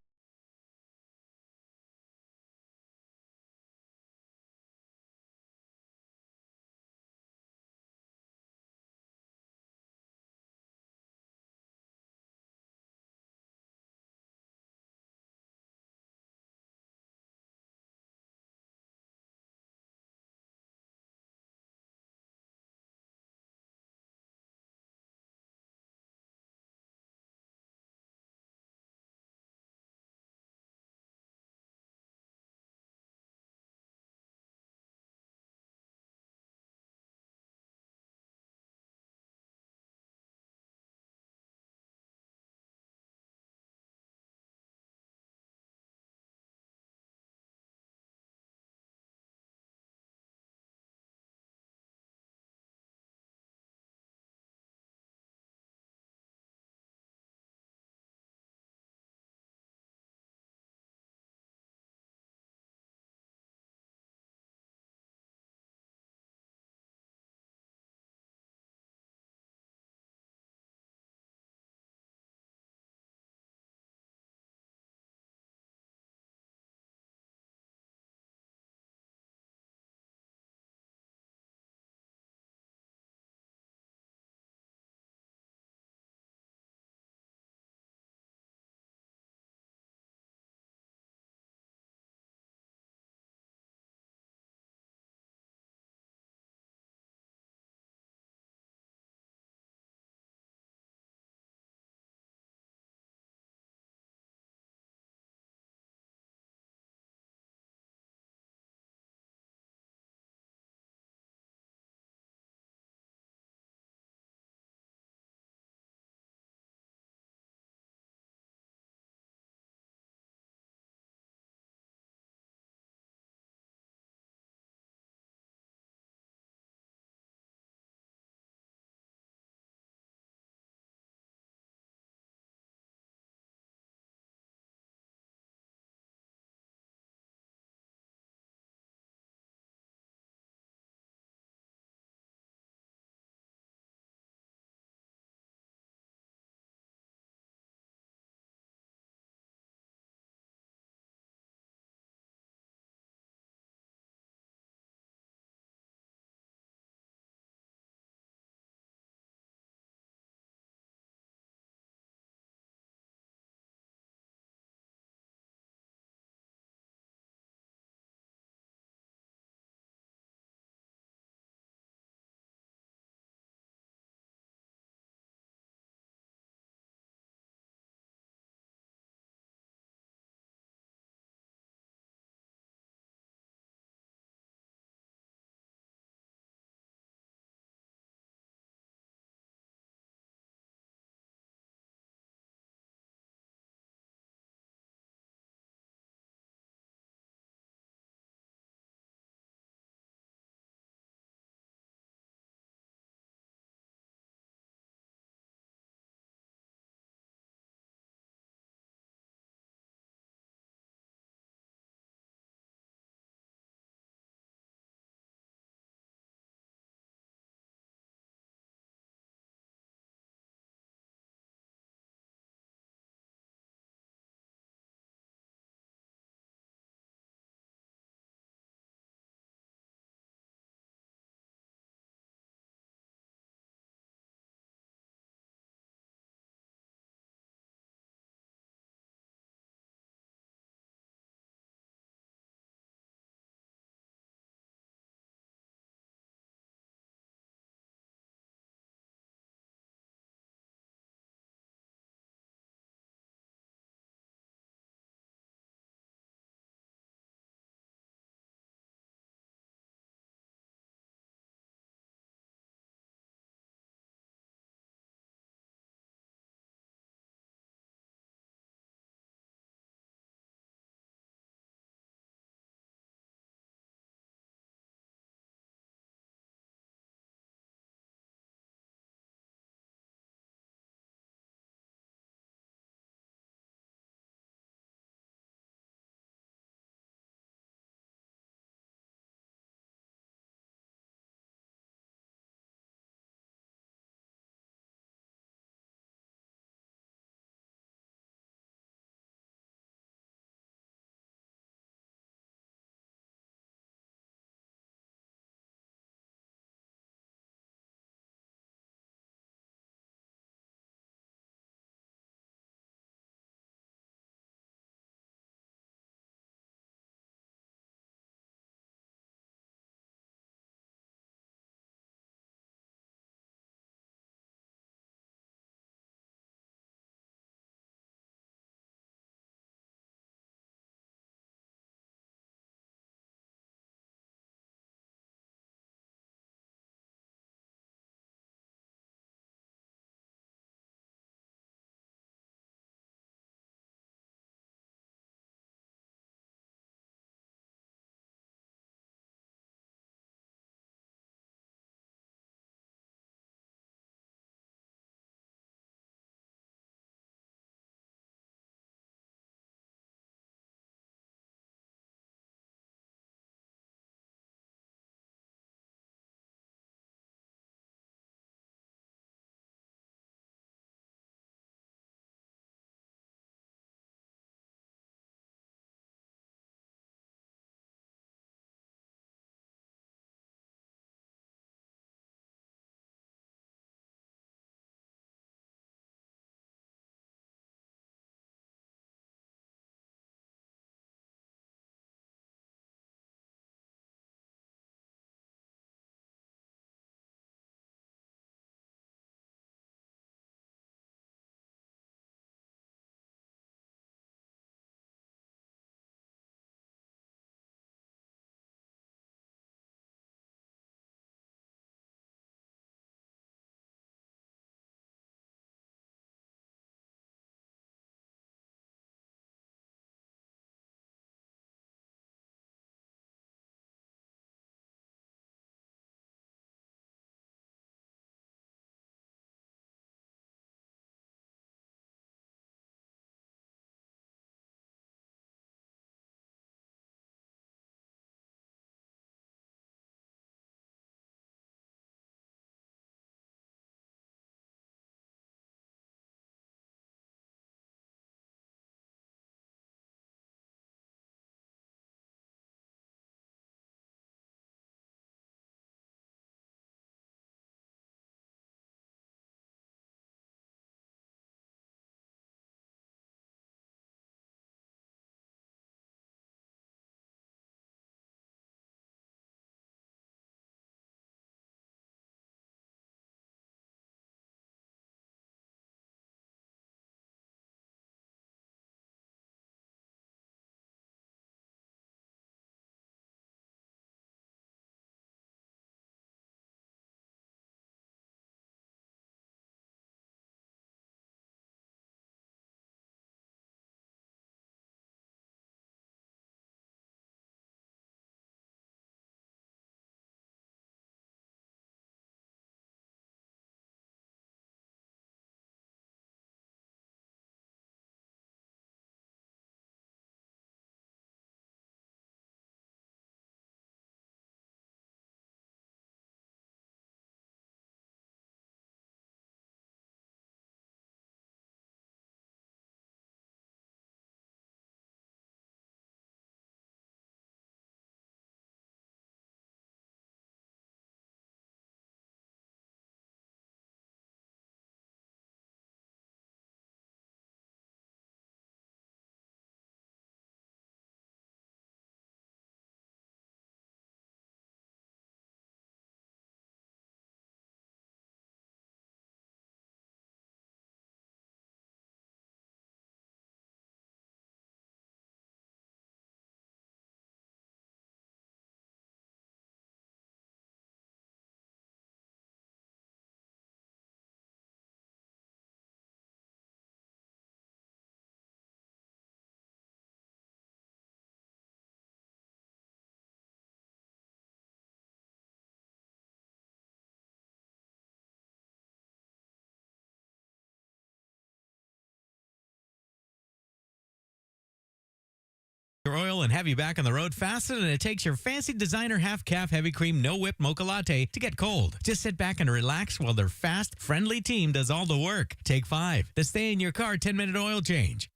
Speaker 3: oil and have you back on the road faster than it takes your fancy designer half-calf heavy cream no-whip mocha latte to get cold. Just sit back and relax while their fast, friendly team does all the work. Take 5. The stay in your car 10-minute oil change.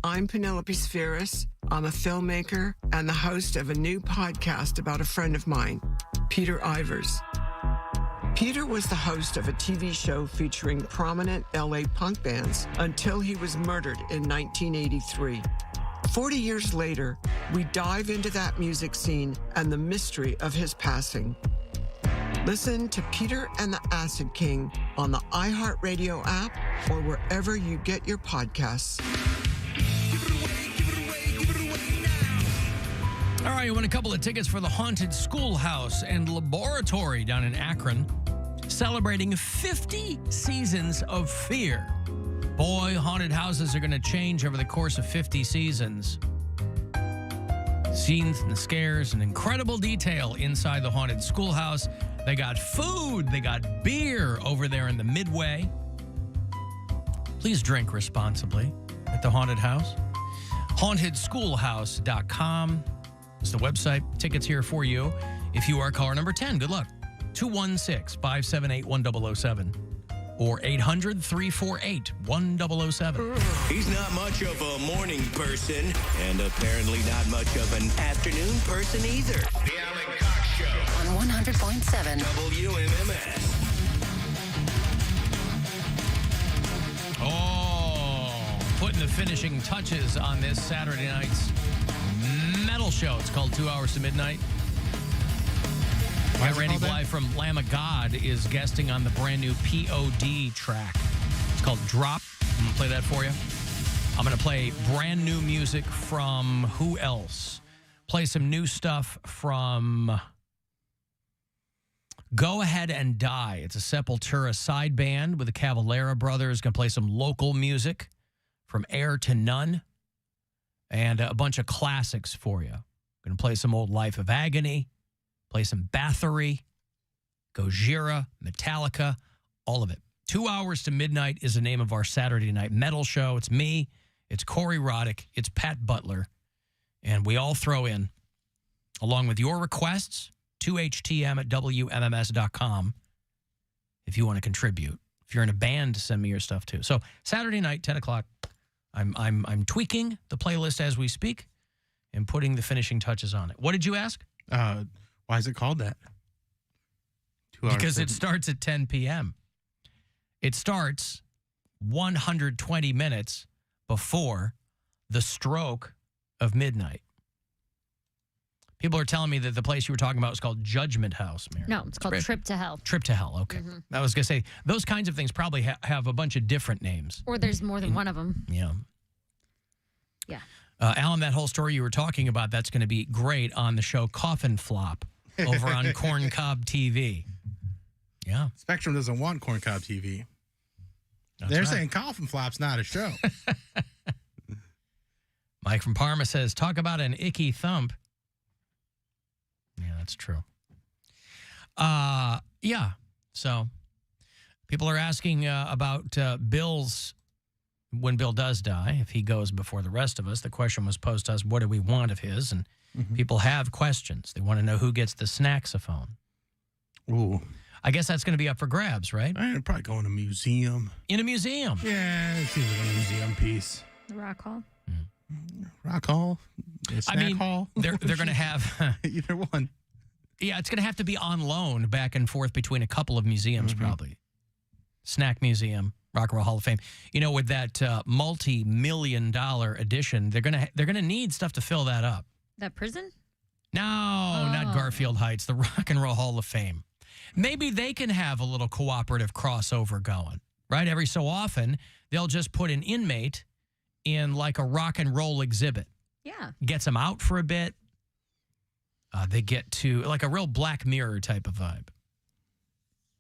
Speaker 13: I'm Penelope Spheris. I'm a filmmaker and the host of a new podcast about a friend of mine, Peter Ivers. Peter was the host of a TV show featuring prominent LA punk bands until he was murdered in 1983. 40 years later, we dive into that music scene and the mystery of his passing. Listen to Peter and the Acid King on the iHeartRadio app or wherever you get your podcasts.
Speaker 7: All right, you won a couple of tickets for the Haunted Schoolhouse and Laboratory down in Akron, celebrating 50 seasons of fear. Boy, haunted houses are going to change over the course of 50 seasons. Scenes and scares and incredible detail inside the Haunted Schoolhouse. They got food, they got beer over there in the Midway. Please drink responsibly at the Haunted House. HauntedSchoolhouse.com is the website. Tickets here for you if you are caller number 10. Good luck. 216-578-1007 or 800-348-1007.
Speaker 4: He's not much of a morning person and apparently not much of an afternoon person either. The Alan Cox Show
Speaker 14: on 100.7
Speaker 4: WMMS.
Speaker 7: Oh, putting the finishing touches on this Saturday night's metal show. It's called 2 Hours to Midnight. Randy Bly from Lamb of God is guesting on the brand new POD track. It's called Drop. I'm going to play that for you. I'm going to play brand new music from who else? Play some new stuff from Go Ahead and Die. It's a Sepultura side band with the Cavalera brothers. Going to play some local music from Air to None and a bunch of classics for you. Going to play some old Life of Agony. Play some Bathory, Gojira, Metallica, all of it. 2 Hours to Midnight is the name of our Saturday night metal show. It's me, it's Corey Roddick, it's Pat Butler, and we all throw in, along with your requests, 2htm at WMMS.com if you want to contribute. If you're in a band, send me your stuff too. So Saturday night, 10 o'clock, I'm tweaking the playlist as we speak and putting the finishing touches on it. What did you ask?
Speaker 8: Why is it called that? 2 hours
Speaker 7: because it starts at 10 p.m. It starts 120 minutes before the stroke of midnight. People are telling me that the place you were talking about is called Judgment House, Mary.
Speaker 9: No, it's called Trip to Hell.
Speaker 7: Trip to Hell, okay. I was going to say, those kinds of things probably have a bunch of different names.
Speaker 9: Or there's more than one of them.
Speaker 7: Yeah.
Speaker 9: Yeah.
Speaker 7: Alan, that whole story you were talking about, that's going to be great on the show Coffin Flop over on Corn Cob TV. Yeah.
Speaker 8: Spectrum doesn't want Corn Cob TV.
Speaker 7: That's
Speaker 8: They're
Speaker 7: right.
Speaker 8: saying Coffin Flop's not a show.
Speaker 7: Mike from Parma says, talk about an icky thump. Yeah, that's true. Yeah. So people are asking about Bill's, when Bill does die, if he goes before the rest of us. The question was posed to us, what do we want of his? And people have questions. They want to know who gets the snacksaphone.
Speaker 8: Ooh.
Speaker 7: I guess that's going to be up for grabs, right?
Speaker 8: I'd probably go in a museum.
Speaker 7: In a museum?
Speaker 8: Yeah, it seems like a museum piece.
Speaker 9: The Rock Hall.
Speaker 8: Rock Hall? Snack Hall?
Speaker 7: They're going to have...
Speaker 8: Either one.
Speaker 7: Yeah, it's going to have to be on loan back and forth between a couple of museums, probably. Snack Museum, Rock and Roll Hall of Fame. You know, with that multi-million-dollar edition, they're gonna need stuff to fill that up.
Speaker 9: That prison?
Speaker 7: No, not Garfield Heights, the Rock and Roll Hall of Fame. Maybe they can have a little cooperative crossover going, right? Every so often, they'll just put an inmate in like a rock and roll exhibit.
Speaker 9: Yeah.
Speaker 7: Gets them out for a bit. They get to, like a real Black Mirror type of vibe.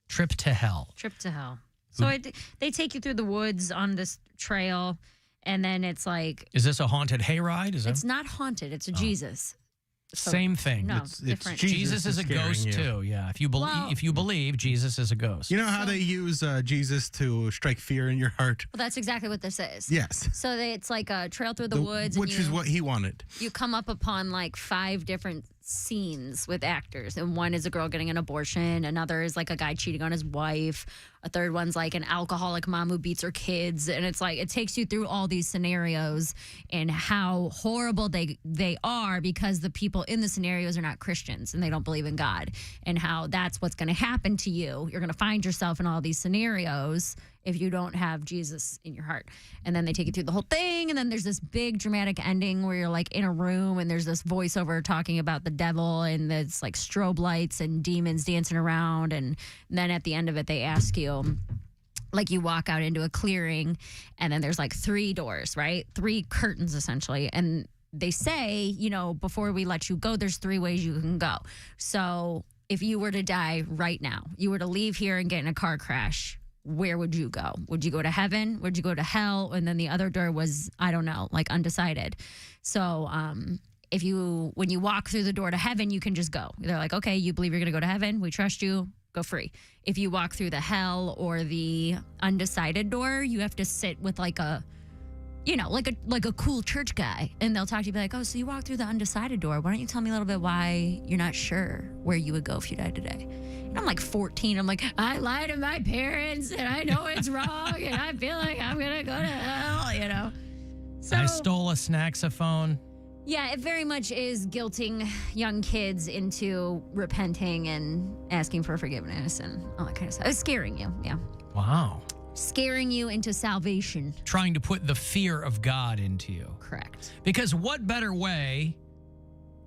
Speaker 7: Trip to Hell.
Speaker 9: Trip to Hell. So they take you through the woods on this trail, and then it's like...
Speaker 7: Is this a haunted hayride?
Speaker 9: It's not haunted. It's a Jesus.
Speaker 7: Same thing.
Speaker 9: No,
Speaker 8: It's
Speaker 9: different.
Speaker 7: Jesus is a
Speaker 8: scaring
Speaker 7: ghost
Speaker 8: you.
Speaker 7: too. Yeah, if you believe,
Speaker 9: Well-
Speaker 7: if you believe Jesus is a ghost.
Speaker 8: You know how they use Jesus to strike fear in your heart?
Speaker 9: Well, that's exactly what this is.
Speaker 8: Yes.
Speaker 9: So it's like a trail through the woods.
Speaker 8: Which
Speaker 9: and
Speaker 8: is what he wanted.
Speaker 9: you come up upon like 5 different scenes with actors, and one is a girl getting an abortion, another is like a guy cheating on his wife, a third one's like an alcoholic mom who beats her kids, and it's like it takes you through all these scenarios and how horrible they are because the people in the scenarios are not Christians and they don't believe in God, and how that's what's going to happen to you. You're going to find yourself in all these scenarios if you don't have Jesus in your heart. And then they take you through the whole thing, and then there's this big dramatic ending where you're like in a room and there's this voiceover talking about the devil, and there's like strobe lights and demons dancing around, and then at the end of it they ask you, like, you walk out into a clearing and then there's like 3 doors, right? 3 curtains essentially, and they say, you know, before we let you go, there's 3 ways you can go. So if you were to die right now, you were to leave here and get in a car crash, where would you go? Would you go to heaven? Would you go to hell? And then the other door was, I don't know, like undecided. So when you walk through the door to heaven, you can just go. They're like, okay, you believe you're going to go to heaven? We trust you. Go free. If you walk through the hell or the undecided door, you have to sit with like a, you know, like a cool church guy, and they'll talk to you, be like, oh, so you walk through the undecided door. Why don't you tell me a little bit why you're not sure where you would go if you died today? And I'm like 14. I'm like, I lied to my parents, and I know it's wrong, and I feel like I'm gonna go to hell, you know. So
Speaker 7: I stole a snaxophone.
Speaker 9: yeah, it very much is guilting young kids into repenting and asking for forgiveness and all that kind of stuff. It's scaring you, yeah.
Speaker 7: Wow.
Speaker 9: Scaring you into salvation.
Speaker 7: Trying to put the fear of God into you.
Speaker 9: Correct.
Speaker 7: Because what better way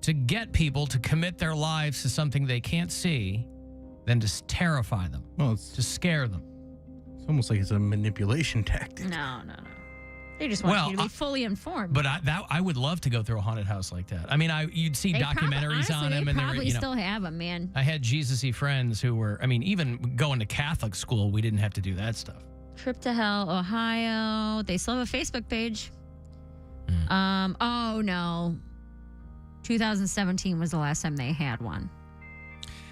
Speaker 7: to get people to commit their lives to something they can't see than to terrify them?
Speaker 8: Well, it's
Speaker 7: to scare them.
Speaker 8: It's almost like it's a manipulation tactic.
Speaker 9: No. They just want you to be fully informed.
Speaker 7: But I would love to go through a haunted house like that. I mean, you'd see
Speaker 9: They
Speaker 7: documentaries on them,
Speaker 9: They
Speaker 7: and
Speaker 9: probably
Speaker 7: they were,
Speaker 9: still have them, man.
Speaker 7: I had Jesus-y friends who were, I mean, even going to Catholic school, we didn't have to do that stuff.
Speaker 9: Trip to Hell, Ohio. They still have a Facebook page. Oh no. 2017 was the last time they had one.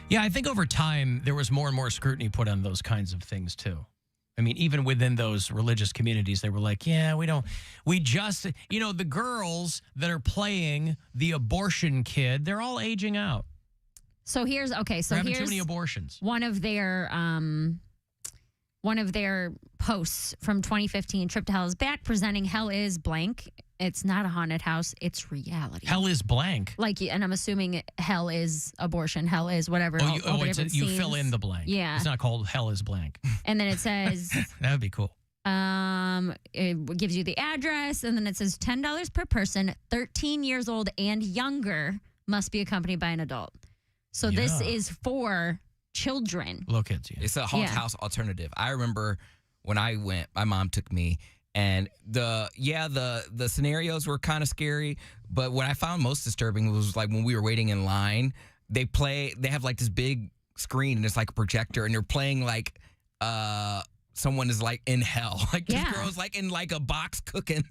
Speaker 7: Yeah, I think over time there was more and more scrutiny put on those kinds of things too. I mean, even within those religious communities, they were like, yeah, we just, you know, the girls that are playing the abortion kid, they're all aging out.
Speaker 9: So here's
Speaker 7: They're having too many abortions.
Speaker 9: One of their posts from 2015. Trip to Hell is back, presenting Hell is blank. It's not a haunted house. It's reality.
Speaker 7: Hell is blank.
Speaker 9: Like, and I'm assuming hell is abortion. Hell is whatever. all the different
Speaker 7: you
Speaker 9: scenes.
Speaker 7: fill in the blank.
Speaker 9: Yeah.
Speaker 7: It's not called Hell is blank.
Speaker 9: And then it says,
Speaker 7: That would be cool.
Speaker 9: it gives you the address, and then it says $10 per person, 13 years old and younger, must be accompanied by an adult. So this is for children.
Speaker 7: Little kids, yeah.
Speaker 10: It's a haunted house alternative. I remember when I went, my mom took me, and the scenarios were kind of scary, but what I found most disturbing was like when we were waiting in line, they have like this big screen and it's like a projector, and they're playing like someone is like in hell. Like this girl's like in like a box cooking.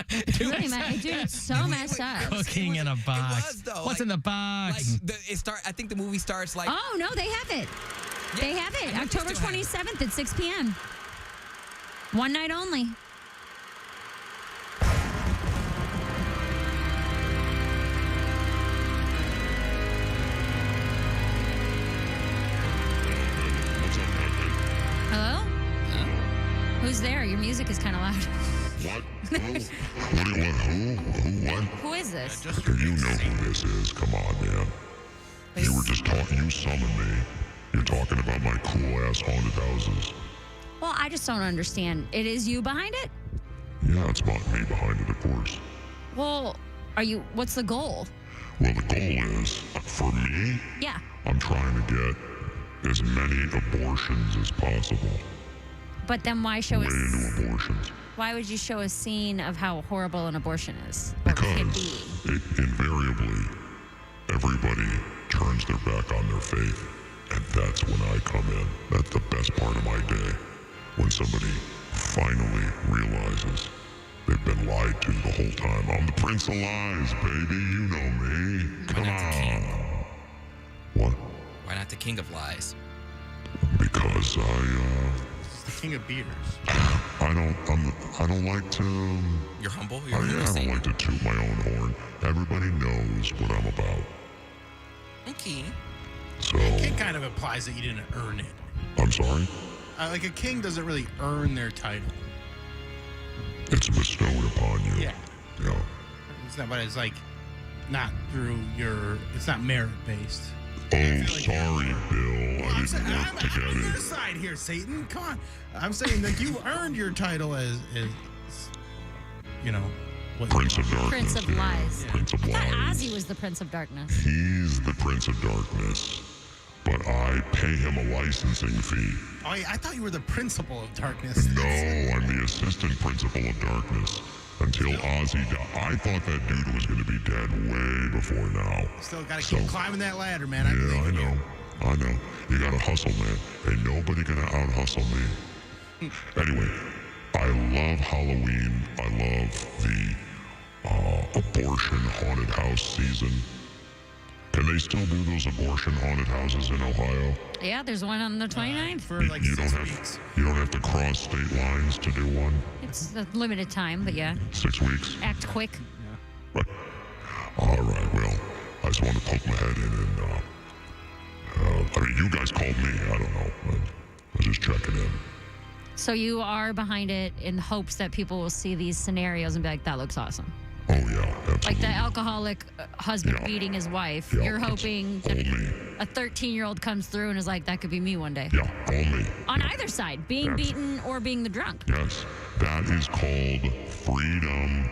Speaker 9: Dude, it's so messed up.
Speaker 7: Cooking in a box.
Speaker 10: It was, though.
Speaker 7: What's in the box?
Speaker 10: I think the movie starts like.
Speaker 9: Oh, no, they have it. They have it. October 27th at 6 p.m. One night only. Hello? Who's there? Your music is kind of loud.
Speaker 24: What? What do you want? Who? What?
Speaker 9: Who is this?
Speaker 24: You know who this is. Come on, man. You were just talking. You summoned me. You're talking about my cool-ass haunted houses.
Speaker 9: Well, I just don't understand. It is you behind it?
Speaker 24: Yeah, it's not me behind it, of course.
Speaker 9: Well, what's the goal?
Speaker 24: Well, the goal is, for me,
Speaker 9: Yeah.
Speaker 24: I'm trying to get as many abortions as possible.
Speaker 9: But then why show
Speaker 24: Way
Speaker 9: us?
Speaker 24: into abortions.
Speaker 9: Why would you show a scene of how horrible an abortion is? Or can be?
Speaker 24: Invariably, everybody turns their back on their faith, and that's when I come in. That's the best part of my day, when somebody finally realizes They've been lied to the whole time. I'm the Prince of Lies, baby. You know me. Come on. What?
Speaker 10: Why not the king of lies?
Speaker 24: Because
Speaker 8: The king of beers.
Speaker 24: I don't like to.
Speaker 10: You're humble?
Speaker 24: I don't like to toot my own horn. Everybody knows what I'm about.
Speaker 10: Okay.
Speaker 24: So,
Speaker 8: King kind of implies that you didn't earn it.
Speaker 24: I'm sorry?
Speaker 8: Like a king doesn't really earn their title.
Speaker 24: It's bestowed upon you.
Speaker 8: Yeah.
Speaker 24: Yeah.
Speaker 8: It's not, but it's like not through your. It's not merit based.
Speaker 24: Oh, sorry, Bill. I didn't work to get
Speaker 8: I'm on your
Speaker 24: it.
Speaker 8: side here, Satan. Come on. I'm saying that you earned your title as you know, what
Speaker 24: Prince of Darkness.
Speaker 9: Prince of Lies.
Speaker 24: Prince of
Speaker 9: I thought
Speaker 24: Lies.
Speaker 9: Ozzy was the Prince of Darkness.
Speaker 24: He's the Prince of Darkness, but I pay him a licensing fee.
Speaker 8: Oh, yeah, I thought you were the principal of darkness.
Speaker 24: No, I'm the assistant principal of darkness. Until Ozzy died. I thought that dude was going to be dead way before now.
Speaker 8: Still got to keep climbing that ladder, man.
Speaker 24: Yeah, I know. You got to hustle, man. Ain't nobody going to out-hustle me. Anyway, I love Halloween. I love the abortion haunted house season. Can they still do those abortion haunted houses in Ohio?
Speaker 9: Yeah, there's one on the 29th.
Speaker 8: For like
Speaker 24: You don't have to cross state lines to do one.
Speaker 9: It's a limited time, but yeah.
Speaker 24: 6 weeks.
Speaker 9: Act quick.
Speaker 24: All right. Well, I just want to poke my head in and. I mean, you guys called me. I don't know. I was just checking in.
Speaker 9: So you are behind it in hopes that people will see these scenarios and be like, that looks awesome.
Speaker 24: Oh yeah, absolutely.
Speaker 9: Like the alcoholic husband beating his wife.
Speaker 24: Yeah,
Speaker 9: You're hoping that
Speaker 24: only.
Speaker 9: a 13-year-old comes through and is like, that could be me one day.
Speaker 24: Yeah, only.
Speaker 9: On either side, being beaten or being the drunk.
Speaker 24: Yes, that is called freedom.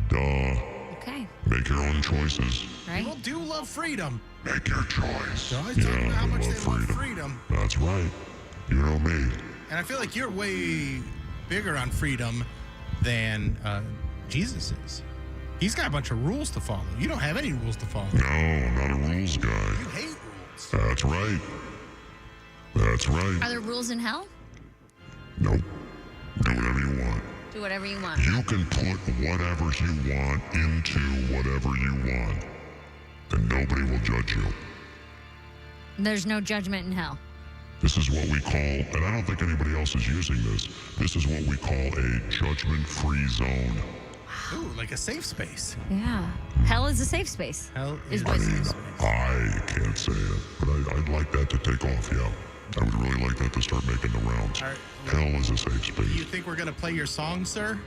Speaker 24: Duh.
Speaker 9: Okay.
Speaker 24: Make your own choices.
Speaker 9: Right?
Speaker 8: People do love freedom.
Speaker 24: Make your choice.
Speaker 8: So I was talking about how much they love freedom.
Speaker 24: That's right. You know me.
Speaker 8: And I feel like you're way bigger on freedom than Jesus is. He's got a bunch of rules to follow. You don't have any rules to follow.
Speaker 24: No, I'm not a rules guy.
Speaker 8: You hate rules.
Speaker 24: That's right. That's right.
Speaker 9: Are there rules in hell?
Speaker 24: Nope. Do whatever you want.
Speaker 9: Do whatever you want.
Speaker 24: You can put whatever you want into whatever you want, and nobody will judge you.
Speaker 9: There's no judgment in hell.
Speaker 24: This is what we call, and I don't think anybody else is using this is what we call a judgment-free zone.
Speaker 8: Ooh, like a safe space.
Speaker 9: Yeah. Hell is a safe space.
Speaker 8: Hell
Speaker 9: is
Speaker 24: I mean, I can't say it, but I'd like that to take off, yeah. I would really like that to start making the rounds.
Speaker 8: All right.
Speaker 24: Hell is a safe space.
Speaker 8: You think we're going to play your song, sir?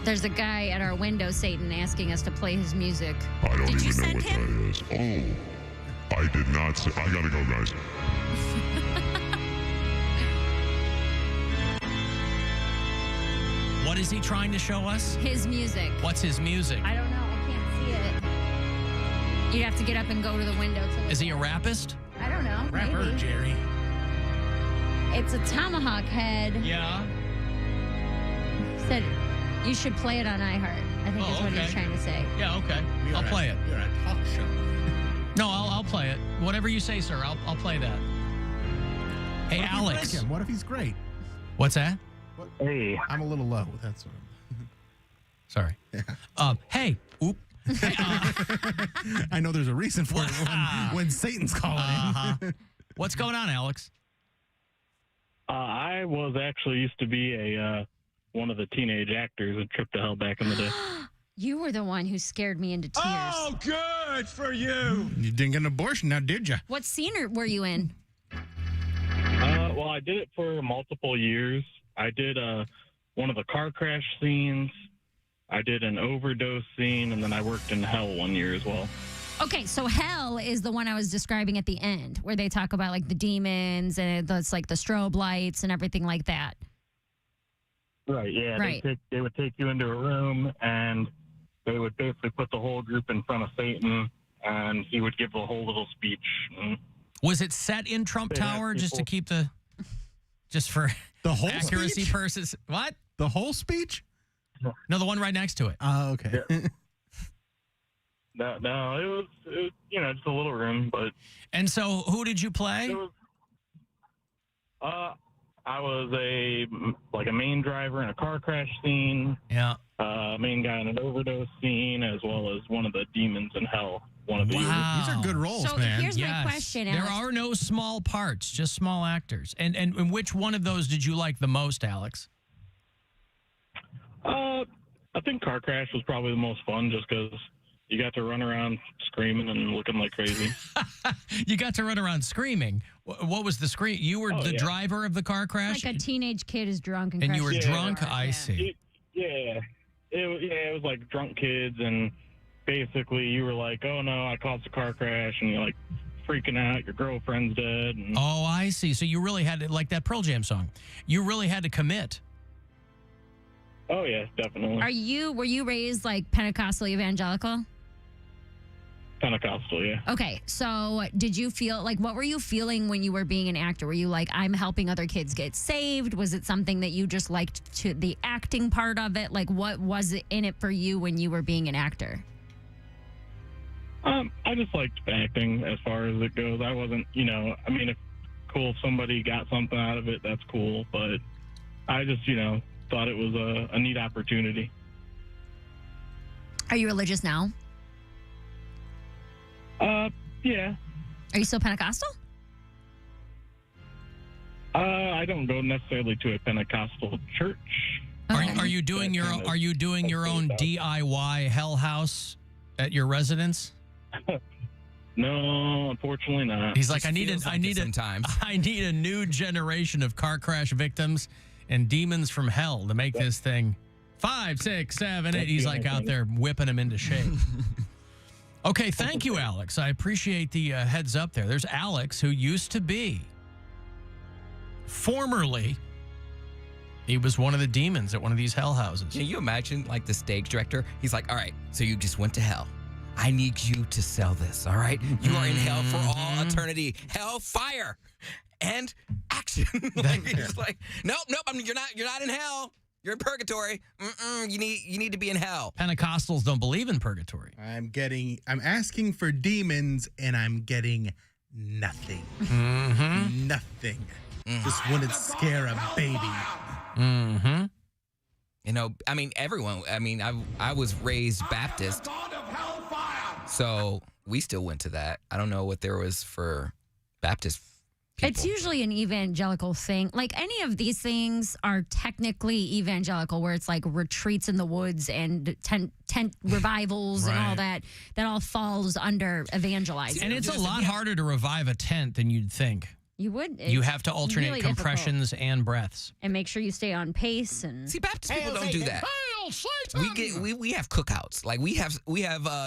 Speaker 9: There's a guy at our window, Satan, asking us to play his music.
Speaker 24: I don't
Speaker 9: Did you
Speaker 24: even know
Speaker 9: send
Speaker 24: what
Speaker 9: him?
Speaker 24: that is. Oh, I did not say. I gotta go, guys.
Speaker 7: What is he trying to show us?
Speaker 9: His music.
Speaker 7: What's his music?
Speaker 9: I don't know. I can't see it. You'd have to get up and go to the window.
Speaker 7: Is he a rapist?
Speaker 9: I don't know.
Speaker 8: Rapper,
Speaker 9: maybe.
Speaker 8: Jerry.
Speaker 9: It's a tomahawk head.
Speaker 7: Yeah.
Speaker 9: Said you should play it on iHeart. I think is what he's trying to say.
Speaker 7: Yeah, okay. I'll play it.
Speaker 8: You're a talk show.
Speaker 7: No, I'll play it. Whatever you say, sir. I'll play that. Hey,
Speaker 8: What if we
Speaker 7: Alex.
Speaker 8: break him? What if he's great?
Speaker 7: What's that?
Speaker 12: Hey.
Speaker 8: I'm a little low. That's what
Speaker 7: Sorry. Hey. Oop. Hey,
Speaker 8: I know there's a reason for it when Satan's calling in.
Speaker 7: What's going on, Alex?
Speaker 5: I was actually used to be a one of the teenage actors in Trip to Hell back in the day.
Speaker 9: You were the one who scared me into tears.
Speaker 8: Oh, good for you. You didn't get an abortion now, did you?
Speaker 9: What scene were you in?
Speaker 5: Well, I did it for multiple years. I did one of the car crash scenes. I did an overdose scene, and then I worked in Hell 1 year as well.
Speaker 9: Okay, so Hell is the one I was describing at the end, where they talk about like the demons and it's like the strobe lights and everything like that.
Speaker 5: Right, yeah.
Speaker 9: Right.
Speaker 5: They would take you into a room, and they would basically put the whole group in front of Satan, and he would give a whole little speech.
Speaker 7: Was it set in Trump
Speaker 5: They had
Speaker 7: Tower just to
Speaker 5: people-
Speaker 7: keep the... Just for
Speaker 8: The whole
Speaker 7: accuracy
Speaker 8: speech?
Speaker 7: purposes? What?
Speaker 8: The whole speech?
Speaker 7: No, the one right next to it.
Speaker 8: Oh, okay.
Speaker 5: No, it was just a little room, but...
Speaker 7: And so who did you play?
Speaker 5: It was, I was a main driver in a car crash scene.
Speaker 7: Yeah.
Speaker 5: Main guy in an overdose scene, as well as one of the demons in hell. One of the
Speaker 7: These
Speaker 8: are good roles,
Speaker 9: So man. Here's my question,
Speaker 7: There
Speaker 9: Alex.
Speaker 7: are no small parts, just small actors. And which one of those did you like the most, Alex?
Speaker 5: I think car crash was probably the most fun, just because you got to run around screaming and looking like crazy.
Speaker 7: You got to run around screaming. What was the scream? You were the driver of the car crash?
Speaker 9: Like a teenage kid is drunk and
Speaker 7: And you
Speaker 9: crashes
Speaker 7: were
Speaker 9: into a
Speaker 7: drunk?
Speaker 9: car.
Speaker 7: I see.
Speaker 5: It was like drunk kids, and basically you were like, oh no, I caused a car crash, and you're like freaking out, your girlfriend's dead. And
Speaker 7: Oh, I see. So you really had to, like that Pearl Jam song, you really had to commit.
Speaker 5: Oh yeah, definitely.
Speaker 9: Were you raised like Pentecostal evangelical?
Speaker 5: Pentecostal, yeah.
Speaker 9: Okay, so did you feel like, what were you feeling when you were being an actor? Were you like, I'm helping other kids get saved? Was it something that you just liked to the acting part of it? Like, what was it in it for you when you were being an actor?
Speaker 5: I just liked acting as far as it goes. I wasn't, if somebody got something out of it, that's cool. But I just, thought it was a neat opportunity.
Speaker 9: Are you religious now?
Speaker 5: Yeah.
Speaker 9: Are you still Pentecostal?
Speaker 5: I don't go necessarily to a Pentecostal church.
Speaker 7: Are you doing your own DIY hell house at your residence?
Speaker 5: No, unfortunately not.
Speaker 7: He's like, I need a new generation of car crash victims and demons from hell to make this thing 5, 6, 7, 8. He's like out there whipping them into shape. Okay, thank you, Alex. I appreciate the heads up there. There's Alex, who used to be, formerly, he was one of the demons at one of these hell houses.
Speaker 10: Can you imagine, like, the stage director? He's like, all right, so you just went to hell. I need you to sell this, all right? You are in hell for all eternity. Hell, fire, and action. He's like, nope, you're not in hell. You're in purgatory. You need to be in hell.
Speaker 7: Pentecostals don't believe in purgatory.
Speaker 8: I'm asking for demons, and I'm getting nothing.
Speaker 7: Mm-hmm.
Speaker 8: Nothing. Just wouldn't scare a baby.
Speaker 7: Mm-hmm.
Speaker 10: Everyone. I was raised Baptist, so we still went to that. I don't know what there was for Baptist people.
Speaker 9: It's usually an evangelical thing. Like, any of these things are technically evangelical, where it's like retreats in the woods and tent revivals and all that. That all falls under evangelizing.
Speaker 7: And it's a lot harder to revive a tent than you'd think.
Speaker 9: You would.
Speaker 7: You have to alternate
Speaker 9: really
Speaker 7: compressions and breaths.
Speaker 9: and make sure you stay on pace. And
Speaker 10: See, Baptist people don't do that. We have cookouts. Like we have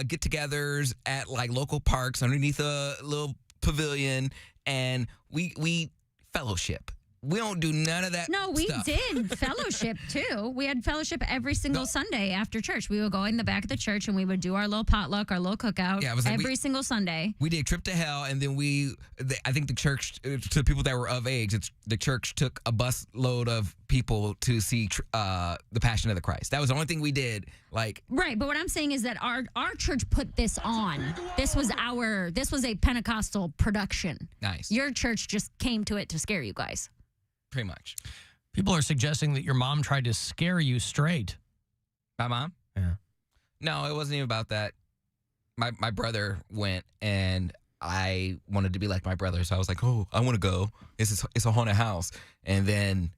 Speaker 10: get-togethers at like local parks underneath a little pavilion, and we fellowship. We don't do none of that.
Speaker 9: No, we
Speaker 10: stuff.
Speaker 9: did fellowship too. We had fellowship every single Sunday after church. We would go in the back of the church and we would do our little potluck, our little cookout every single Sunday.
Speaker 10: We did Trip to Hell, and then I think the church, to people that were of age, the church took a bus load of people to see the Passion of the Christ. That was the only thing we did.
Speaker 9: Right, but what I'm saying is that our church put this on. This was a Pentecostal production.
Speaker 10: Nice.
Speaker 9: Your church just came to it to scare you guys.
Speaker 10: Pretty much.
Speaker 7: People are suggesting that your mom tried to scare you straight.
Speaker 10: My mom?
Speaker 7: Yeah.
Speaker 10: No, it wasn't even about that. My brother went, and I wanted to be like my brother, so I was like, oh, I want to go. It's a haunted house. And then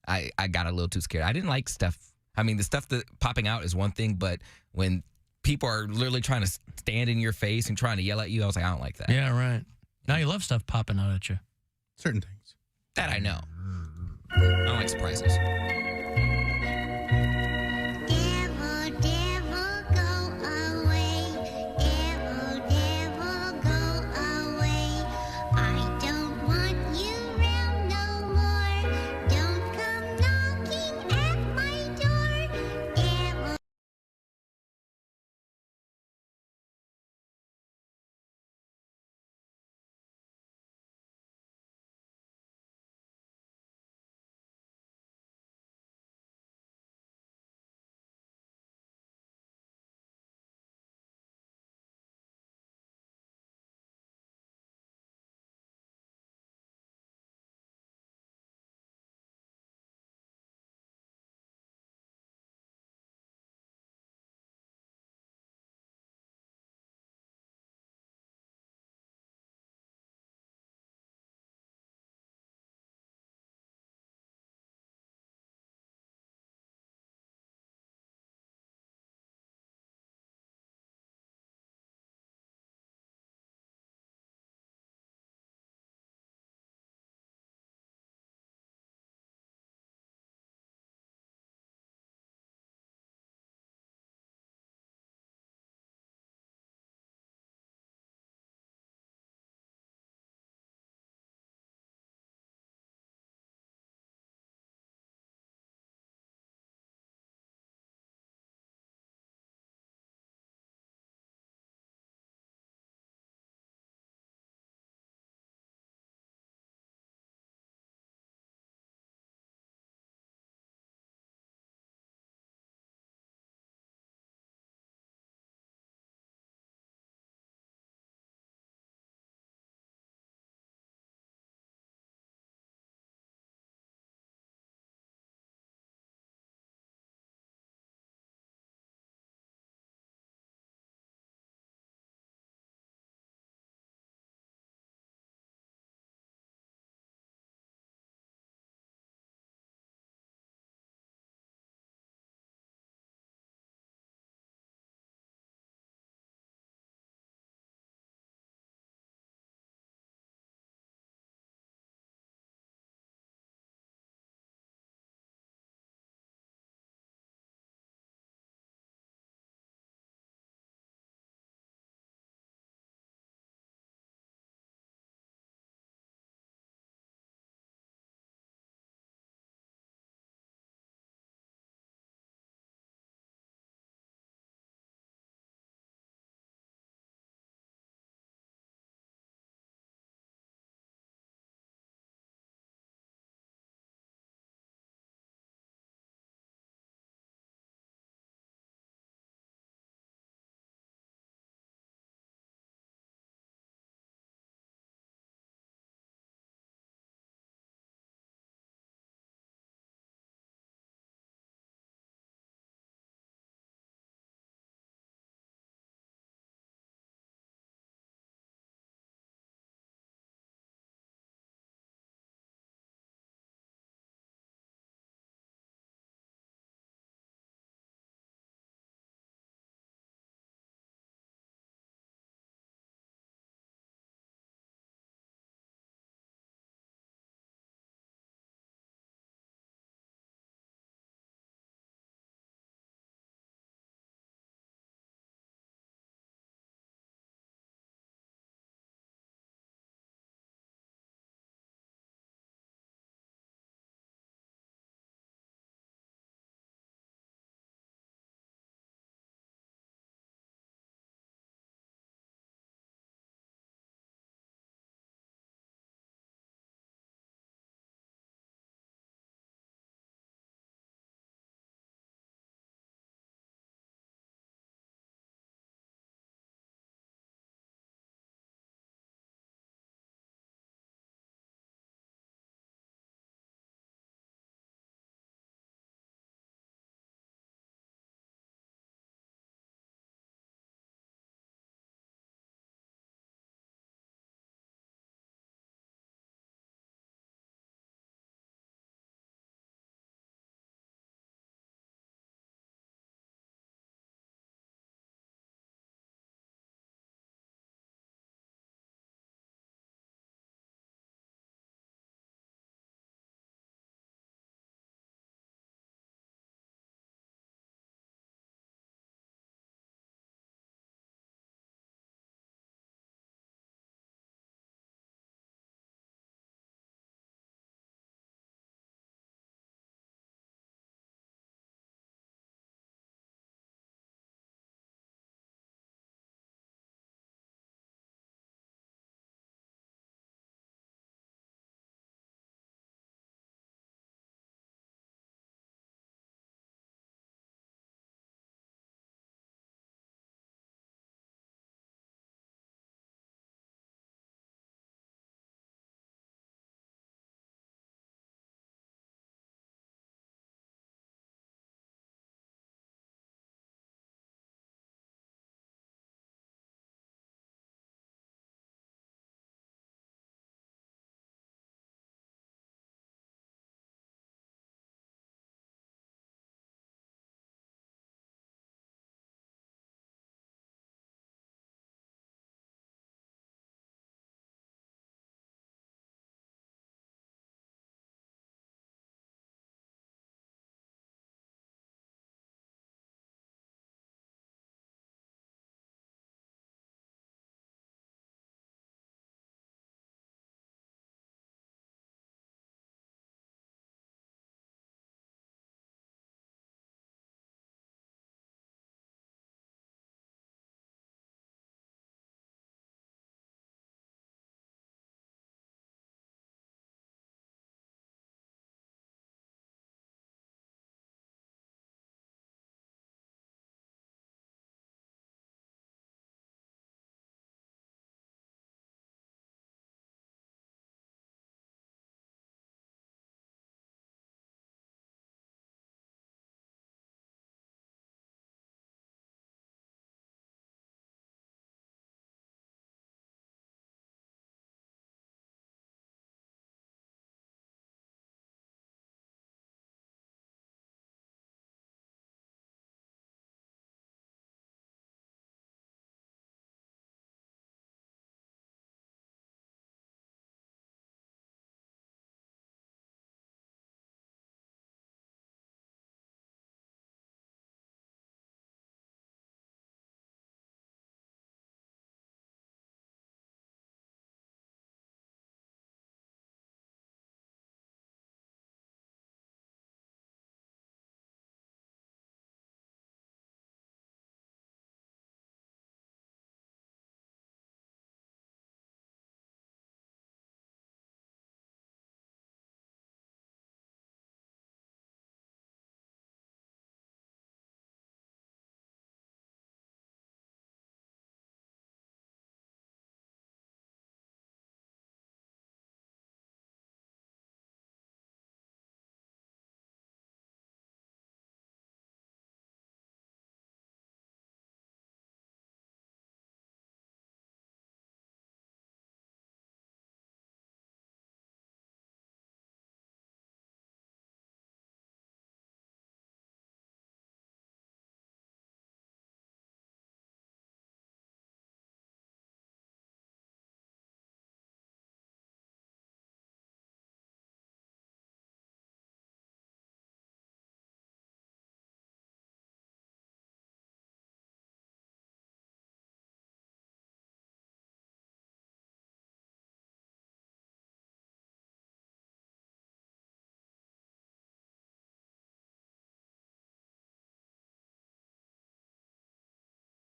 Speaker 10: I got a little too scared. I didn't like stuff. I mean, the stuff that popping out is one thing, but when people are literally trying to stand in your face and trying to yell at you, I was like, I don't like that.
Speaker 7: Yeah, right. Now you love stuff popping out at you.
Speaker 8: Certain things.
Speaker 10: That I know. I don't like surprises.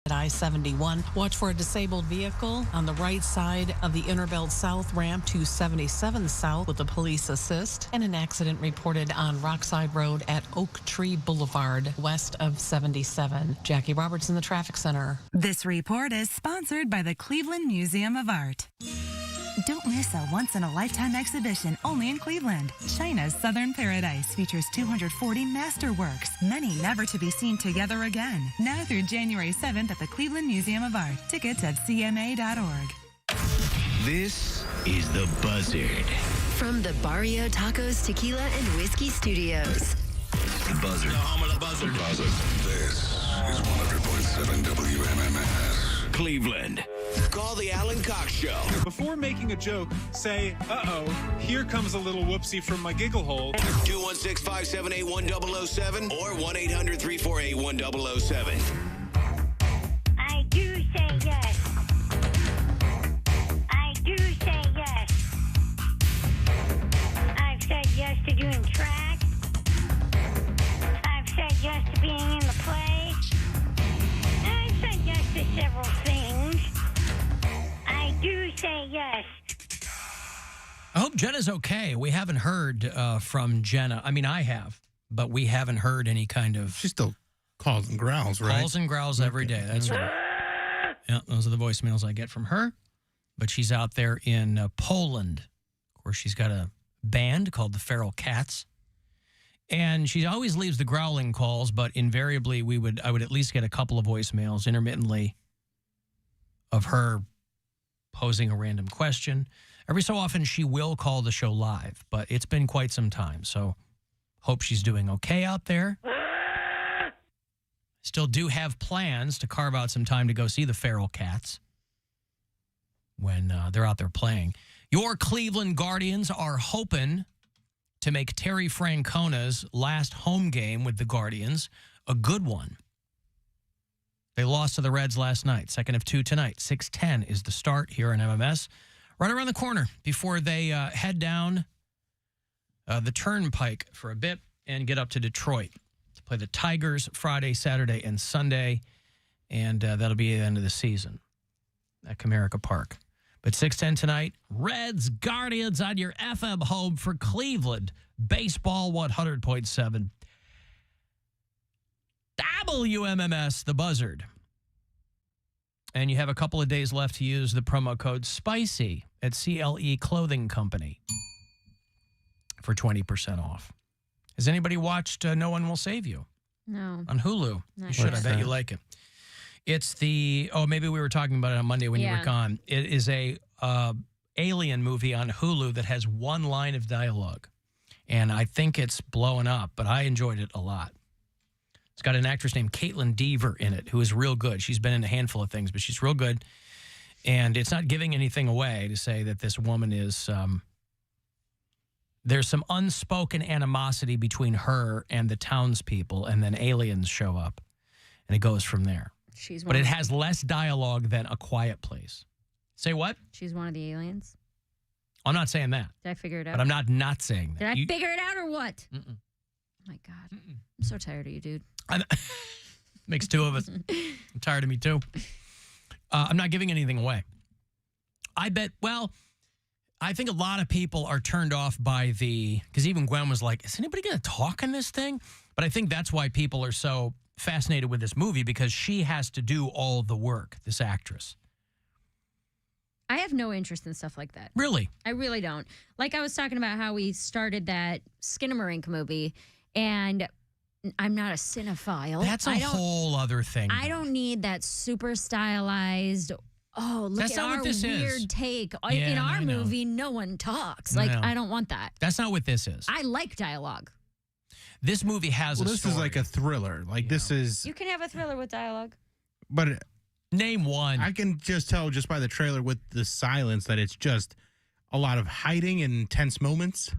Speaker 11: At I-71, watch for a disabled vehicle on the right side of the Innerbelt South ramp to 77 South with a police assist, and an accident reported on Rockside Road at Oak Tree Boulevard west of 77. Jackie Roberts in the traffic center.
Speaker 19: This report is sponsored by the Cleveland Museum of Art. Don't miss a once-in-a-lifetime exhibition only in Cleveland. China's Southern Paradise features 240 masterworks, many never to be seen together again. Now through January 7th at the Cleveland Museum of Art. Tickets at cma.org.
Speaker 4: This is The Buzzard.
Speaker 14: From the Barrio Tacos Tequila and Whiskey Studios.
Speaker 4: The Buzzard. The home of the Buzzard. The Buzzard. This is 100.7 WMMS. Cleveland. Call the Alan Cox Show.
Speaker 20: Before making a joke, say, uh-oh, here comes a little whoopsie from my giggle hole.
Speaker 4: 216-578-1007 or 1-800-348-1007.
Speaker 21: I do say yes. I do say yes. I've said yes to doing track. I've said yes to being in the play. I've said yes to several things. I do say yes.
Speaker 7: I hope Jenna's okay. We haven't heard from Jenna. I mean, I have, but we haven't heard any kind of...
Speaker 8: She still calls and growls, right?
Speaker 7: Calls and growls every day. That's right. Yeah, those are the voicemails I get from her. But she's out there in Poland. Of course, she's got a band called the Feral Cats. And she always leaves the growling calls, but invariably I would at least get a couple of voicemails intermittently of her posing a random question. Every so often, she will call the show live, but it's been quite some time. So hope she's doing okay out there. Still do have plans to carve out some time to go see the Feral Cats when they're out there playing. Your Cleveland Guardians are hoping to make Terry Francona's last home game with the Guardians a good one. They lost to the Reds last night. Second of two tonight. 6:10 is the start here in MMS. Right around the corner before they head down the Turnpike for a bit and get up to Detroit to play the Tigers Friday, Saturday, and Sunday. And that'll be the end of the season at Comerica Park. But 6:10 tonight, Reds Guardians on your FM home for Cleveland. Baseball 100.7. WMMS The Buzzard. And you have a couple of days left to use the promo code SPICY at CLE Clothing Company for 20% off. Has anybody watched No One Will Save You?
Speaker 9: No.
Speaker 7: On Hulu.
Speaker 9: Not
Speaker 7: You should.
Speaker 9: yet.
Speaker 7: I bet you like it. It's the, maybe we were talking about it on Monday when you were gone. It is a alien movie on Hulu that has one line of dialogue. And I think it's blowing up, but I enjoyed it a lot. It's got an actress named Caitlin Dever in it, who is real good. She's been in a handful of things, but she's real good. And it's not giving anything away to say that this woman is, there's some unspoken animosity between her and the townspeople, and then aliens show up, and it goes from there. But it has less dialogue than A Quiet Place. Say what?
Speaker 9: She's one of the aliens.
Speaker 7: I'm not saying that.
Speaker 9: Did I figure it out?
Speaker 7: But I'm not saying that.
Speaker 9: Did I figure it out or what? Oh my God. I'm so tired of you, dude.
Speaker 7: Makes two of us. I'm tired of me too. I'm not giving anything away. I think a lot of people are turned off by because even Gwen was like, is anybody going to talk in this thing? But I think that's why people are so fascinated with this movie, because she has to do all the work, this actress.
Speaker 9: I have no interest in stuff like that.
Speaker 7: Really?
Speaker 9: I really don't. Like I was talking about how we started that Skinamarink movie, and I'm not a cinephile.
Speaker 7: That's a whole other thing.
Speaker 9: I don't need that super stylized, look
Speaker 7: That's
Speaker 9: at
Speaker 7: not
Speaker 9: our
Speaker 7: what this
Speaker 9: weird
Speaker 7: is.
Speaker 9: take.
Speaker 7: Yeah,
Speaker 9: in our
Speaker 7: I know.
Speaker 9: movie, no one talks. Like,
Speaker 7: No.
Speaker 9: I don't want that.
Speaker 7: That's not what this is.
Speaker 9: I like dialogue.
Speaker 7: This movie has a
Speaker 8: this
Speaker 7: story.
Speaker 8: is like a thriller. Like this is,
Speaker 9: You can have a thriller with dialogue.
Speaker 8: but
Speaker 7: name one.
Speaker 8: I can just tell just by the trailer with the silence that it's just a lot of hiding and tense moments.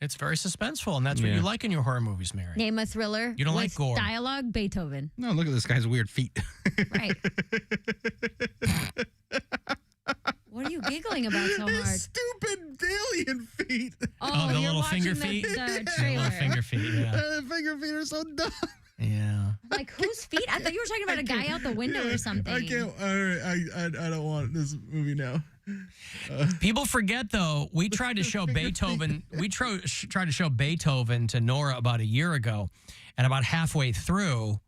Speaker 7: It's very suspenseful, and that's what you like in your horror movies, Mary.
Speaker 9: Name a thriller.
Speaker 7: You don't
Speaker 9: with
Speaker 7: like gore.
Speaker 9: Dialogue, Beethoven.
Speaker 8: No, look at this guy's weird feet.
Speaker 9: Right. What are you giggling about so hard?
Speaker 8: Stupid alien feet.
Speaker 7: The
Speaker 9: you're
Speaker 7: little
Speaker 9: watching
Speaker 7: finger
Speaker 9: the
Speaker 7: feet?
Speaker 9: trailer.
Speaker 7: The little finger feet, yeah.
Speaker 8: The finger feet are so dumb.
Speaker 7: Yeah.
Speaker 9: Like, whose feet? I thought you were talking about a guy out the window or something.
Speaker 8: I can't. I don't want this movie now.
Speaker 7: People forget, though, we tried to show Beethoven. We tried to show Beethoven to Nora about a year ago, and about halfway through,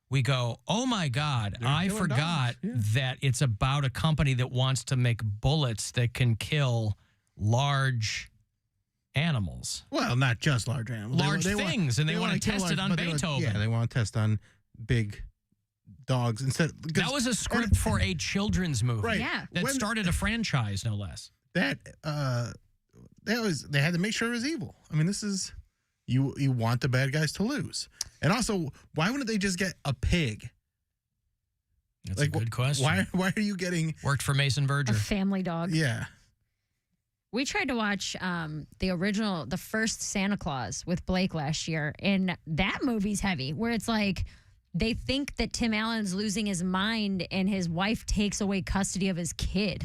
Speaker 7: we go, "Oh my God! I forgot that it's about a company that wants to make bullets that can kill large animals."
Speaker 8: Well, not just large animals.
Speaker 7: Large things, and they want to test it on Beethoven.
Speaker 8: They want to test on big dogs instead.
Speaker 7: That was a script for a children's movie.
Speaker 8: Right.
Speaker 9: Yeah.
Speaker 7: That started a franchise, no less.
Speaker 8: They had to make sure it was evil. I mean, this is you want the bad guys to lose. And also, why wouldn't they just get a pig?
Speaker 7: That's a good question.
Speaker 8: Why are you getting
Speaker 7: worked for Mason Verger?
Speaker 9: A family dog.
Speaker 8: Yeah.
Speaker 9: We tried to watch the first Santa Claus with Blake last year, and that movie's heavy, where it's like they think that Tim Allen's losing his mind and his wife takes away custody of his kid.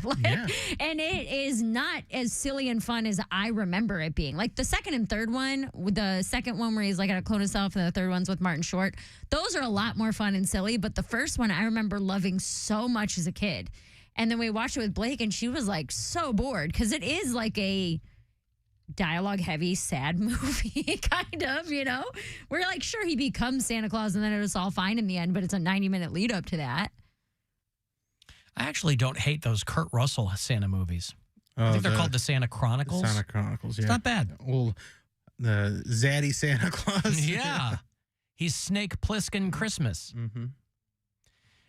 Speaker 9: And it is not as silly and fun as I remember it being. Like the second and third one, the second one where he's like at a clone himself, and the third one's with Martin Short, those are a lot more fun and silly. But the first one I remember loving so much as a kid. And then we watched it with Blake, and she was like so bored because it is like a dialogue heavy, sad movie, kind of, you know? We're like, sure, he becomes Santa Claus and then it was all fine in the end, but it's a 90-minute lead up to that.
Speaker 7: I actually don't hate those Kurt Russell Santa movies. I think they're called the Santa Chronicles.
Speaker 8: Santa Chronicles, yeah.
Speaker 7: It's not bad.
Speaker 8: Well, the Zaddy Santa Claus.
Speaker 7: Yeah. He's Snake Plissken Christmas.
Speaker 8: Mm-hmm.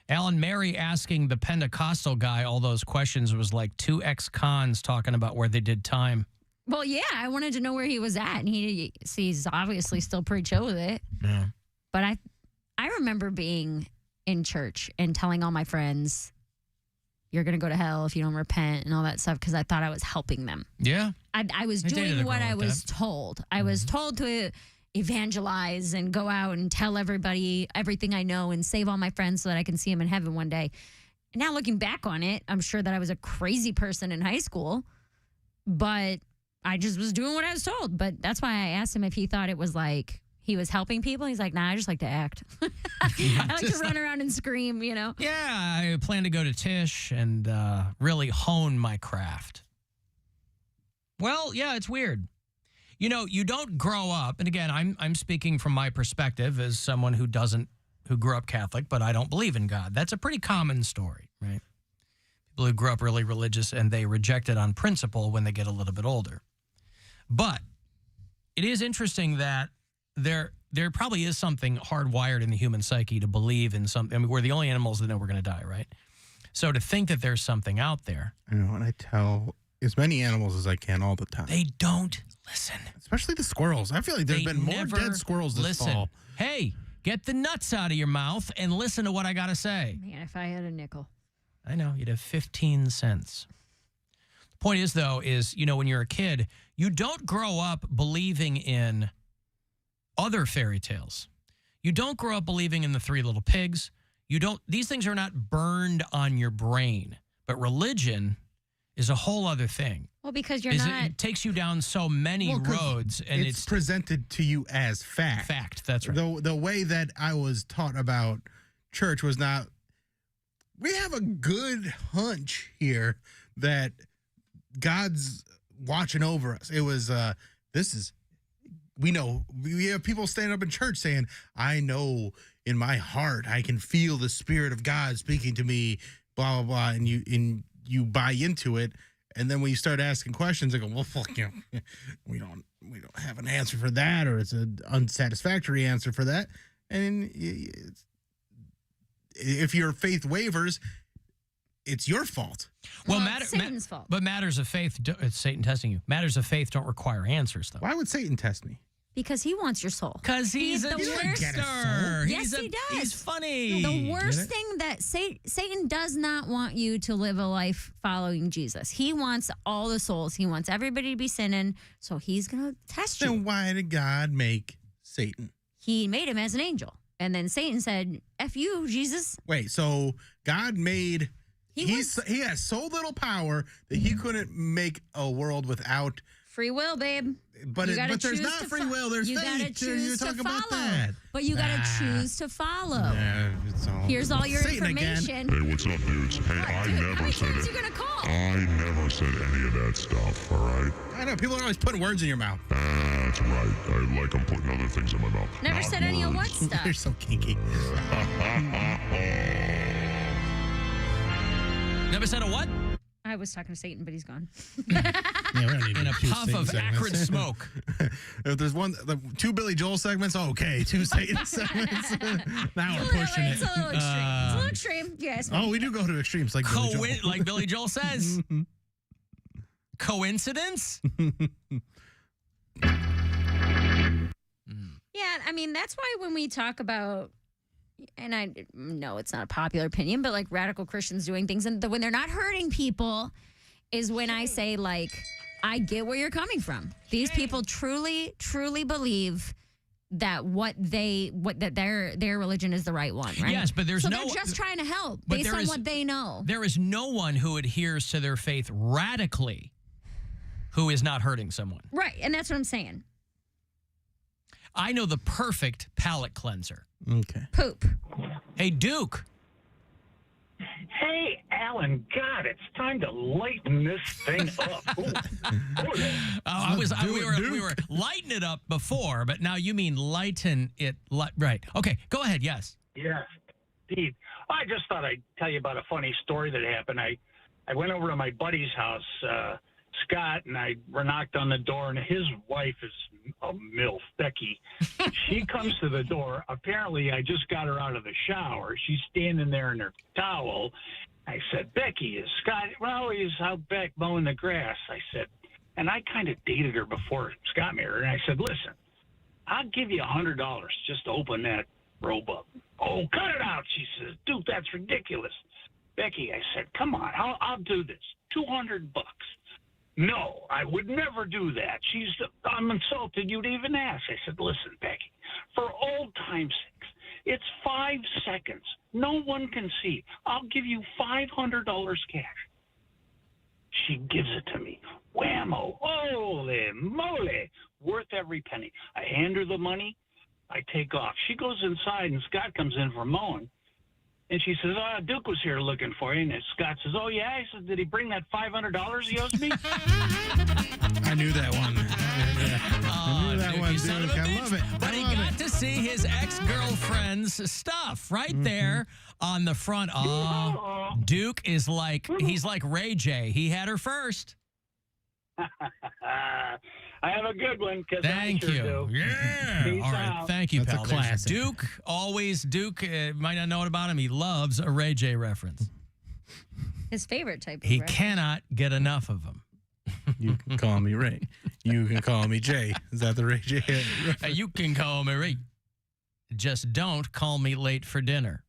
Speaker 7: Alan Mary asking the Pentecostal guy all those questions was like two ex-cons talking about where they did time.
Speaker 9: Well, yeah, I wanted to know where he was at, and he's obviously still pretty chill with it.
Speaker 7: Yeah.
Speaker 9: But I remember being in church and telling all my friends, you're going to go to hell if you don't repent and all that stuff, because I thought I was helping them.
Speaker 7: Yeah.
Speaker 9: I was doing what I was told. I was told to evangelize and go out and tell everybody everything I know and save all my friends so that I can see them in heaven one day. And now looking back on it, I'm sure that I was a crazy person in high school, but I just was doing what I was told. But that's why I asked him if he thought it was like he was helping people. He's like, nah, I just like to act. I like to run around and scream, you know?
Speaker 7: Yeah, I plan to go to Tisch and really hone my craft. Well, yeah, it's weird. You know, you don't grow up, and again, I'm speaking from my perspective as someone who grew up Catholic, but I don't believe in God. That's a pretty common story, right? People who grew up really religious and they reject it on principle when they get a little bit older. But it is interesting that there probably is something hardwired in the human psyche to believe in something. I mean, we're the only animals that know we're going to die, right? So to think that there's something out there.
Speaker 8: I know, and I tell as many animals as I can all the time.
Speaker 7: They don't listen.
Speaker 8: Especially the squirrels. I feel like there's been more dead squirrels this fall.
Speaker 7: Hey, get the nuts out of your mouth and listen to what I got to say.
Speaker 9: Man, if I had a nickel.
Speaker 7: I know, you'd have 15 cents. The point is, though, you know, when you're a kid, you don't grow up believing in other fairy tales. You don't grow up believing in the Three Little Pigs. These things are not burned on your brain. But religion is a whole other thing.
Speaker 9: Well, because it
Speaker 7: takes you down so many roads, and
Speaker 8: it's presented to you as fact.
Speaker 7: Fact, that's right.
Speaker 8: The way that I was taught about church was not. We have a good hunch here that God's watching over us. It was we know we have people standing up in church saying, "I know in my heart I can feel the Spirit of God speaking to me." Blah blah blah, and you buy into it. And then when you start asking questions, I go, well, fuck you. We don't have an answer for that, or it's an unsatisfactory answer for that. And if your faith wavers, it's your fault.
Speaker 7: Well,
Speaker 9: it's Satan's fault.
Speaker 7: But matters of faith, it's Satan testing you. Matters of faith don't require answers, though.
Speaker 8: Why would Satan test me?
Speaker 9: Because he wants your soul.
Speaker 7: Because he's a trickster.
Speaker 9: Yes, he does.
Speaker 7: He's funny.
Speaker 9: The worst thing that Satan does not want you to live a life following Jesus. He wants all the souls. He wants everybody to be sinning. So he's going to test you.
Speaker 8: Then why did God make Satan?
Speaker 9: He made him as an angel. And then Satan said, F you, Jesus.
Speaker 8: Wait, so God made he has so little power that he couldn't make a world without
Speaker 9: free will, babe.
Speaker 8: But there's not free will. There's
Speaker 9: you gotta
Speaker 8: fate.
Speaker 9: choose
Speaker 8: You're
Speaker 9: to
Speaker 8: talking
Speaker 9: follow.
Speaker 8: about that.
Speaker 9: But you gotta choose to follow. Here's all your
Speaker 24: Satan
Speaker 9: information.
Speaker 24: Hey, what's up, dudes? Hey, I never said it. I never said any of that stuff, all right?
Speaker 8: I know. People are always putting words in your mouth.
Speaker 24: That's right. I like them putting other things in my mouth.
Speaker 9: Never said any of what stuff.
Speaker 8: You're so kinky.
Speaker 7: Never said a what?
Speaker 9: I was talking to Satan, but he's gone.
Speaker 8: Yeah, we don't need
Speaker 7: In a
Speaker 8: two
Speaker 7: puff
Speaker 8: Satan
Speaker 7: of
Speaker 8: segments.
Speaker 7: acrid smoke.
Speaker 8: If there's two Billy Joel segments, okay. 2 Satan segments. Now we're pushing it.
Speaker 9: It's a little extreme. It's a little extreme. Yes.
Speaker 8: Oh, we do go to extremes like Billy Joel.
Speaker 7: Like Billy Joel says. Coincidence?
Speaker 9: Yeah, I mean, that's why when we talk about, and I know it's not a popular opinion, but like radical Christians doing things, and when they're not hurting people, is when I say, like, I get where you're coming from. These people truly, truly believe that their religion is the right one, right?
Speaker 7: Yes, but they're
Speaker 9: just trying to help based on what they know.
Speaker 7: There is no one who adheres to their faith radically who is not hurting someone.
Speaker 9: Right, and that's what I'm saying.
Speaker 7: I know the perfect palate cleanser.
Speaker 8: Okay.
Speaker 9: Poop.
Speaker 7: Hey, Duke.
Speaker 1: Hey, Alan, God, it's time to lighten this thing up.
Speaker 7: We were lighting it up before, but now you mean lighten it. Right. Okay, go ahead. Yes.
Speaker 1: Yes, indeed. I just thought I'd tell you about a funny story that happened. I went over to my buddy's house, Scott, and I knocked on the door, and his wife is a MILF, Becky. She comes to the door. Apparently, I just got her out of the shower. She's standing there in her towel. I said, Becky, is Scott? Well, he's out back mowing the grass. I said, and I kind of dated her before Scott married her. And I said, listen, I'll give you $100 just to open that robe up. Oh, cut it out, she says. Dude, that's ridiculous. Becky, I said, come on, I'll do this. $200. No, I would never do that. I'm insulted you'd even ask. I said, listen, Becky, for old time's sake, it's 5 seconds. No one can see. I'll give you $500 cash. She gives it to me. Whammo. Holy moly. Worth every penny. I hand her the money. I take off. She goes inside, and Scott comes in for mowing. And she says, Duke was here looking for you. And Scott says, oh, yeah? I said, did he bring that $500 he owes me?
Speaker 8: I knew that one. I knew that one, Duke. I love it.
Speaker 7: But he got to see his ex-girlfriend's stuff right there on the front. Oh, Duke is he's like Ray J. He had her first.
Speaker 1: I have a good one.
Speaker 7: Thank you.
Speaker 1: Do.
Speaker 7: Yeah.
Speaker 1: Peace
Speaker 7: All right.
Speaker 1: out.
Speaker 7: Thank you,
Speaker 8: That's
Speaker 7: pal.
Speaker 8: a classic.
Speaker 7: Duke, might not know it about him. He loves a Ray J reference.
Speaker 9: His favorite type of
Speaker 7: He
Speaker 9: reference.
Speaker 7: cannot get enough of them.
Speaker 8: You can call me Ray. You can call me Jay. Is that the Ray J?
Speaker 7: You can call me Ray. Just don't call me late for dinner.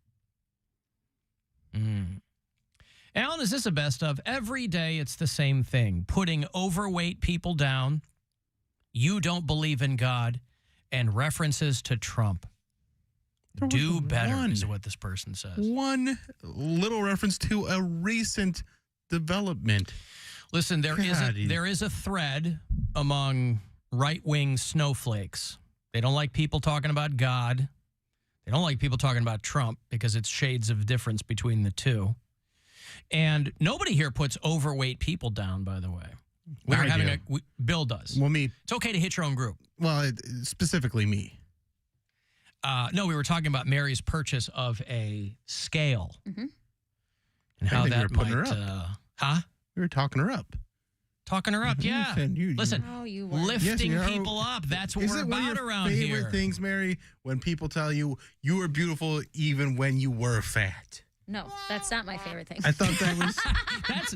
Speaker 7: Alan, is this a best of? Every day it's the same thing. Putting overweight people down. You don't believe in God. And references to Trump. Do better is what this person says.
Speaker 8: One little reference to a recent development.
Speaker 7: Listen, there is a thread among right-wing snowflakes. They don't like people talking about God. They don't like people talking about Trump because it's shades of difference between the two. And nobody here puts overweight people down, by the way. Bill does.
Speaker 8: Well, me.
Speaker 7: It's okay to hit your own group.
Speaker 8: Well, specifically me.
Speaker 7: No, we were talking about Mary's purchase of a scale.
Speaker 9: Mm-hmm.
Speaker 7: And how that
Speaker 8: we were putting
Speaker 7: might,
Speaker 8: her up. We were talking her up.
Speaker 7: Talking her up, yeah. Listen, lifting people up. That's what we're about around here.
Speaker 8: Favorite things, Mary, when people tell you you were beautiful even when you were fat.
Speaker 9: No, that's not my favorite thing.
Speaker 8: I thought that was...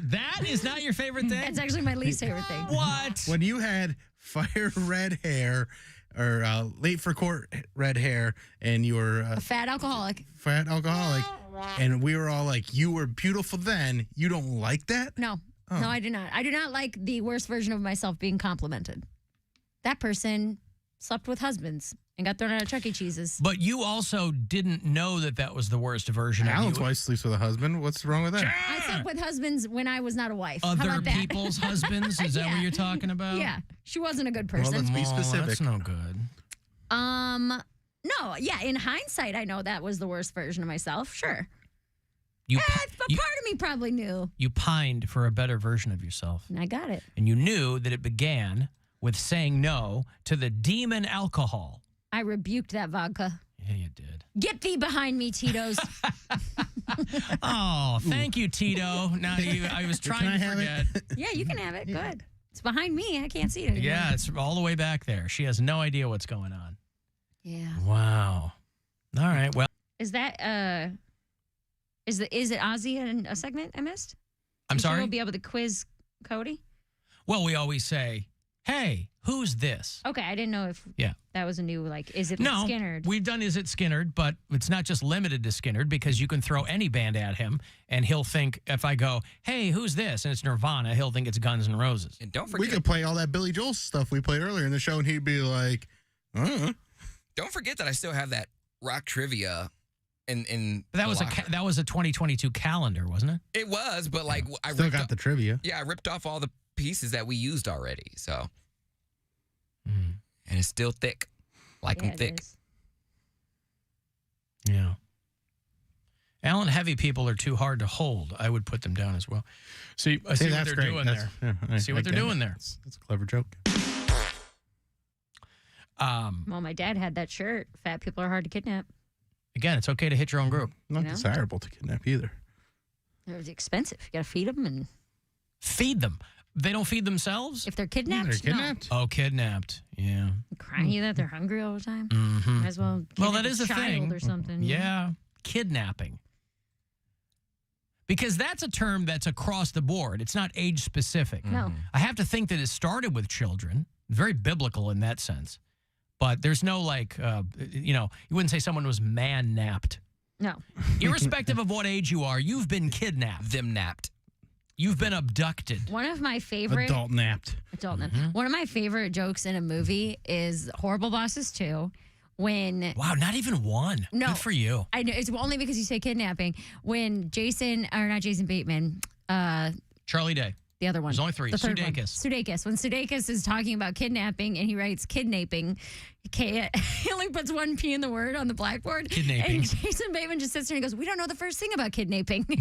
Speaker 7: that is not your favorite thing?
Speaker 9: That's actually my least favorite thing.
Speaker 7: What?
Speaker 8: When you had fire red hair or late for court red hair and you were...
Speaker 9: a fat alcoholic.
Speaker 8: Fat alcoholic. And we were all like, you were beautiful then. You don't like that?
Speaker 9: No.
Speaker 8: Oh.
Speaker 9: No, I do not. I do not like the worst version of myself being complimented. That person slept with husbands and got thrown out of Chuck E. Cheese's.
Speaker 7: But you also didn't know that was the worst version of
Speaker 8: Alan's
Speaker 7: you.
Speaker 8: wife sleeps with a husband. What's wrong with that?
Speaker 9: I slept with husbands when I was not a wife. How
Speaker 7: Other
Speaker 9: about that?
Speaker 7: people's husbands? Is that what you're talking about?
Speaker 9: Yeah. She wasn't a good person.
Speaker 8: Well, let's be specific.
Speaker 7: That's no good.
Speaker 9: No, yeah, in hindsight, I know that was the worst version of myself. Sure.
Speaker 7: You,
Speaker 9: But part of me probably knew.
Speaker 7: you pined for a better version of yourself.
Speaker 9: And I got it.
Speaker 7: And you knew that it began with saying no to the demon alcohol.
Speaker 9: I rebuked that vodka.
Speaker 7: Yeah, you did.
Speaker 9: Get thee behind me, Tito's.
Speaker 7: Oh, thank you, Tito. Now I was trying to forget.
Speaker 9: Yeah, you can have it. Good. It's behind me. I can't see it anymore.
Speaker 7: Yeah, it's all the way back there. She has no idea what's going on.
Speaker 9: Yeah.
Speaker 7: Wow. All right. Well,
Speaker 9: Is that is it Ozzy in a segment I missed?
Speaker 7: I'm
Speaker 9: You sure
Speaker 7: sorry?
Speaker 9: we'll be able to quiz Cody?
Speaker 7: Well, we always say, "Hey, who's this?"
Speaker 9: Okay, I didn't know if
Speaker 7: Yeah.
Speaker 9: that was a new is it
Speaker 7: No,
Speaker 9: Skinnerd?
Speaker 7: we've done Is It Skinnerd, but it's not just limited to Skinnerd because you can throw any band at him and he'll think, if I go, "Hey, who's this?" and it's Nirvana, he'll think it's Guns N' Roses.
Speaker 10: And don't
Speaker 8: We could play all that Billy Joel stuff we played earlier in the show, and he'd be like,
Speaker 10: Don't forget that I still have that rock trivia in
Speaker 7: But that
Speaker 10: the
Speaker 7: was
Speaker 10: locker.
Speaker 7: that was a 2022 calendar, wasn't it?
Speaker 10: It was, but like I
Speaker 8: still
Speaker 10: ripped
Speaker 8: got
Speaker 10: off-
Speaker 8: the trivia.
Speaker 10: Yeah, I ripped off all the pieces that we used already. So,
Speaker 7: Hmm.
Speaker 10: and it's still thick, like
Speaker 9: Yeah,
Speaker 10: I'm
Speaker 9: it
Speaker 10: thick.
Speaker 9: is.
Speaker 7: Yeah. Alan, heavy people are too hard to hold. I would put them down as well. See, I see what
Speaker 8: that's
Speaker 7: they're
Speaker 8: great.
Speaker 7: doing
Speaker 8: That's-
Speaker 7: there.
Speaker 8: yeah,
Speaker 7: See
Speaker 8: I
Speaker 7: what they're
Speaker 8: get
Speaker 7: doing
Speaker 8: it.
Speaker 7: there.
Speaker 8: That's a clever joke.
Speaker 9: Well, my dad had that shirt. Fat people are hard to kidnap.
Speaker 7: Again, it's okay to hit your own group.
Speaker 8: Not
Speaker 9: You know?
Speaker 8: desirable to kidnap either.
Speaker 9: They're expensive. You got to feed them, and
Speaker 7: Feed them. They don't feed themselves?
Speaker 9: if they're kidnapped,
Speaker 8: They're kidnapped.
Speaker 7: Oh, kidnapped. Yeah.
Speaker 9: no. Crying you that they're hungry all the time.
Speaker 7: Mm-hmm.
Speaker 9: Might as well.
Speaker 7: Well,
Speaker 9: kidnap
Speaker 7: that is a
Speaker 9: child
Speaker 7: thing.
Speaker 9: or something.
Speaker 7: Yeah. Kidnapping. Because that's a term that's across the board. It's not age specific.
Speaker 9: No.
Speaker 7: I have to think that it started with children. Very biblical in that sense. But there's no you wouldn't say someone was man-napped.
Speaker 9: No.
Speaker 7: Irrespective of what age you are, you've been kidnapped.
Speaker 10: Them napped.
Speaker 7: You've been abducted.
Speaker 9: One of my favorite
Speaker 8: Adult napped.
Speaker 9: adult nap.
Speaker 7: Mm-hmm.
Speaker 9: One of my favorite jokes in a movie is Horrible Bosses 2 when
Speaker 7: Wow, not even one.
Speaker 9: No.
Speaker 7: Good for you.
Speaker 9: I know it's only because you say kidnapping when not Jason Bateman,
Speaker 7: Charlie Day.
Speaker 9: the other one.
Speaker 7: There's only three.
Speaker 9: The third one.
Speaker 7: Sudeikis.
Speaker 9: When Sudeikis is talking about kidnapping and he writes kidnapping, he only puts one P in the word on the blackboard.
Speaker 7: Kidnapping.
Speaker 9: And Jason Bateman just sits there and goes, "We don't know the first thing about kidnapping." He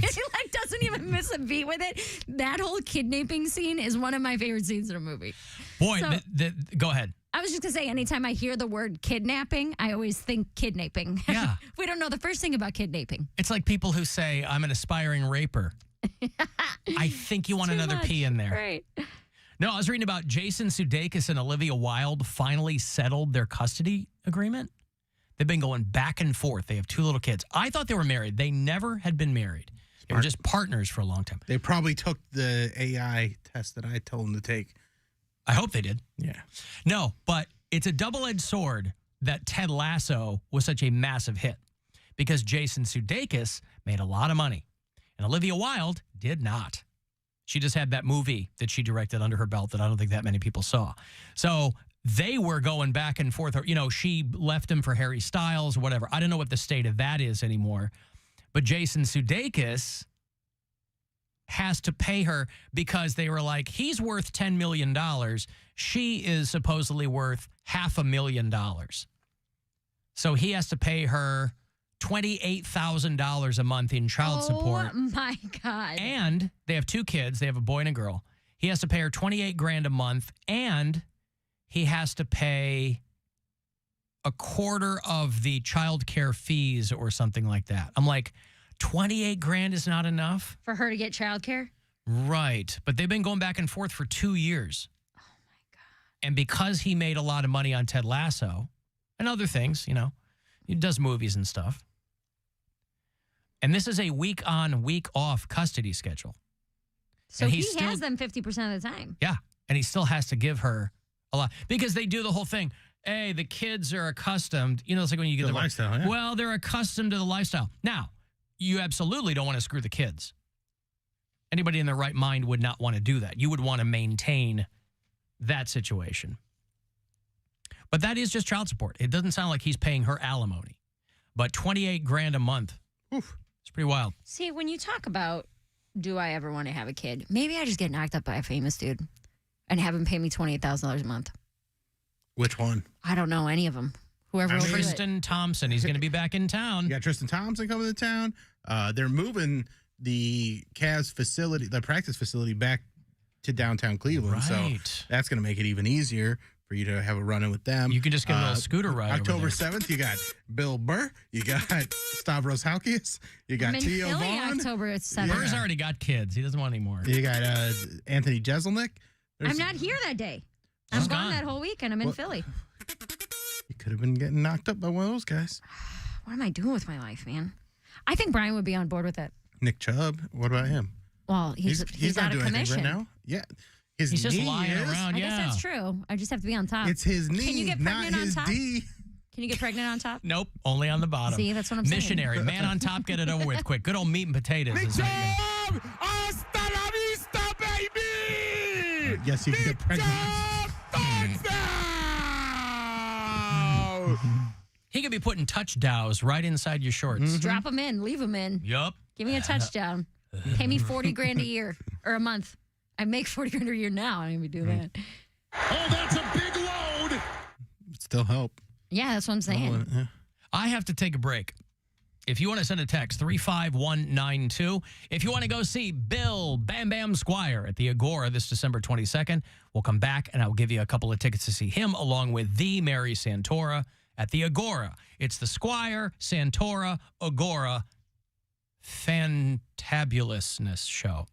Speaker 9: doesn't even miss a beat with it. That whole kidnapping scene is one of my favorite scenes in a movie.
Speaker 7: Boy,
Speaker 9: So-
Speaker 7: go ahead.
Speaker 9: I was just going to say, anytime I hear the word kidnapping, I always think kidnapping.
Speaker 7: Yeah.
Speaker 9: We don't know the first thing about kidnapping.
Speaker 7: It's like people who say, "I'm an aspiring raper." I think you want
Speaker 9: Too
Speaker 7: another
Speaker 9: much.
Speaker 7: P in there.
Speaker 9: Right.
Speaker 7: No, I was reading about Jason Sudeikis and Olivia Wilde finally settled their custody agreement. They've been going back and forth. They have 2 little kids. I thought they were married. They never had been married. They were just partners for a long time.
Speaker 8: They probably took the AI test that I told them to take.
Speaker 7: I hope they did.
Speaker 8: Yeah.
Speaker 7: No, but it's a double-edged sword that Ted Lasso was such a massive hit because Jason Sudeikis made a lot of money and Olivia Wilde did not. She just had that movie that she directed under her belt that I don't think that many people saw. So they were going back and forth. You know, she left him for Harry Styles or whatever. I don't know what the state of that is anymore. But Jason Sudeikis has to pay her because they were like, he's worth $10 million. She is supposedly worth $500,000. So he has to pay her $28,000 a month in child support.
Speaker 9: Oh my God.
Speaker 7: And they have 2 kids. They have a boy and a girl. He has to pay her $28,000 a month, and he has to pay a quarter of the child care fees or something like that. I'm like, $28,000 is not enough?
Speaker 9: For her to get childcare?
Speaker 7: Right. But they've been going back and forth for 2 years. Oh, my God. And because he made a lot of money on Ted Lasso and other things, you know, he does movies and stuff. And this is a week on, week off custody schedule.
Speaker 9: So
Speaker 7: And
Speaker 9: he
Speaker 7: still,
Speaker 9: has them 50% of the time.
Speaker 7: Yeah. And he still has to give her a lot because they do the whole thing. Hey, the kids are accustomed. You know, it's like when you get
Speaker 8: The lifestyle, yeah.
Speaker 7: Well, they're accustomed to the lifestyle. Now, you absolutely don't want to screw the kids. Anybody in their right mind would not want to do that. You would want to maintain that situation. But that is just child support. It doesn't sound like he's paying her alimony. But $28,000 a month.
Speaker 8: Oof.
Speaker 7: It's pretty wild.
Speaker 9: See, when you talk about, do I ever want to have a kid? Maybe I just get knocked up by a famous dude and have him pay me $28,000 a month.
Speaker 8: Which one?
Speaker 9: I don't know any of them. Whoever will do it.
Speaker 7: Tristan Thompson. He's going to be back in town.
Speaker 8: You got Tristan Thompson coming to town. They're moving the Cavs facility, the practice facility, back to downtown Cleveland.
Speaker 7: Right.
Speaker 8: So that's going to make it even easier for you to have a run-in with them.
Speaker 7: You can just get a little scooter ride
Speaker 8: October
Speaker 7: over
Speaker 8: 7th, you got Bill Burr. You got Stavros Halkias. You got
Speaker 9: I'm in
Speaker 8: Theo
Speaker 9: Philly,
Speaker 8: Vaughn.
Speaker 9: October 7th.
Speaker 7: Burr's already got kids. He doesn't want any more.
Speaker 8: You got Anthony Jeselnik.
Speaker 9: I'm not here that day. I'm gone that whole weekend. I'm in Philly.
Speaker 8: You could have been getting knocked up by one of those guys.
Speaker 9: What am I doing with my life, man? I think Brian would be on board with it.
Speaker 8: Nick Chubb. What about him?
Speaker 9: Well, he's
Speaker 8: not
Speaker 9: out of
Speaker 8: doing
Speaker 9: commission
Speaker 8: anything right now. Yeah. His
Speaker 7: He's just
Speaker 8: knee
Speaker 7: lying
Speaker 8: is.
Speaker 7: around.
Speaker 9: I guess that's true. I just have to be on top.
Speaker 8: It's his knee,
Speaker 9: Can you get
Speaker 8: not
Speaker 9: pregnant
Speaker 8: his
Speaker 9: on top?
Speaker 8: D.
Speaker 9: Can you get pregnant on top?
Speaker 7: Nope, only on the bottom.
Speaker 9: See, that's what I'm saying.
Speaker 7: Missionary, man on top, get it over with quick. Good old meat and potatoes.
Speaker 2: Nick
Speaker 7: is how you
Speaker 2: Chubb! Hasta la vista, baby!
Speaker 8: Yes, you can get pregnant.
Speaker 7: He could be putting touchdowns right inside your shorts.
Speaker 9: Drop them in. Leave them in.
Speaker 7: Yup.
Speaker 9: Give me a touchdown. Pay me $40,000 a year or a month. I make $40,000 a year now. I don't even do that.
Speaker 2: Oh, that's a big load!
Speaker 8: Still help.
Speaker 9: Yeah, that's what I'm saying.
Speaker 8: Yeah.
Speaker 7: I have to take a break. If you want to send a text, 35192. If you want to go see Bill Bam Bam Squire at the Agora this December 22nd, we'll come back and I'll give you a couple of tickets to see him along with the Mary Santora at the Agora. It's the Squire, Santora, Agora Fantabulousness show.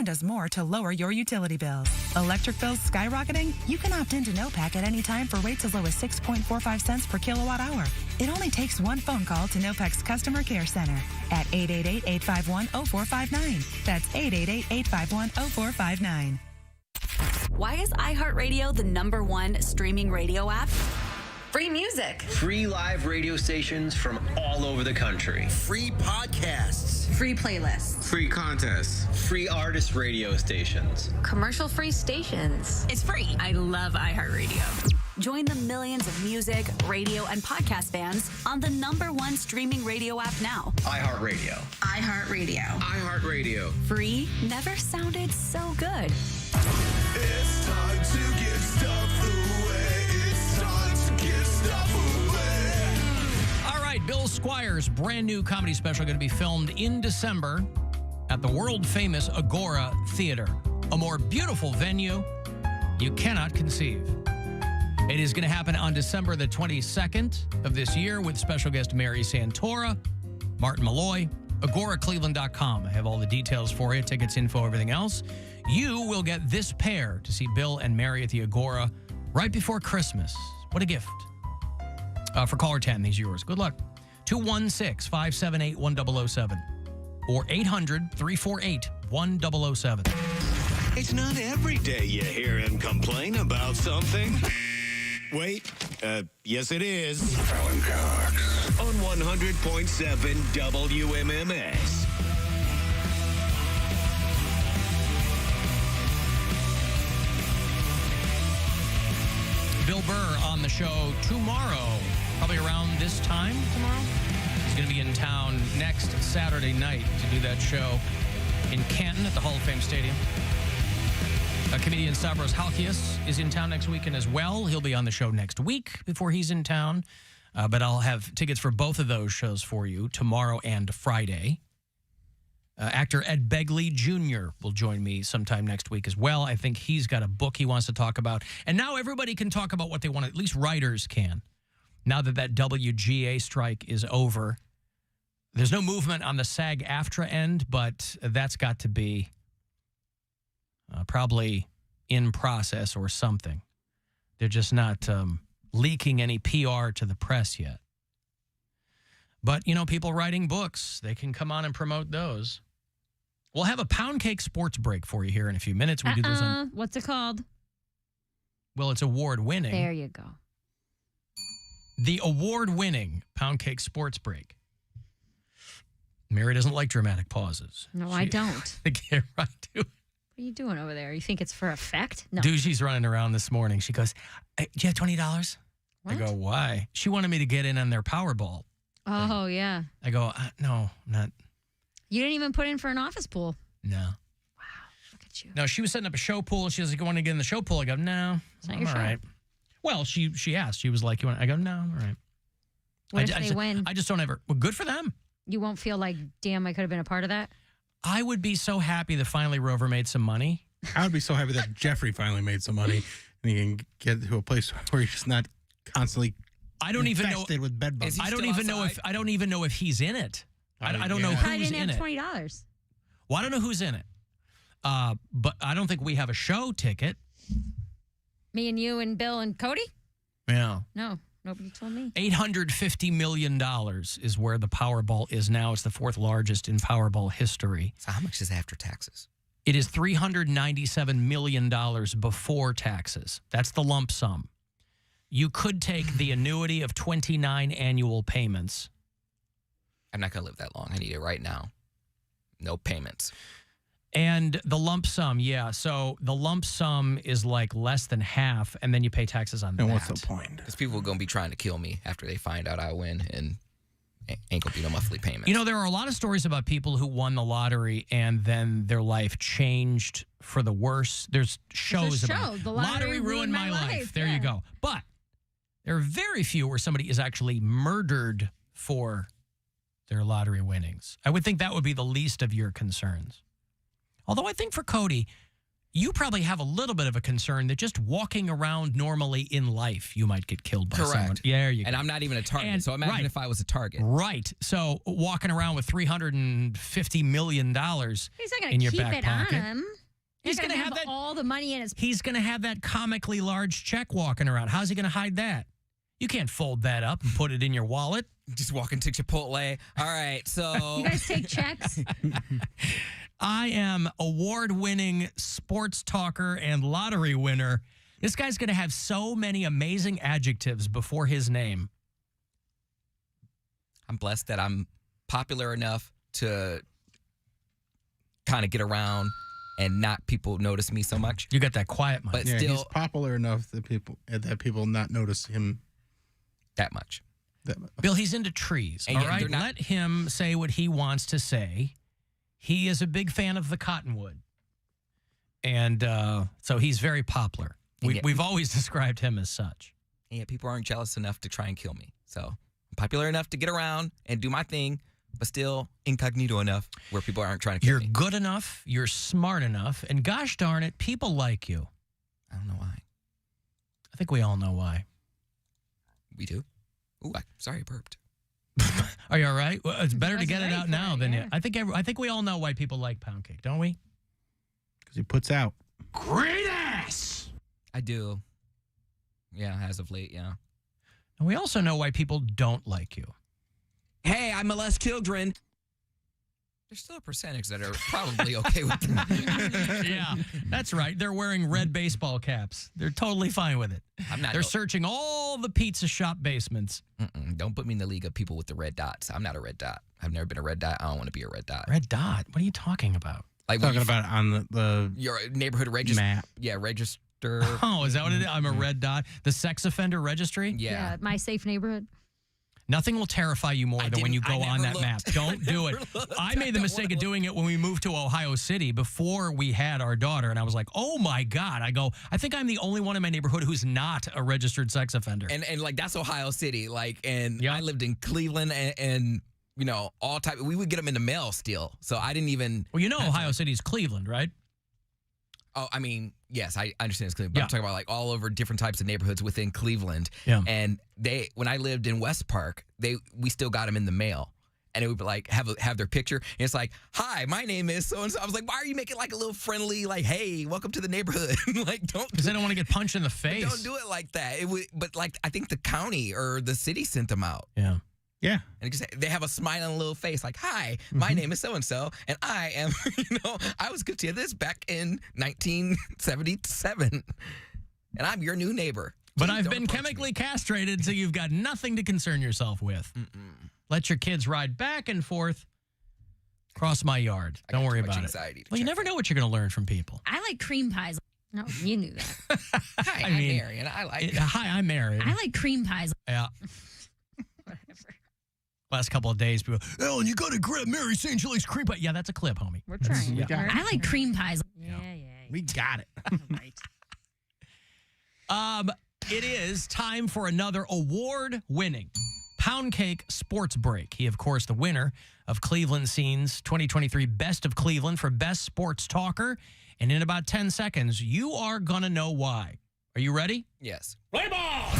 Speaker 19: does more to lower your utility bills. Electric bills skyrocketing? You can opt into NOPAC at any time for rates as low as 6.45 cents per kilowatt hour. It only takes one phone call to NOPAC's Customer Care Center at 888-851-0459. That's 888-851-0459.
Speaker 6: Why is iHeartRadio the #1 streaming radio app? Free music.
Speaker 16: Free live radio stations from all over the country.
Speaker 4: Free podcasts.
Speaker 6: Free playlists.
Speaker 16: Free contests. Free artist radio stations.
Speaker 6: Commercial-free stations. It's free. I love iHeartRadio. Join the millions of music, radio, and podcast fans on the #1 streaming radio app now.
Speaker 16: iHeartRadio.
Speaker 6: iHeartRadio.
Speaker 16: iHeartRadio.
Speaker 6: Free never sounded so good.
Speaker 4: It's time to give stuff away. It's time to give stuff away.
Speaker 7: All right, Bill Squire's brand new comedy special going to be filmed in December at the world-famous Agora Theater, a more beautiful venue you cannot conceive. It is going to happen on December the 22nd of this year with special guest Mary Santora, Martin Malloy, agoracleveland.com. I have all the details for you, tickets, info, everything else. You will get this pair to see Bill and Mary at the Agora right before Christmas. What a gift. For caller 10, these are yours. Good luck. 216-578-1007 or 800-348-1007.
Speaker 4: It's not every day you hear him complain about something. Wait, yes it is. Alan Cox on 100.7 WMMS.
Speaker 7: Bill Burr on the show tomorrow, probably around this time tomorrow. He's going to be in town next Saturday night to do that show in Canton at the Hall of Fame Stadium. Comedian Stavros Halkias is in town next weekend as well. He'll be on the show next week before he's in town. But I'll have tickets for both of those shows for you tomorrow and Friday. Actor Ed Begley Jr. will join me sometime next week as well. I think he's got a book he wants to talk about. And now everybody can talk about what they want. At least writers can. Now that WGA strike is over. There's no movement on the SAG-AFTRA end, but that's got to be probably in process or something. They're just not leaking any PR to the press yet. But, you know, people writing books, they can come on and promote those. We'll have a Poundcake sports break for you here in a few minutes. We do this on.
Speaker 9: What's it called?
Speaker 7: Well, it's award-winning.
Speaker 9: There you go.
Speaker 7: The award-winning Poundcake sports break. Mary doesn't like dramatic pauses.
Speaker 9: No, I don't.
Speaker 7: Get right to it.
Speaker 9: What are you doing over there? You think it's for effect? No.
Speaker 7: Dude, she's running around this morning. She goes, do you have $20?
Speaker 9: What?
Speaker 7: I go, why? She wanted me to get in on their Powerball.
Speaker 9: Oh, yeah.
Speaker 7: I go, no, I'm not.
Speaker 9: You didn't even put in for an office pool.
Speaker 7: No. Wow,
Speaker 9: look at you.
Speaker 7: No, she was setting up a show pool. She was like, you want to get in the show pool? I go, no,
Speaker 9: It's not
Speaker 7: I'm
Speaker 9: your
Speaker 7: all
Speaker 9: show.
Speaker 7: right. Well, she asked. She was like, you want? I go, no, I'm all right.
Speaker 9: What if they win?
Speaker 7: I just don't ever. Well, good for them.
Speaker 9: You won't feel like, damn, I could have been a part of that?
Speaker 7: I would be so happy that finally Rover made some money.
Speaker 8: I would be so happy that Jeffrey finally made some money and he can get to a place where he's just not constantly
Speaker 7: I don't even know
Speaker 8: with bed bugs.
Speaker 7: I don't even know if he's in it. I don't know
Speaker 9: Probably
Speaker 7: who's
Speaker 9: didn't
Speaker 7: in
Speaker 9: have
Speaker 7: it.
Speaker 9: $20.
Speaker 7: Well, I don't know who's in it. But I don't think we have a show ticket.
Speaker 9: Me and you and Bill and Cody?
Speaker 7: Yeah.
Speaker 9: No, nobody told me.
Speaker 7: $850 million is where the Powerball is now. It's the fourth largest in Powerball history.
Speaker 10: So how much is after taxes?
Speaker 7: It is $397 million before taxes. That's the lump sum. You could take the annuity of 29 annual payments.
Speaker 10: I'm not going to live that long. I need it right now. No payments.
Speaker 7: And the lump sum, yeah. So the lump sum is like less than half, and then you pay taxes on that.
Speaker 8: And what's the point?
Speaker 10: Because people are going to be trying to kill me after they find out I win, and ain't going to be no monthly payments.
Speaker 7: You know, there are a lot of stories about people who won the lottery and then their life changed for the worse. There's shows about it.
Speaker 9: The lottery ruined my life.
Speaker 7: There you go. But there are very few where somebody is actually murdered for their lottery winnings. I would think that would be the least of your concerns. Although I think for Cody, you probably have a little bit of a concern that just walking around normally in life, you might get killed by someone. Yeah, there you go.
Speaker 10: And I'm not even a target.
Speaker 7: And-
Speaker 10: so imagine
Speaker 7: right.
Speaker 10: if I was a target.
Speaker 7: Right. So walking around with $350 million
Speaker 9: He's not going
Speaker 7: in
Speaker 9: to
Speaker 7: your
Speaker 9: keep
Speaker 7: back
Speaker 9: it
Speaker 7: pocket.
Speaker 9: on him. He's going to have all the money in his.
Speaker 7: He's going to have that comically large check walking around. How's he going to hide that? You can't fold that up and put it in your wallet.
Speaker 10: Just walk into Chipotle. All right, so...
Speaker 9: You guys take checks?
Speaker 7: I am award-winning sports talker and lottery winner. This guy's going to have so many amazing adjectives before his name.
Speaker 10: I'm blessed that I'm popular enough to kind of get around and not people notice me so much.
Speaker 7: You got that quiet mic.
Speaker 10: But
Speaker 8: Yeah,
Speaker 10: still
Speaker 8: he's popular enough that people not notice him
Speaker 10: that much.
Speaker 7: Bill, he's into trees,
Speaker 10: And
Speaker 7: all
Speaker 10: yet
Speaker 7: right?
Speaker 10: they're not-
Speaker 7: Let him say what he wants to say. He is a big fan of the cottonwood. And so he's very popular.
Speaker 10: And yet-
Speaker 7: We've always described him as such.
Speaker 10: And yet people aren't jealous enough to try and kill me. So I'm popular enough to get around and do my thing, but still incognito enough where people aren't trying to kill
Speaker 7: You're
Speaker 10: me.
Speaker 7: good enough. You're smart enough. And gosh darn it, people like you.
Speaker 10: I don't know why.
Speaker 7: I think we all know why.
Speaker 10: We do? Ooh, sorry I burped.
Speaker 7: Are you all right? Well, it's better to
Speaker 9: That's
Speaker 7: get it
Speaker 9: very
Speaker 7: out now
Speaker 9: funny,
Speaker 7: than
Speaker 9: yeah.
Speaker 7: I think we all know why people like Poundcake, don't we?
Speaker 8: because he puts out.
Speaker 7: Great ass.
Speaker 10: I do. Yeah, as of late, yeah.
Speaker 7: And we also know why people don't like you.
Speaker 10: Hey, I molest children. There's still a percentage that are probably okay with that.
Speaker 7: Yeah, that's right. They're wearing red baseball caps. They're totally fine with it.
Speaker 10: I'm not.
Speaker 7: They're searching all the pizza shop basements.
Speaker 10: Don't put me in the league of people with the red dots. I'm not a red dot. I've never been a red dot. I don't want to be a red dot.
Speaker 7: Red dot? What are you talking about?
Speaker 10: Like
Speaker 8: Talking about it on the
Speaker 10: your neighborhood register
Speaker 8: map.
Speaker 10: Yeah, register.
Speaker 7: Oh, is that what it is? I'm a red dot. The sex offender registry?
Speaker 10: Yeah.
Speaker 9: My safe neighborhood.
Speaker 7: Nothing will terrify you more than when you go on that map. Don't do it. I made the mistake of doing it when we moved to Ohio City before we had our daughter, and I was like, oh my God. I think I'm the only one in my neighborhood who's not a registered sex offender.
Speaker 10: And like, that's Ohio City. Like, and I lived in Cleveland and you know, all type. We would get them in the mail still. So I didn't even.
Speaker 7: Well, you know, Ohio City's Cleveland, right?
Speaker 10: Oh, I mean, yes, I understand it's Cleveland, but I'm talking about like all over different types of neighborhoods within Cleveland.
Speaker 7: Yeah.
Speaker 10: And when I lived in West Park, we still got them in the mail. And it would be like, have their picture. And it's like, hi, my name is so-and-so. I was like, why are you making like a little friendly, like, hey, welcome to the neighborhood? Like, don't.
Speaker 7: Because they don't want to get punched in the face.
Speaker 10: Don't do it like that. But like, I think the county or the city sent them out.
Speaker 7: Yeah.
Speaker 8: Yeah.
Speaker 10: And they have a smiling little face like, hi, my name is so-and-so, and I am, I was good to this back in 1977, and I'm your new neighbor.
Speaker 7: But I've been chemically castrated, so you've got nothing to concern yourself with. Let your kids ride back and forth across my yard. Don't worry about it. Well, you never know what you're going to learn from people.
Speaker 9: I like cream pies. No, you knew that.
Speaker 10: Hi, I'm Marion. I like
Speaker 7: Hi, I'm Marion.
Speaker 9: I like cream pies.
Speaker 7: Yeah. Last couple of days, people, Ellen, you got to grab Mary St. Julie's cream pie. Yeah, that's a clip, homie.
Speaker 9: We're trying.
Speaker 7: Yeah.
Speaker 9: I like cream pies. Yeah.
Speaker 8: We got it.
Speaker 7: It is time for another award-winning Poundcake Sports Break. He, of course, the winner of Cleveland Scene's 2023 Best of Cleveland for Best Sports Talker. And in about 10 seconds, you are going to know why. Are you ready?
Speaker 10: Yes.
Speaker 2: Play ball!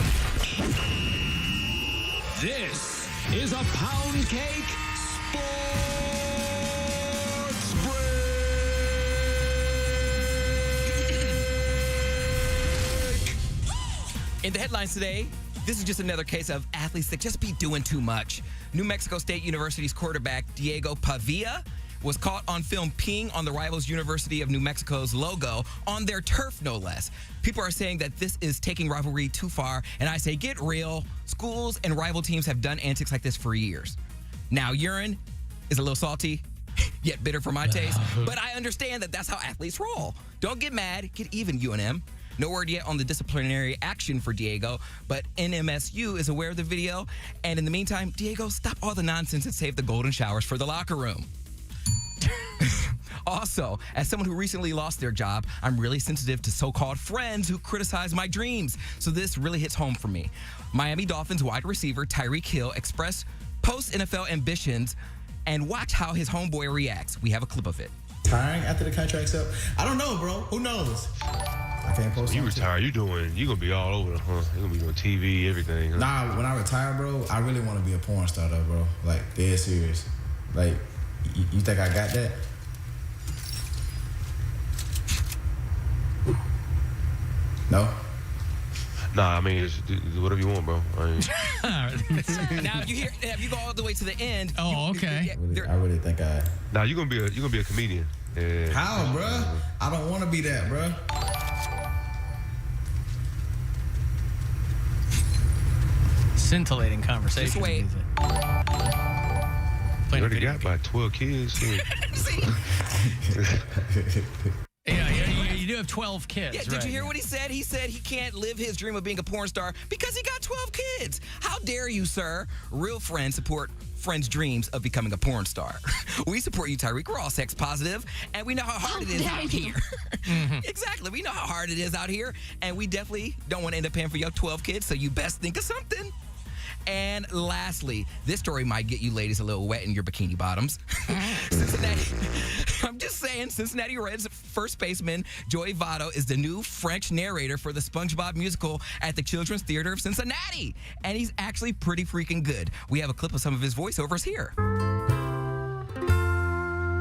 Speaker 2: This is a Poundcake Sports Break.
Speaker 10: In the headlines today, this is just another case of athletes that just be doing too much. New Mexico State University's quarterback Diego Pavia was caught on film peeing on the rivals University of New Mexico's logo on their turf, no less. People are saying that this is taking rivalry too far, and I say get real. Schools and rival teams have done antics like this for years. Now, urine is a little salty, yet bitter for my taste, but I understand that that's how athletes roll. Don't get mad, get even, UNM. No word yet on the disciplinary action for Diego, but NMSU is aware of the video, and in the meantime, Diego, stop all the nonsense and save the golden showers for the locker room. Also, as someone who recently lost their job, I'm really sensitive to so-called friends who criticize my dreams. So this really hits home for me. Miami Dolphins wide receiver Tyreek Hill expressed post-NFL ambitions, and watch how his homeboy reacts. We have a clip of it.
Speaker 15: retiring after the contract's up? I don't know, bro. Who knows? I can't post.
Speaker 17: You retire, you gonna be all over, huh? You gonna be on TV, everything. Huh?
Speaker 15: Nah, when I retire, bro, I really want to be a porn star, though, bro. Like, dead serious. Like, you think I got that? No.
Speaker 17: Nah, I mean, do whatever you want, bro.
Speaker 10: Now, if you go all the way to the end.
Speaker 7: Oh, okay.
Speaker 15: I really think I.
Speaker 17: Nah, you're gonna be a comedian. Yeah.
Speaker 15: How, bro? I don't want to be that, bro.
Speaker 7: Scintillating conversation.
Speaker 10: Just wait.
Speaker 17: You already got about 12 kids.
Speaker 7: Yeah, you do have 12 kids.
Speaker 10: Yeah, did you hear what he said? He said he can't live his dream of being a porn star because he got 12 kids. How dare you, sir? Real friends support friends' dreams of becoming a porn star. We support you, Tyreek. We're all sex positive, and we know how hard it is out here. Exactly. We know how hard it is out here, and we definitely don't want to end up paying for your 12 kids, so you best think of something. And lastly, this story might get you ladies a little wet in your bikini bottoms. I'm just saying, Cincinnati Reds first baseman Joey Votto is the new French narrator for the SpongeBob musical at the Children's Theater of Cincinnati. And he's actually pretty freaking good. We have a clip of some of his voiceovers here.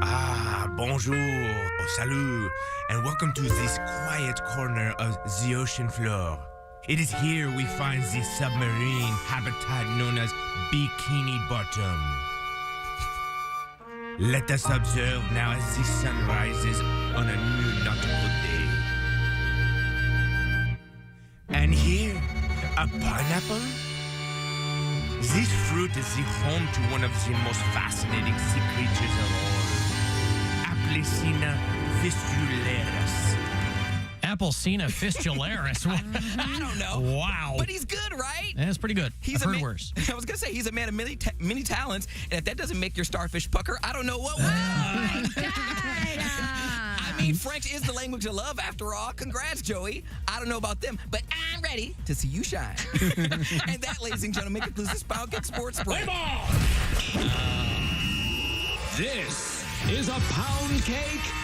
Speaker 18: Ah, bonjour, salut, and welcome to this quiet corner of the ocean floor. It is here we find the submarine habitat known as Bikini Bottom. Let us observe now as the sun rises on a new nautical day. And here, a pineapple? This fruit is the home to one of the most fascinating sea creatures of all, Aplycina fistularis.
Speaker 7: Applecina fistularis.
Speaker 10: I don't know.
Speaker 7: Wow.
Speaker 10: But he's good, right?
Speaker 7: That's pretty good.
Speaker 10: He's
Speaker 7: I've heard worse.
Speaker 10: I was going to say, he's a man of many talents. And if that doesn't make your starfish pucker, I don't know what will. I mean, French is the language of love, after all. Congrats, Joey. I don't know about them, but I'm ready to see you shine. And that, ladies and gentlemen, concludes this Poundcake Sports Break.
Speaker 4: This is a Poundcake Sports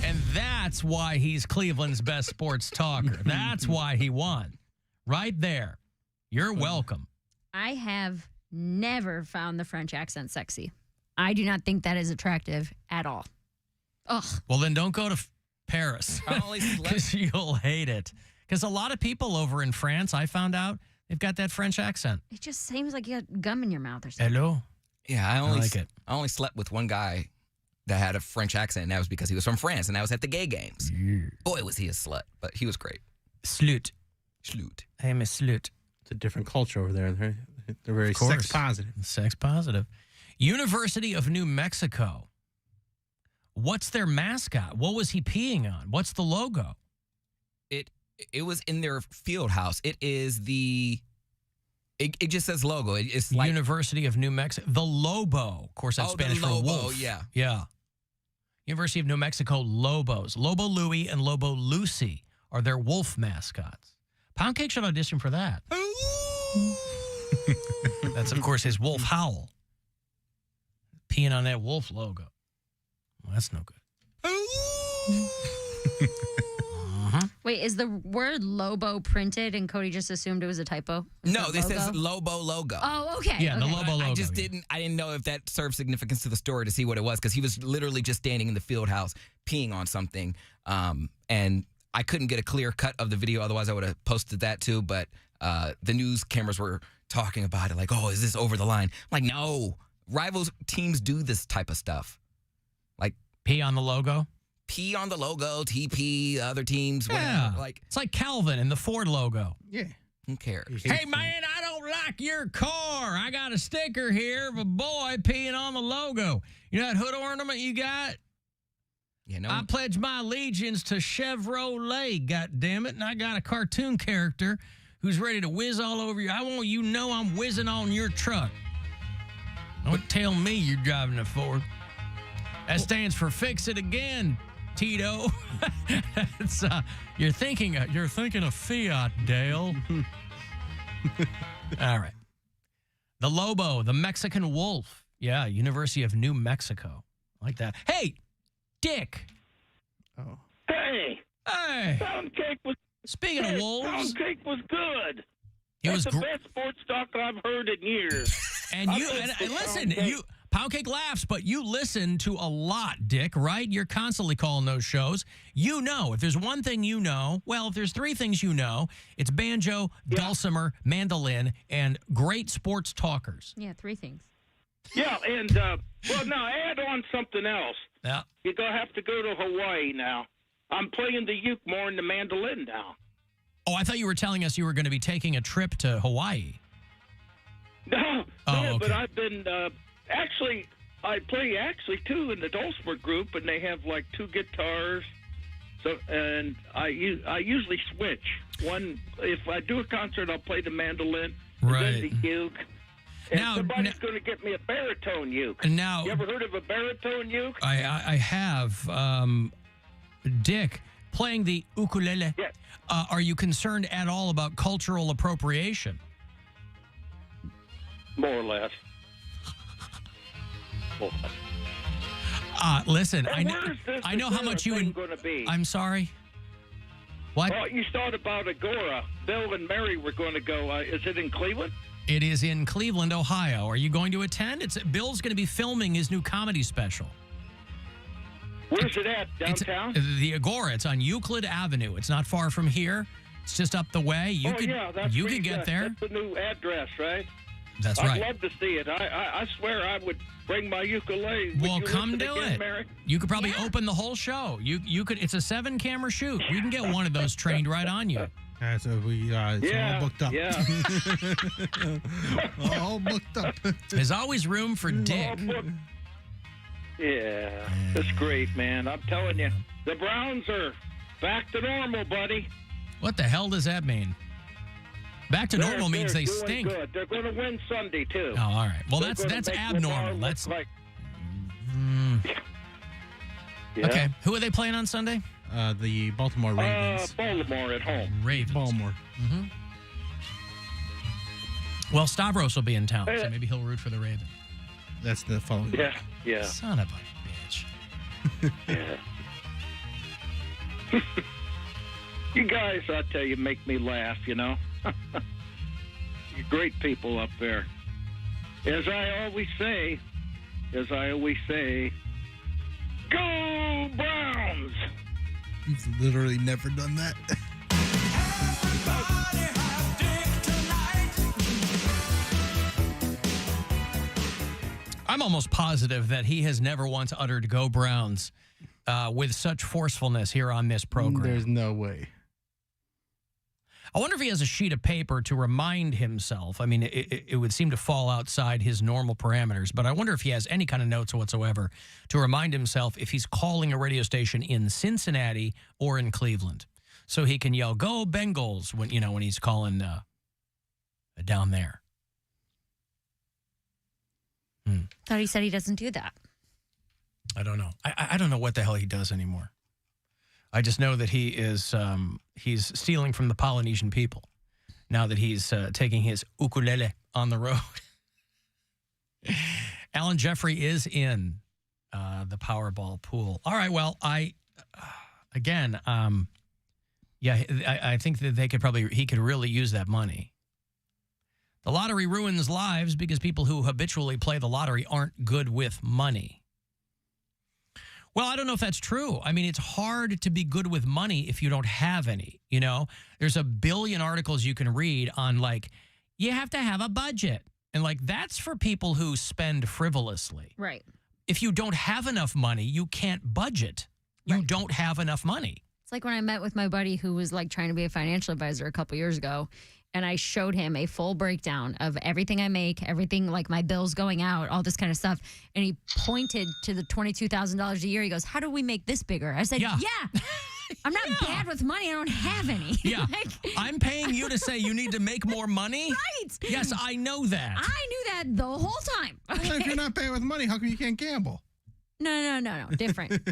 Speaker 7: And that's why he's Cleveland's best sports talker. That's why he won. Right there. You're welcome.
Speaker 9: I have never found the French accent sexy. I do not think that is attractive at all. Ugh.
Speaker 7: Well, then don't go to Paris because you'll hate it. Because a lot of people over in France, I found out, they've got that French accent.
Speaker 9: It just seems like you got gum in your mouth or something.
Speaker 7: Hello.
Speaker 10: Yeah, I
Speaker 7: like it.
Speaker 10: I only slept with one guy that had a French accent, and that was because he was from France, and that was at the gay games.
Speaker 7: Yeah.
Speaker 10: Boy, was he a slut, but he was great.
Speaker 7: Slut. I'm a slut.
Speaker 8: It's a different culture over there. They're very sex positive.
Speaker 7: Sex positive. University of New Mexico. What's their mascot? What was he peeing on? What's the logo?
Speaker 10: It was in their field house. It is the... It just says logo. It's like...
Speaker 7: University of New Mexico. The Lobo. Of course, that's Spanish for wolf.
Speaker 10: Yeah.
Speaker 7: Yeah. University of New Mexico Lobos. Lobo Louie and Lobo Lucy are their wolf mascots. Poundcake should audition for that. That's, of course, his wolf howl. Peeing on that wolf logo. Well, that's no good.
Speaker 9: Wait, is the word Lobo printed and Cody just assumed it was a typo?
Speaker 10: No, this says Lobo logo.
Speaker 9: Oh, okay.
Speaker 7: Yeah, the Lobo logo.
Speaker 10: I just didn't know if that served significance to the story to see what it was, because he was literally just standing in the field house peeing on something. And I couldn't get a clear cut of the video, otherwise I would have posted that too. But the news cameras were talking about it like, oh, is this over the line? I'm like, no. Rivals teams do this type of stuff. Like
Speaker 7: pee on the logo?
Speaker 10: Pee on the logo, TP, other teams, whatever.
Speaker 7: Yeah.
Speaker 10: Like,
Speaker 7: it's like Calvin in the Ford logo.
Speaker 8: Yeah.
Speaker 10: Who cares?
Speaker 7: Hey, man, I don't like your car. I got a sticker here of a boy peeing on the logo. You know that hood ornament you got?
Speaker 10: You know,
Speaker 7: I pledge my allegiance to Chevrolet, goddammit, and I got a cartoon character who's ready to whiz all over you. I want you to know I'm whizzing on your truck. Don't tell me you're driving a Ford. That stands for fix it again, Tito. It's, you're thinking of Fiat, Dale. All right. The Lobo, the Mexican Wolf. Yeah, University of New Mexico. I like that. Hey, Dick.
Speaker 8: Oh.
Speaker 3: Hey.
Speaker 7: Hey.
Speaker 3: Poundcake was.
Speaker 7: Speaking of wolves.
Speaker 3: Poundcake was good.
Speaker 7: He
Speaker 3: That's
Speaker 7: was
Speaker 3: the best sports talk I've heard in years.
Speaker 7: And you and listen, Poundcake laughs, but you listen to a lot, Dick, right? You're constantly calling those shows. You know, if there's one thing you know, well, if there's three things you know, it's banjo, dulcimer, mandolin, and great sports talkers.
Speaker 9: Yeah, three things.
Speaker 3: Yeah, and, well, now add on something else.
Speaker 7: Yeah.
Speaker 3: You're going to have to go to Hawaii now. I'm playing the uke more than the mandolin now.
Speaker 7: Oh, I thought you were telling us you were going to be taking a trip to Hawaii.
Speaker 3: No,
Speaker 7: okay.
Speaker 3: But I've been, actually, I play too in the dulcimer group, and they have like two guitars. So, and I usually switch. One, if I do a concert, I'll play the mandolin, and then the uke. And somebody's going to get me a baritone uke.
Speaker 7: Now,
Speaker 3: you ever heard of a baritone uke?
Speaker 7: I have. Dick, playing the ukulele.
Speaker 3: Yeah.
Speaker 7: Are you concerned at all about cultural appropriation?
Speaker 3: More or less.
Speaker 7: Listen,
Speaker 3: And
Speaker 7: I know how much you.
Speaker 3: Going to be?
Speaker 7: I'm sorry. What?
Speaker 3: Oh, you thought about Agora. Bill and Mary were going to go. Is it in Cleveland?
Speaker 7: It is in Cleveland, Ohio. Are you going to attend? Bill's going to be filming his new comedy special.
Speaker 3: Where's it at? Downtown?
Speaker 7: It's the Agora. It's on Euclid Avenue. It's not far from here. It's just up the way. You could get there.
Speaker 3: That's the new address, right?
Speaker 7: That's right.
Speaker 3: I'd love to see it. I swear I would bring my ukulele.
Speaker 7: Well, come do it.
Speaker 3: Mary?
Speaker 7: You could probably open the whole show. You could. It's a 7-camera shoot. We can get one of those trained right on you.
Speaker 8: So it's all booked up.
Speaker 3: Yeah.
Speaker 8: All booked up.
Speaker 7: There's always room for Dick.
Speaker 3: Yeah, that's great, man. I'm telling you, the Browns are back to normal, buddy.
Speaker 7: What the hell does that mean? Back to normal means they
Speaker 3: doing
Speaker 7: stink.
Speaker 3: Good. They're going to win Sunday too.
Speaker 7: Oh, all right. Well,
Speaker 3: They're
Speaker 7: that's
Speaker 3: gonna make
Speaker 7: abnormal.
Speaker 3: Lamar
Speaker 7: That's
Speaker 3: look like.
Speaker 7: Yeah. Okay. Who are they playing on Sunday?
Speaker 8: The Baltimore Ravens.
Speaker 3: Baltimore at home.
Speaker 7: Ravens.
Speaker 8: Baltimore.
Speaker 7: Mm-hmm. Well, Stavros will be in town, so maybe he'll root for the Ravens.
Speaker 8: That's the following.
Speaker 3: Yeah.
Speaker 7: Son of a bitch.
Speaker 3: Yeah. You guys, I tell you, make me laugh, you know. You're great people up there. As I always say, go Browns!
Speaker 8: You've literally never done that.
Speaker 7: I'm almost positive that he has never once uttered "Go Browns" with such forcefulness here on this program.
Speaker 8: There's no way.
Speaker 7: I wonder if he has a sheet of paper to remind himself. I mean, it would seem to fall outside his normal parameters, but I wonder if he has any kind of notes whatsoever to remind himself if he's calling a radio station in Cincinnati or in Cleveland, so he can yell "Go Bengals" when he's calling down there.
Speaker 9: Thought he said he doesn't do that.
Speaker 7: I don't know. I don't know what the hell he does anymore. I just know that he is he's stealing from the Polynesian people now that he's taking his ukulele on the road. Alan Jeffrey is in the Powerball pool. All right. Well, I think that he could really use that money. The lottery ruins lives because people who habitually play the lottery aren't good with money. Well, I don't know if that's true. I mean, it's hard to be good with money if you don't have any, There's a billion articles you can read on, you have to have a budget. And, that's for people who spend frivolously.
Speaker 9: Right.
Speaker 7: If you don't have enough money, you can't budget. You don't have enough money.
Speaker 9: It's like when I met with my buddy who was, trying to be a financial advisor a couple years ago, and I showed him a full breakdown of everything I make, everything my bills going out, all this kind of stuff. And he pointed to the $22,000 a year. He goes, "How do we make this bigger?" I said, yeah. I'm not bad with money. I don't have any.
Speaker 7: Yeah. I'm paying you to say you need to make more money?
Speaker 9: Right.
Speaker 7: Yes, I know that.
Speaker 9: I knew that the whole time. Okay?
Speaker 8: Well, if you're not paying with money, how come you can't gamble?
Speaker 9: No. Different.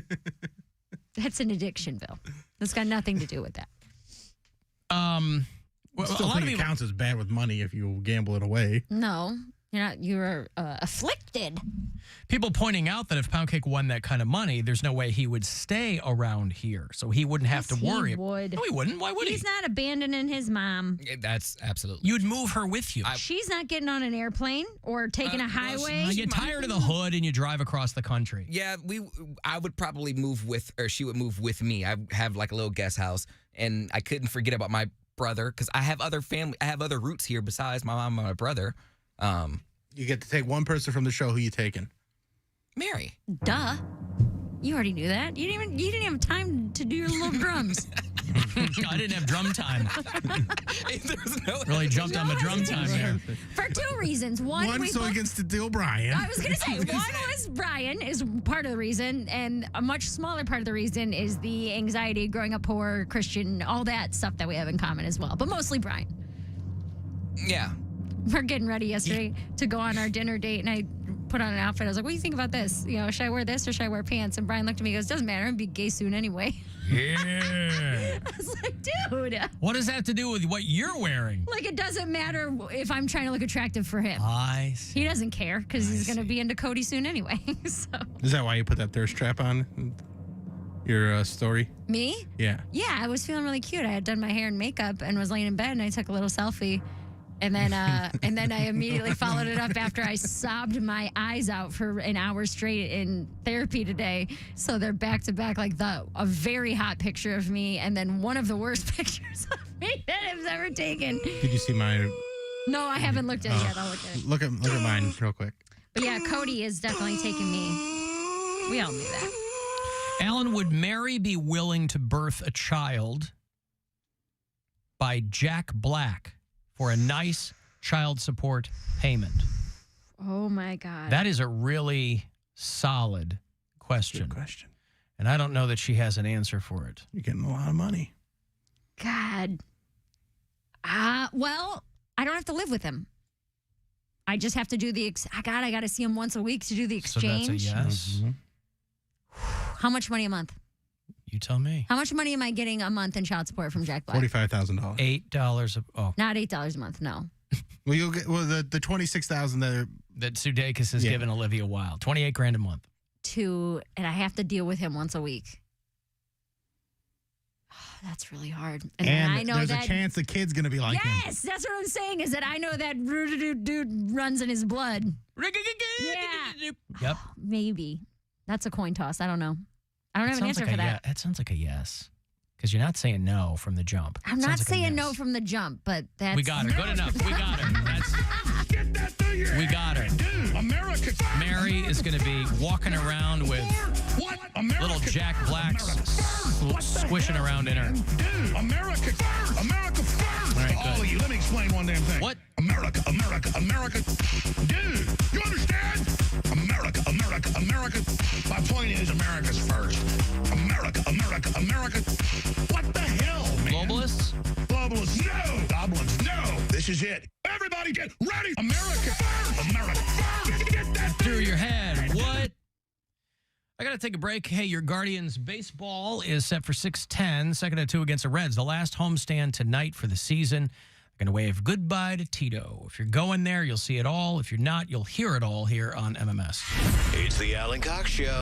Speaker 9: That's an addiction, Bill. That's got nothing to do with that.
Speaker 8: I still think it counts as bad with money if you gamble it away.
Speaker 9: No, you're not. You're afflicted.
Speaker 7: People pointing out that if Poundcake won that kind of money, there's no way he would stay around here, so he wouldn't have to worry.
Speaker 9: He would.
Speaker 7: No, he wouldn't. Why would he?
Speaker 9: He's not abandoning his mom.
Speaker 10: That's absolutely.
Speaker 7: You'd move her with you.
Speaker 9: She's not getting on an airplane or taking a highway.
Speaker 7: You get tired of the hood and you drive across the country.
Speaker 10: Yeah, I would probably move with, or she would move with me. I have like a little guest house, and I couldn't forget about my brother because I have other family. I have other roots here besides my mom and my brother.
Speaker 8: You get to take one person from the show. Who you taking?
Speaker 10: Mary.
Speaker 9: Duh. You already knew that. You didn't have time to do your little drums.
Speaker 7: I didn't have drum time. Really jumped on the drum time there.
Speaker 9: For two reasons. One,
Speaker 8: so he gets to deal Brian.
Speaker 9: I was going to say, one was Brian is part of the reason, and a much smaller part of the reason is the anxiety, growing up poor, Christian, all that stuff that we have in common as well. But mostly Brian.
Speaker 10: Yeah.
Speaker 9: We're getting ready yesterday to go on our dinner date, and I put on an outfit. I was like, what do you think about this? You know, should I wear this or should I wear pants? And Brian looked at me and goes, doesn't matter. I'll be gay soon anyway.
Speaker 7: Yeah.
Speaker 9: I was like, dude.
Speaker 7: What does that have to do with what you're wearing?
Speaker 9: Like, it doesn't matter if I'm trying to look attractive for him.
Speaker 7: I see.
Speaker 9: He doesn't care because he's going to be into Cody soon anyway. So.
Speaker 8: Is that why you put that thirst trap on your story?
Speaker 9: Me?
Speaker 8: Yeah.
Speaker 9: Yeah, I was feeling really cute. I had done my hair and makeup and was laying in bed, and I took a little selfie. And then I immediately followed it up after I sobbed my eyes out for an hour straight in therapy today. So they're back to back, like a very hot picture of me, and then one of the worst pictures of me that I've ever taken.
Speaker 8: Did you see my?
Speaker 9: No, I haven't looked at it yet. I'll look at it.
Speaker 8: Look at mine real quick.
Speaker 9: But yeah, Cody is definitely taking me. We all knew that.
Speaker 7: Alan, would Mary be willing to birth a child by Jack Black for a nice child support payment?
Speaker 9: Oh, my God.
Speaker 7: That is a really solid question.
Speaker 8: Good question.
Speaker 7: And I don't know that she has an answer for it.
Speaker 8: You're getting a lot of money.
Speaker 9: God. Well, I don't have to live with him. I just have to do the... I got to see him once a week to do the exchange.
Speaker 7: So that's a yes.
Speaker 8: Mm-hmm.
Speaker 9: How much money a month?
Speaker 7: You tell me.
Speaker 9: How much money am I getting a month in child support from Jack Black?
Speaker 8: $45,000.
Speaker 7: $8.
Speaker 9: Not $8 a month, no.
Speaker 8: Well, you'll get the $26,000
Speaker 7: that Sudeikis has given Olivia Wilde. $28,000 a month.
Speaker 9: And I have to deal with him once a week. That's really hard. And I know
Speaker 8: there's a chance the kid's going to be like him.
Speaker 9: Yes, that's what I'm saying, is that I know that dude runs in his blood. Yeah.
Speaker 7: Yep.
Speaker 9: Maybe. That's a coin toss. I don't know. I don't have an answer for that.
Speaker 7: That sounds like a yes. Because you're not saying no from the jump.
Speaker 9: I'm not saying no from the jump, but that's...
Speaker 7: We got her. Good enough. We got her. We got her.
Speaker 2: America.
Speaker 7: Mary is going to be walking around with little Jack Blacks squishing around in her.
Speaker 2: America first. America first.
Speaker 7: All right,
Speaker 2: all of you, let me explain one damn thing.
Speaker 7: What?
Speaker 2: America. Dude, you understand? America. My point is America's first. America. What the hell, man?
Speaker 7: Globalists?
Speaker 2: No. Goblins, no. This is it. Everybody get ready. America first. Get that
Speaker 7: through your head. What? I got to take a break. Hey, your Guardians baseball is set for 6:10, second at 2 against the Reds. The last homestand tonight for the season. They're going to wave goodbye to Tito. If you're going there, you'll see it all. If you're not, you'll hear it all here on MMS.
Speaker 4: It's the Alan Cox Show.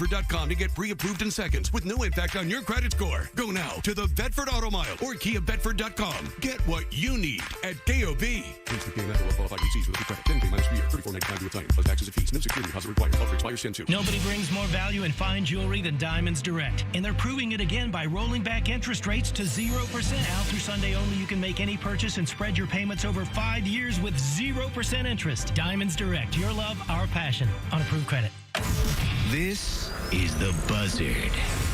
Speaker 12: KiaBedford.com to get pre-approved in seconds with no impact on your credit score. Go now to the Bedford Auto Mile or KiaBedford.com. Get what you need at KOB. Please repay method of qualified receipts with a credit. 10 pay minus 3 year, $34.95 due at time. Plus taxes and fees. No security deposit required. Offer expires 10/2.
Speaker 13: Nobody brings more value in fine jewelry than Diamonds Direct. And they're proving it again by rolling back interest rates to 0%. Now through Sunday only, you can make any purchase and spread your payments over 5 years with 0% interest. Diamonds Direct. Your love, our passion. On approved credit.
Speaker 4: This is The Buzzard.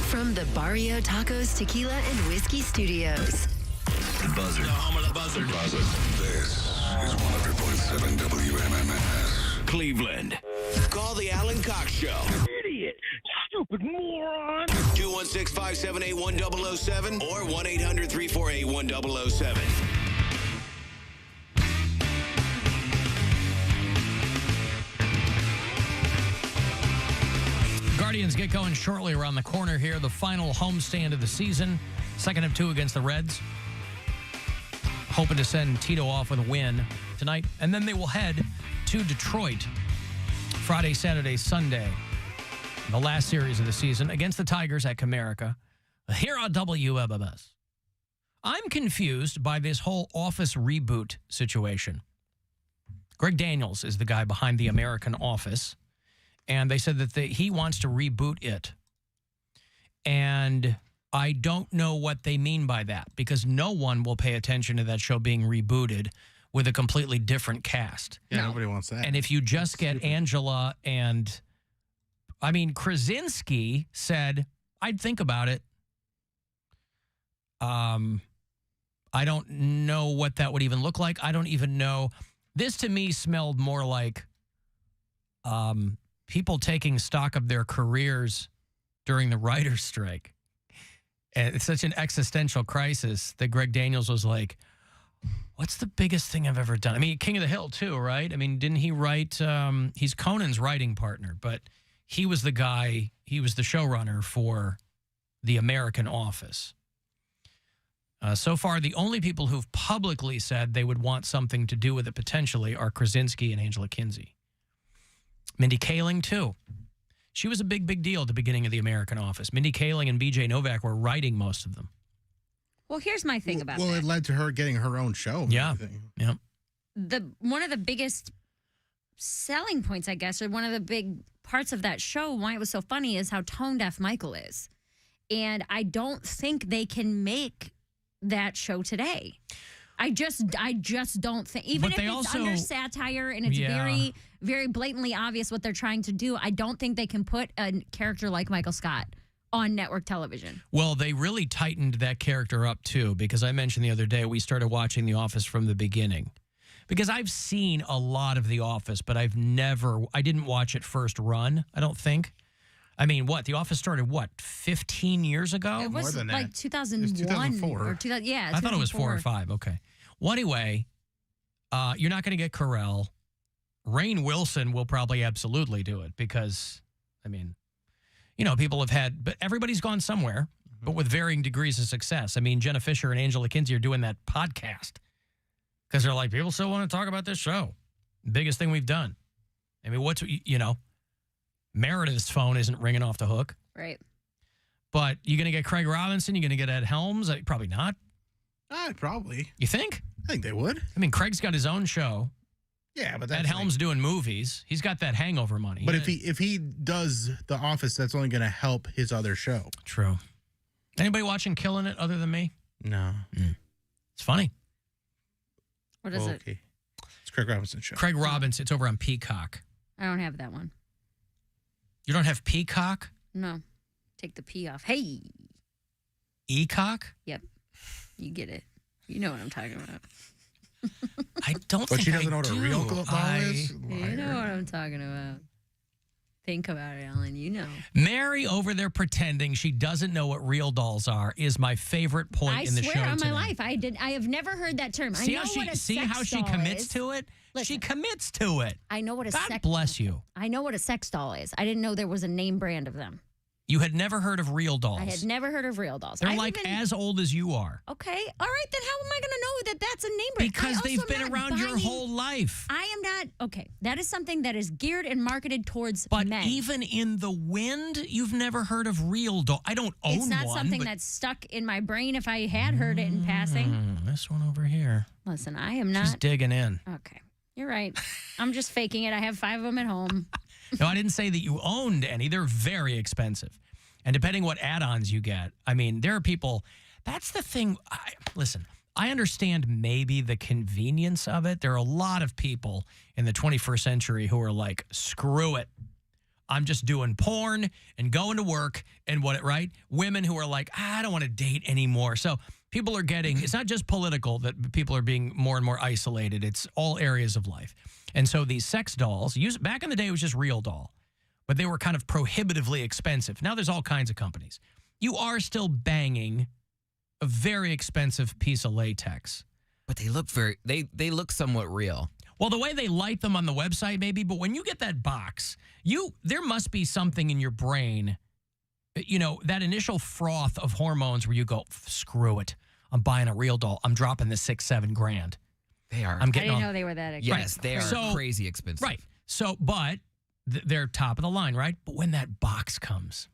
Speaker 14: From the Barrio Tacos Tequila and Whiskey Studios.
Speaker 4: The Buzzard. The home of the Buzzard. This is 100.7 WMMS. Cleveland. Call the Alan Cox Show.
Speaker 2: Idiot. Stupid moron.
Speaker 4: 216-578-1007 or 1-800-348-1007.
Speaker 7: Guardians get going shortly around the corner here. The final homestand of the season. Second of 2 against the Reds. Hoping to send Tito off with a win tonight. And then they will head to Detroit Friday, Saturday, Sunday. The last series of the season against the Tigers at Comerica. Here on WMMS. I'm confused by this whole Office reboot situation. Greg Daniels is the guy behind the American Office. And they said that he wants to reboot it. And I don't know what they mean by that because no one will pay attention to that show being rebooted with a completely different cast.
Speaker 8: Yeah, nobody wants that.
Speaker 7: And if you just get Angela and, I mean, Krasinski said, I'd think about it. I don't know what that would even look like. I don't even know. This to me smelled more like people taking stock of their careers during the writer's strike. And it's such an existential crisis that Greg Daniels was like, what's the biggest thing I've ever done? I mean, King of the Hill too, right? I mean, didn't he write, he's Conan's writing partner, but he was the guy, he was the showrunner for the American Office. So far, the only people who've publicly said they would want something to do with it potentially are Krasinski and Angela Kinsey. Mindy Kaling, too. She was a big, big deal at the beginning of the American Office. Mindy Kaling and B.J. Novak were writing most of them.
Speaker 9: Well, here's my thing about
Speaker 8: Well,
Speaker 9: that.
Speaker 8: it led to her getting her own show. and
Speaker 7: Yeah.
Speaker 8: everything.
Speaker 7: Yeah.
Speaker 9: One of the biggest selling points, I guess, or one of the big parts of that show, why it was so funny, is how tone deaf Michael is. And I don't think they can make that show today. I just don't think, even
Speaker 7: But
Speaker 9: if
Speaker 7: they
Speaker 9: it's
Speaker 7: also-
Speaker 9: under satire and it's
Speaker 7: Yeah.
Speaker 9: very, very blatantly obvious what they're trying to do, I don't think they can put a character like Michael Scott on network television.
Speaker 7: Well, they really tightened that character up, too, because I mentioned the other day we started watching The Office from the beginning. Because I've seen a lot of The Office, but I didn't watch it first run, I don't think. I mean, The Office started, 15 years ago?
Speaker 9: It was
Speaker 8: More than that.
Speaker 9: like 2001
Speaker 8: 2004.
Speaker 9: or 2000. Yeah,
Speaker 7: I thought it was 4 or
Speaker 9: 2004.
Speaker 7: 5. Okay. Well, anyway, you're not going to get Carell. Rainn Wilson will probably absolutely do it because, I mean, people have had, but everybody's gone somewhere, but with varying degrees of success. I mean, Jenna Fisher and Angela Kinsey are doing that podcast because they're like, people still want to talk about this show. Biggest thing we've done. I mean, Meredith's phone isn't ringing off the hook.
Speaker 9: Right.
Speaker 7: But you're going to get Craig Robinson, you're going to get Ed Helms. Probably not.
Speaker 8: Probably.
Speaker 7: You think?
Speaker 8: I think they would.
Speaker 7: I mean, Craig's got his own show.
Speaker 8: Yeah, but
Speaker 7: Ed Helms doing movies. He's got that Hangover money.
Speaker 8: But if he does The Office, that's only going to help his other show.
Speaker 7: True. Anybody watching Killing It other than me?
Speaker 8: No.
Speaker 7: It's funny.
Speaker 9: What is it?
Speaker 8: It's Craig Robinson's show.
Speaker 7: Craig Robinson. It's over on Peacock.
Speaker 9: I don't have that one.
Speaker 7: You don't have Peacock?
Speaker 9: No. Take the P off. Hey.
Speaker 7: Ecock?
Speaker 9: Yep. You get it. You know what I'm talking about.
Speaker 7: I don't
Speaker 8: But
Speaker 7: think
Speaker 8: she doesn't
Speaker 7: I
Speaker 8: know what a
Speaker 7: do.
Speaker 8: real ball is?
Speaker 9: You know what I'm talking about. Think about it, Alan. You know.
Speaker 7: Mary over there pretending she doesn't know what real dolls are is my favorite point in the show
Speaker 9: I swear on
Speaker 7: today.
Speaker 9: my life, I have never heard that term.
Speaker 7: See
Speaker 9: I know what a
Speaker 7: see
Speaker 9: sex
Speaker 7: how she
Speaker 9: doll
Speaker 7: commits
Speaker 9: is.
Speaker 7: to it?
Speaker 9: Listen,
Speaker 7: She commits to it.
Speaker 9: I know what a
Speaker 7: God
Speaker 9: sex
Speaker 7: bless you.
Speaker 9: I know what a sex doll is. I didn't know there was a name brand of them.
Speaker 7: You had never heard of real dolls.
Speaker 9: I had never heard of real dolls.
Speaker 7: They're like as old as you are.
Speaker 9: Okay. All right. Then how am I going to know that that's a name brand?
Speaker 7: Because they've been around your whole life.
Speaker 9: I am not. Okay. That is something that is geared and marketed towards
Speaker 7: But
Speaker 9: men.
Speaker 7: even in the wind, you've never heard of real doll. I don't own one.
Speaker 9: It's not something
Speaker 7: but
Speaker 9: that's stuck in my brain if I had heard it in passing.
Speaker 7: This one over here.
Speaker 9: Listen, I am not.
Speaker 7: She's digging in.
Speaker 9: Okay. You're right. I'm just faking it. I have 5 of them at home.
Speaker 7: No, I didn't say that you owned any. They're very expensive. And depending what add-ons you get, I mean, there are people, that's the thing. Listen, I understand maybe the convenience of it. There are a lot of people in the 21st century who are like, screw it. I'm just doing porn and going to work and right? Women who are like, I don't want to date anymore. So people are getting, it's not just political that people are being more and more isolated. It's all areas of life. And so these sex dolls, back in the day, it was just Real Doll, but they were kind of prohibitively expensive. Now there's all kinds of companies. You are still banging a very expensive piece of latex.
Speaker 10: But they look they look somewhat real.
Speaker 7: Well, the way they light them on the website, maybe, but when you get that box, there must be something in your brain, that initial froth of hormones where you go, screw it. I'm buying a real doll. I'm dropping the $6-7 grand.
Speaker 10: They are.
Speaker 9: I didn't know they were that expensive.
Speaker 10: Yes, they are crazy expensive.
Speaker 7: Right. So, but they're top of the line, right? But when that box comes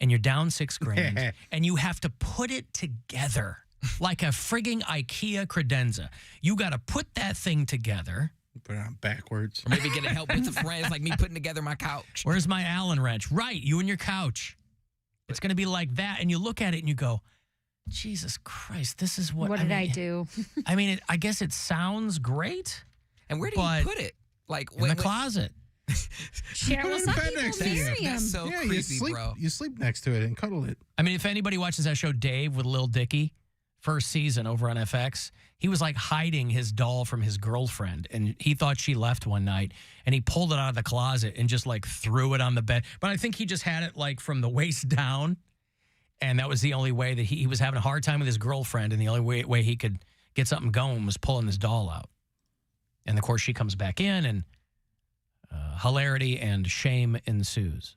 Speaker 7: and you're down $6 grand and you have to put it together like a frigging IKEA credenza, you got to put that thing together.
Speaker 8: Put it on backwards.
Speaker 10: Or maybe getting help with a friend. It's like me putting together my couch.
Speaker 7: Where's my Allen wrench? Right, you and your couch. It's going to be like that. And you look at it and you go, Jesus Christ, this is what
Speaker 9: did I do?
Speaker 7: I mean, I guess it sounds great.
Speaker 10: And where do you put it? Like
Speaker 7: in the closet.
Speaker 9: Cheryl, some people marry him.
Speaker 10: That's so creepy, bro.
Speaker 8: You sleep next to it and cuddle it.
Speaker 7: I mean, if anybody watches that show, Dave with Lil Dicky, first season over on FX, he was like hiding his doll from his girlfriend, and he thought she left one night, and he pulled it out of the closet and just like threw it on the bed. But I think he just had it like from the waist down, and that was the only way that he was having a hard time with his girlfriend, and the only way he could get something going was pulling his doll out. And of course, she comes back in, and hilarity and shame ensues.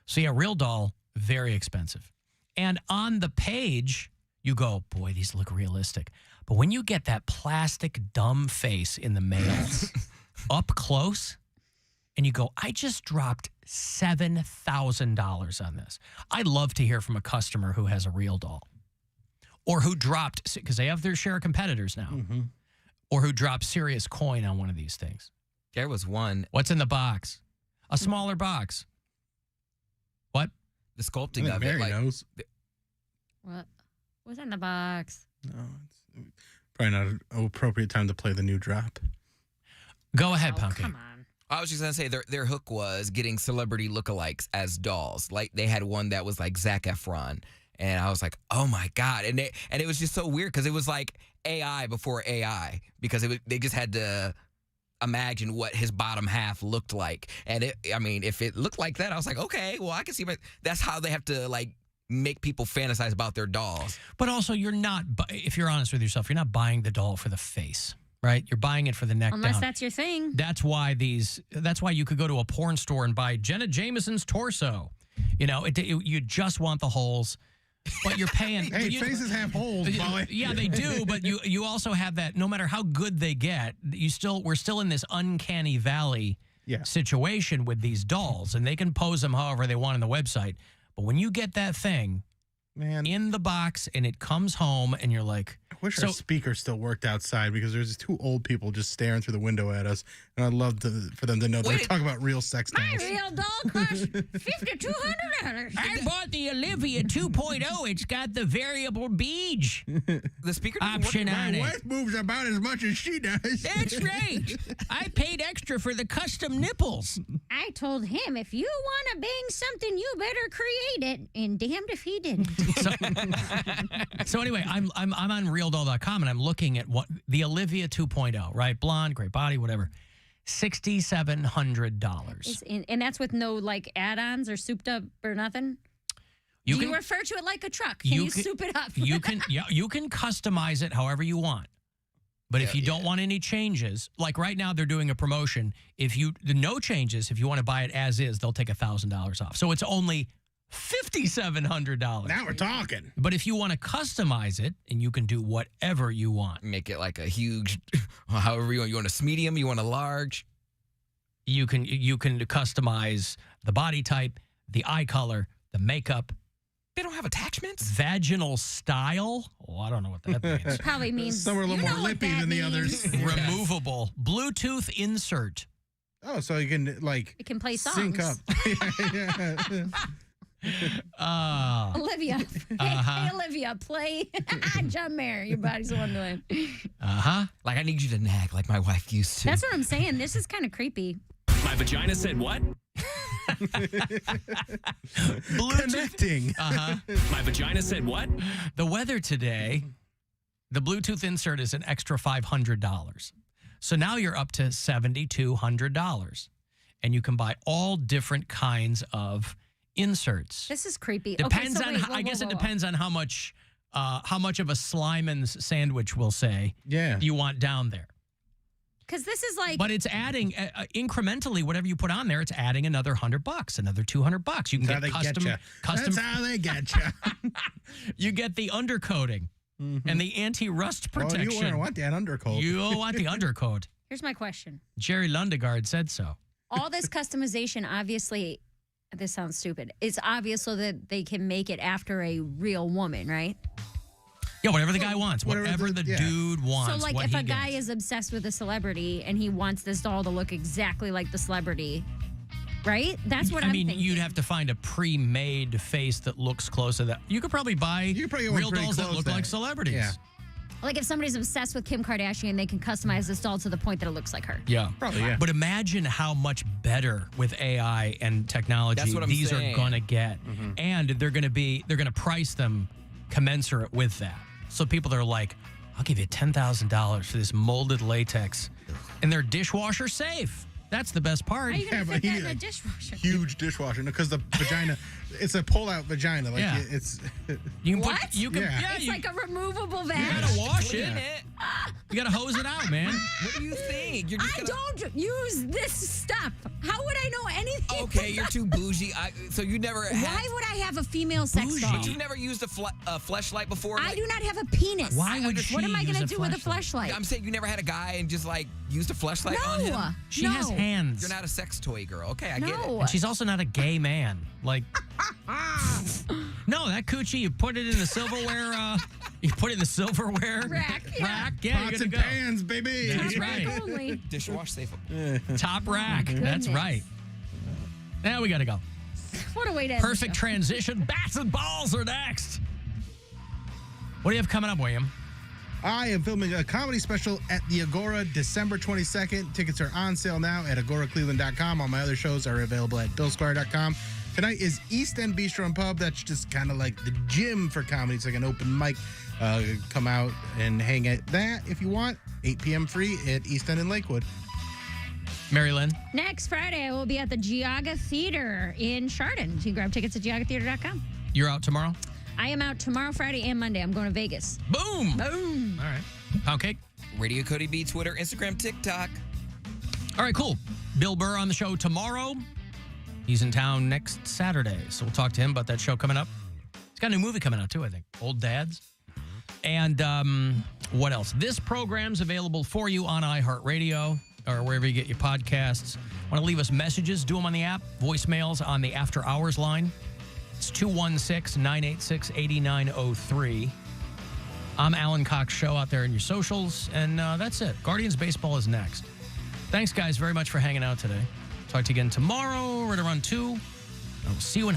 Speaker 7: So yeah, Real Doll, very expensive. And on the page, you go, boy, these look realistic. But when you get that plastic dumb face in the mail up close, and you go, I just dropped $7,000 on this. I'd love to hear from a customer who has a Real Doll, or who dropped, because they have their share of competitors now, or who dropped serious coin on one of these things.
Speaker 10: There was one.
Speaker 7: What's in the box? A smaller box. What?
Speaker 10: The sculpting of
Speaker 8: Mary
Speaker 10: it.
Speaker 8: knows.
Speaker 9: What? What's in the box?
Speaker 8: No, it's probably not an appropriate time to play the new drop.
Speaker 7: Go ahead, Poundcake.
Speaker 9: Come on.
Speaker 10: I was just going to say their hook was getting celebrity lookalikes as dolls. Like they had one that was like Zac Efron. And I was like, oh my God. And it was just so weird because it was like AI before AI, because they just had to imagine what his bottom half looked like. And if it looked like that, I was like, okay, well, I can see, but that's how they have to like make people fantasize about their dolls.
Speaker 7: But also, you're not, if you're honest with yourself, you're not buying the doll for the face, right? You're buying it for the neck
Speaker 9: Unless
Speaker 7: down.
Speaker 9: that's your thing.
Speaker 7: That's why you could go to a porn store and buy Jenna Jameson's torso. You just want the holes. But you're paying.
Speaker 8: Hey, faces have holes, boy.
Speaker 7: Yeah, they do. But you also have that. No matter how good they get, we're still in this uncanny valley situation with these dolls, and they can pose them however they want on the website. But when you get that thing,
Speaker 8: man,
Speaker 7: in the box and it comes home, and you're like,
Speaker 8: I wish our speaker still worked outside, because there's two old people just staring through the window at us, and I'd love for them to know they're talking about real sex dolls.
Speaker 9: My real doll cost $5,200.
Speaker 7: I bought the Olivia 2.0. It's got the variable beach
Speaker 10: the speaker
Speaker 7: option on
Speaker 8: My
Speaker 7: it.
Speaker 8: wife moves about as much as she does.
Speaker 7: That's right. I paid extra for the custom nipples.
Speaker 9: I told him, if you want to bang something, you better create it. And damned if he didn't.
Speaker 7: So anyway, I'm on realdoll.com, and I'm looking at what the Olivia 2.0, right? Blonde, great body, whatever. $6,700.
Speaker 9: And that's with no like add-ons or souped up or nothing? Do you refer to it like a truck? Can you soup it up?
Speaker 7: you can customize it however you want. But if you don't want any changes, like right now they're doing a promotion. No changes, if you want to buy it as is, they'll take $1,000 off. So it's only $5,700.
Speaker 8: Now we're talking.
Speaker 7: But if you want to customize it, and you can do whatever you want.
Speaker 10: Make it like a huge, however you want. You want a medium, you want a large.
Speaker 7: You can customize the body type, the eye color, the makeup.
Speaker 10: They don't have attachments?
Speaker 7: Vaginal style. Oh, I don't know what that means.
Speaker 9: Probably means
Speaker 8: some are a little more lippy than the others.
Speaker 7: Removable Bluetooth insert.
Speaker 8: Oh, so you can
Speaker 9: it can play songs.
Speaker 8: sync up.
Speaker 9: Olivia. Hey, Olivia, play John Mayer. Your body's the one doing.
Speaker 10: Like I need you to nag like my wife used to.
Speaker 9: That's what I'm saying. This is kind of creepy.
Speaker 5: My vagina said what?
Speaker 8: Connecting.
Speaker 5: My vagina said what?
Speaker 7: The weather today, the Bluetooth insert is an extra $500. So now you're up to $7,200. And you can buy all different kinds of inserts.
Speaker 9: This is creepy.
Speaker 7: Depends
Speaker 9: okay, so
Speaker 7: on.
Speaker 9: wait,
Speaker 7: I guess it depends on how much of a Slyman's sandwich we'll say you want down there.
Speaker 9: Because this is like.
Speaker 7: But it's adding incrementally whatever you put on there. It's adding another $100, another $200. You can get custom.
Speaker 8: That's how they get you.
Speaker 7: You get the undercoating and the anti-rust protection.
Speaker 8: Well, you don't want that undercoat.
Speaker 7: You don't want the undercoat.
Speaker 9: Here's my question.
Speaker 7: Jerry Lundegaard said so.
Speaker 9: All this customization, obviously, this sounds stupid. It's obvious so that they can make it after a real woman, right?
Speaker 7: Yeah, whatever the guy wants. Whatever the dude wants.
Speaker 9: So, like, if a guy is obsessed with a celebrity and he wants this doll to look exactly like the celebrity, right? That's what I'm thinking.
Speaker 7: You'd have to find a pre-made face that looks close to that. You could probably buy real dolls that look like celebrities.
Speaker 8: Yeah.
Speaker 9: Like if somebody's obsessed with Kim Kardashian, they can customize this doll to the point that it looks like her.
Speaker 7: Yeah.
Speaker 8: Probably, yeah.
Speaker 7: But imagine how much better with AI and technology
Speaker 10: That's what I'm
Speaker 7: these
Speaker 10: saying.
Speaker 7: are going to get. And they're going to price them commensurate with that. So people that are like, I'll give you $10,000 for this molded latex. And they're dishwasher safe. That's the best part.
Speaker 9: How are you going to fit that in a dishwasher?
Speaker 8: Huge dishwasher. Because the vagina, it's a pull-out vagina. Like
Speaker 7: Yeah.
Speaker 8: it's.
Speaker 7: You can
Speaker 9: What?
Speaker 7: put, you can, yeah,
Speaker 9: It's
Speaker 7: you,
Speaker 9: like a removable
Speaker 7: you
Speaker 9: vag.
Speaker 7: gotta wash it.
Speaker 10: Clean it.
Speaker 7: You gotta hose it out, man.
Speaker 10: What do you think? You're just
Speaker 9: I
Speaker 10: gonna...
Speaker 9: don't use this stuff. How would I know anything?
Speaker 10: Okay, you're too bougie. So you never had...
Speaker 9: Why would I have a female sex doll?
Speaker 10: But you've never used a fleshlight before?
Speaker 9: I do not have a penis.
Speaker 7: Why would she
Speaker 9: What am I
Speaker 7: use
Speaker 9: gonna
Speaker 7: a
Speaker 9: do with a fleshlight?
Speaker 10: I'm saying you never had a guy and just like used a fleshlight on him?
Speaker 9: No.
Speaker 7: She has hands.
Speaker 10: You're not a sex toy girl. Okay, I get it.
Speaker 9: No.
Speaker 7: And she's also not a gay man. Like, no, that coochie, you put it in the silverware,
Speaker 9: Rack, yeah.
Speaker 7: rack. Yeah,
Speaker 8: Pots
Speaker 7: you're
Speaker 8: and
Speaker 7: good to go.
Speaker 8: pans, baby.
Speaker 7: That's right.
Speaker 9: Only.
Speaker 10: Dishwash safe.
Speaker 7: Top rack. That's
Speaker 9: Goodness.
Speaker 7: right. Now we got to go.
Speaker 9: What a way to end the
Speaker 7: Perfect
Speaker 9: show.
Speaker 7: transition. Bats and balls are next. What do you have coming up, William?
Speaker 8: I am filming a comedy special at the Agora December 22nd. Tickets are on sale now at agoracleveland.com. All my other shows are available at billsquire.com. Tonight is East End Bistro and Pub. That's just kind of like the gym for comedy. It's like an open mic. Come out and hang at that if you want. 8 p.m. free at East End in Lakewood.
Speaker 7: Mary Lynn?
Speaker 9: Next Friday, I will be at the Geauga Theater in Chardon. You can grab tickets at geaugatheater.com.
Speaker 7: You're out tomorrow?
Speaker 9: I am out tomorrow, Friday, and Monday. I'm going to Vegas.
Speaker 7: Boom.
Speaker 9: Boom.
Speaker 7: All right. Poundcake?
Speaker 10: Radio Cody B, Twitter, Instagram, TikTok.
Speaker 7: All right, cool. Bill Burr on the show tomorrow. He's in town next Saturday, so we'll talk to him about that show coming up. He's got a new movie coming out, too, I think. Old Dads. And what else? This program's available for you on iHeartRadio or wherever you get your podcasts. Want to leave us messages? Do them on the app. Voicemails on the After Hours line. It's 216-986-8903. I'm Alan Cox Show out there in your socials, and that's it. Guardians Baseball is next. Thanks, guys, very much for hanging out today. Talk to you again tomorrow, right around 2. I'll see you in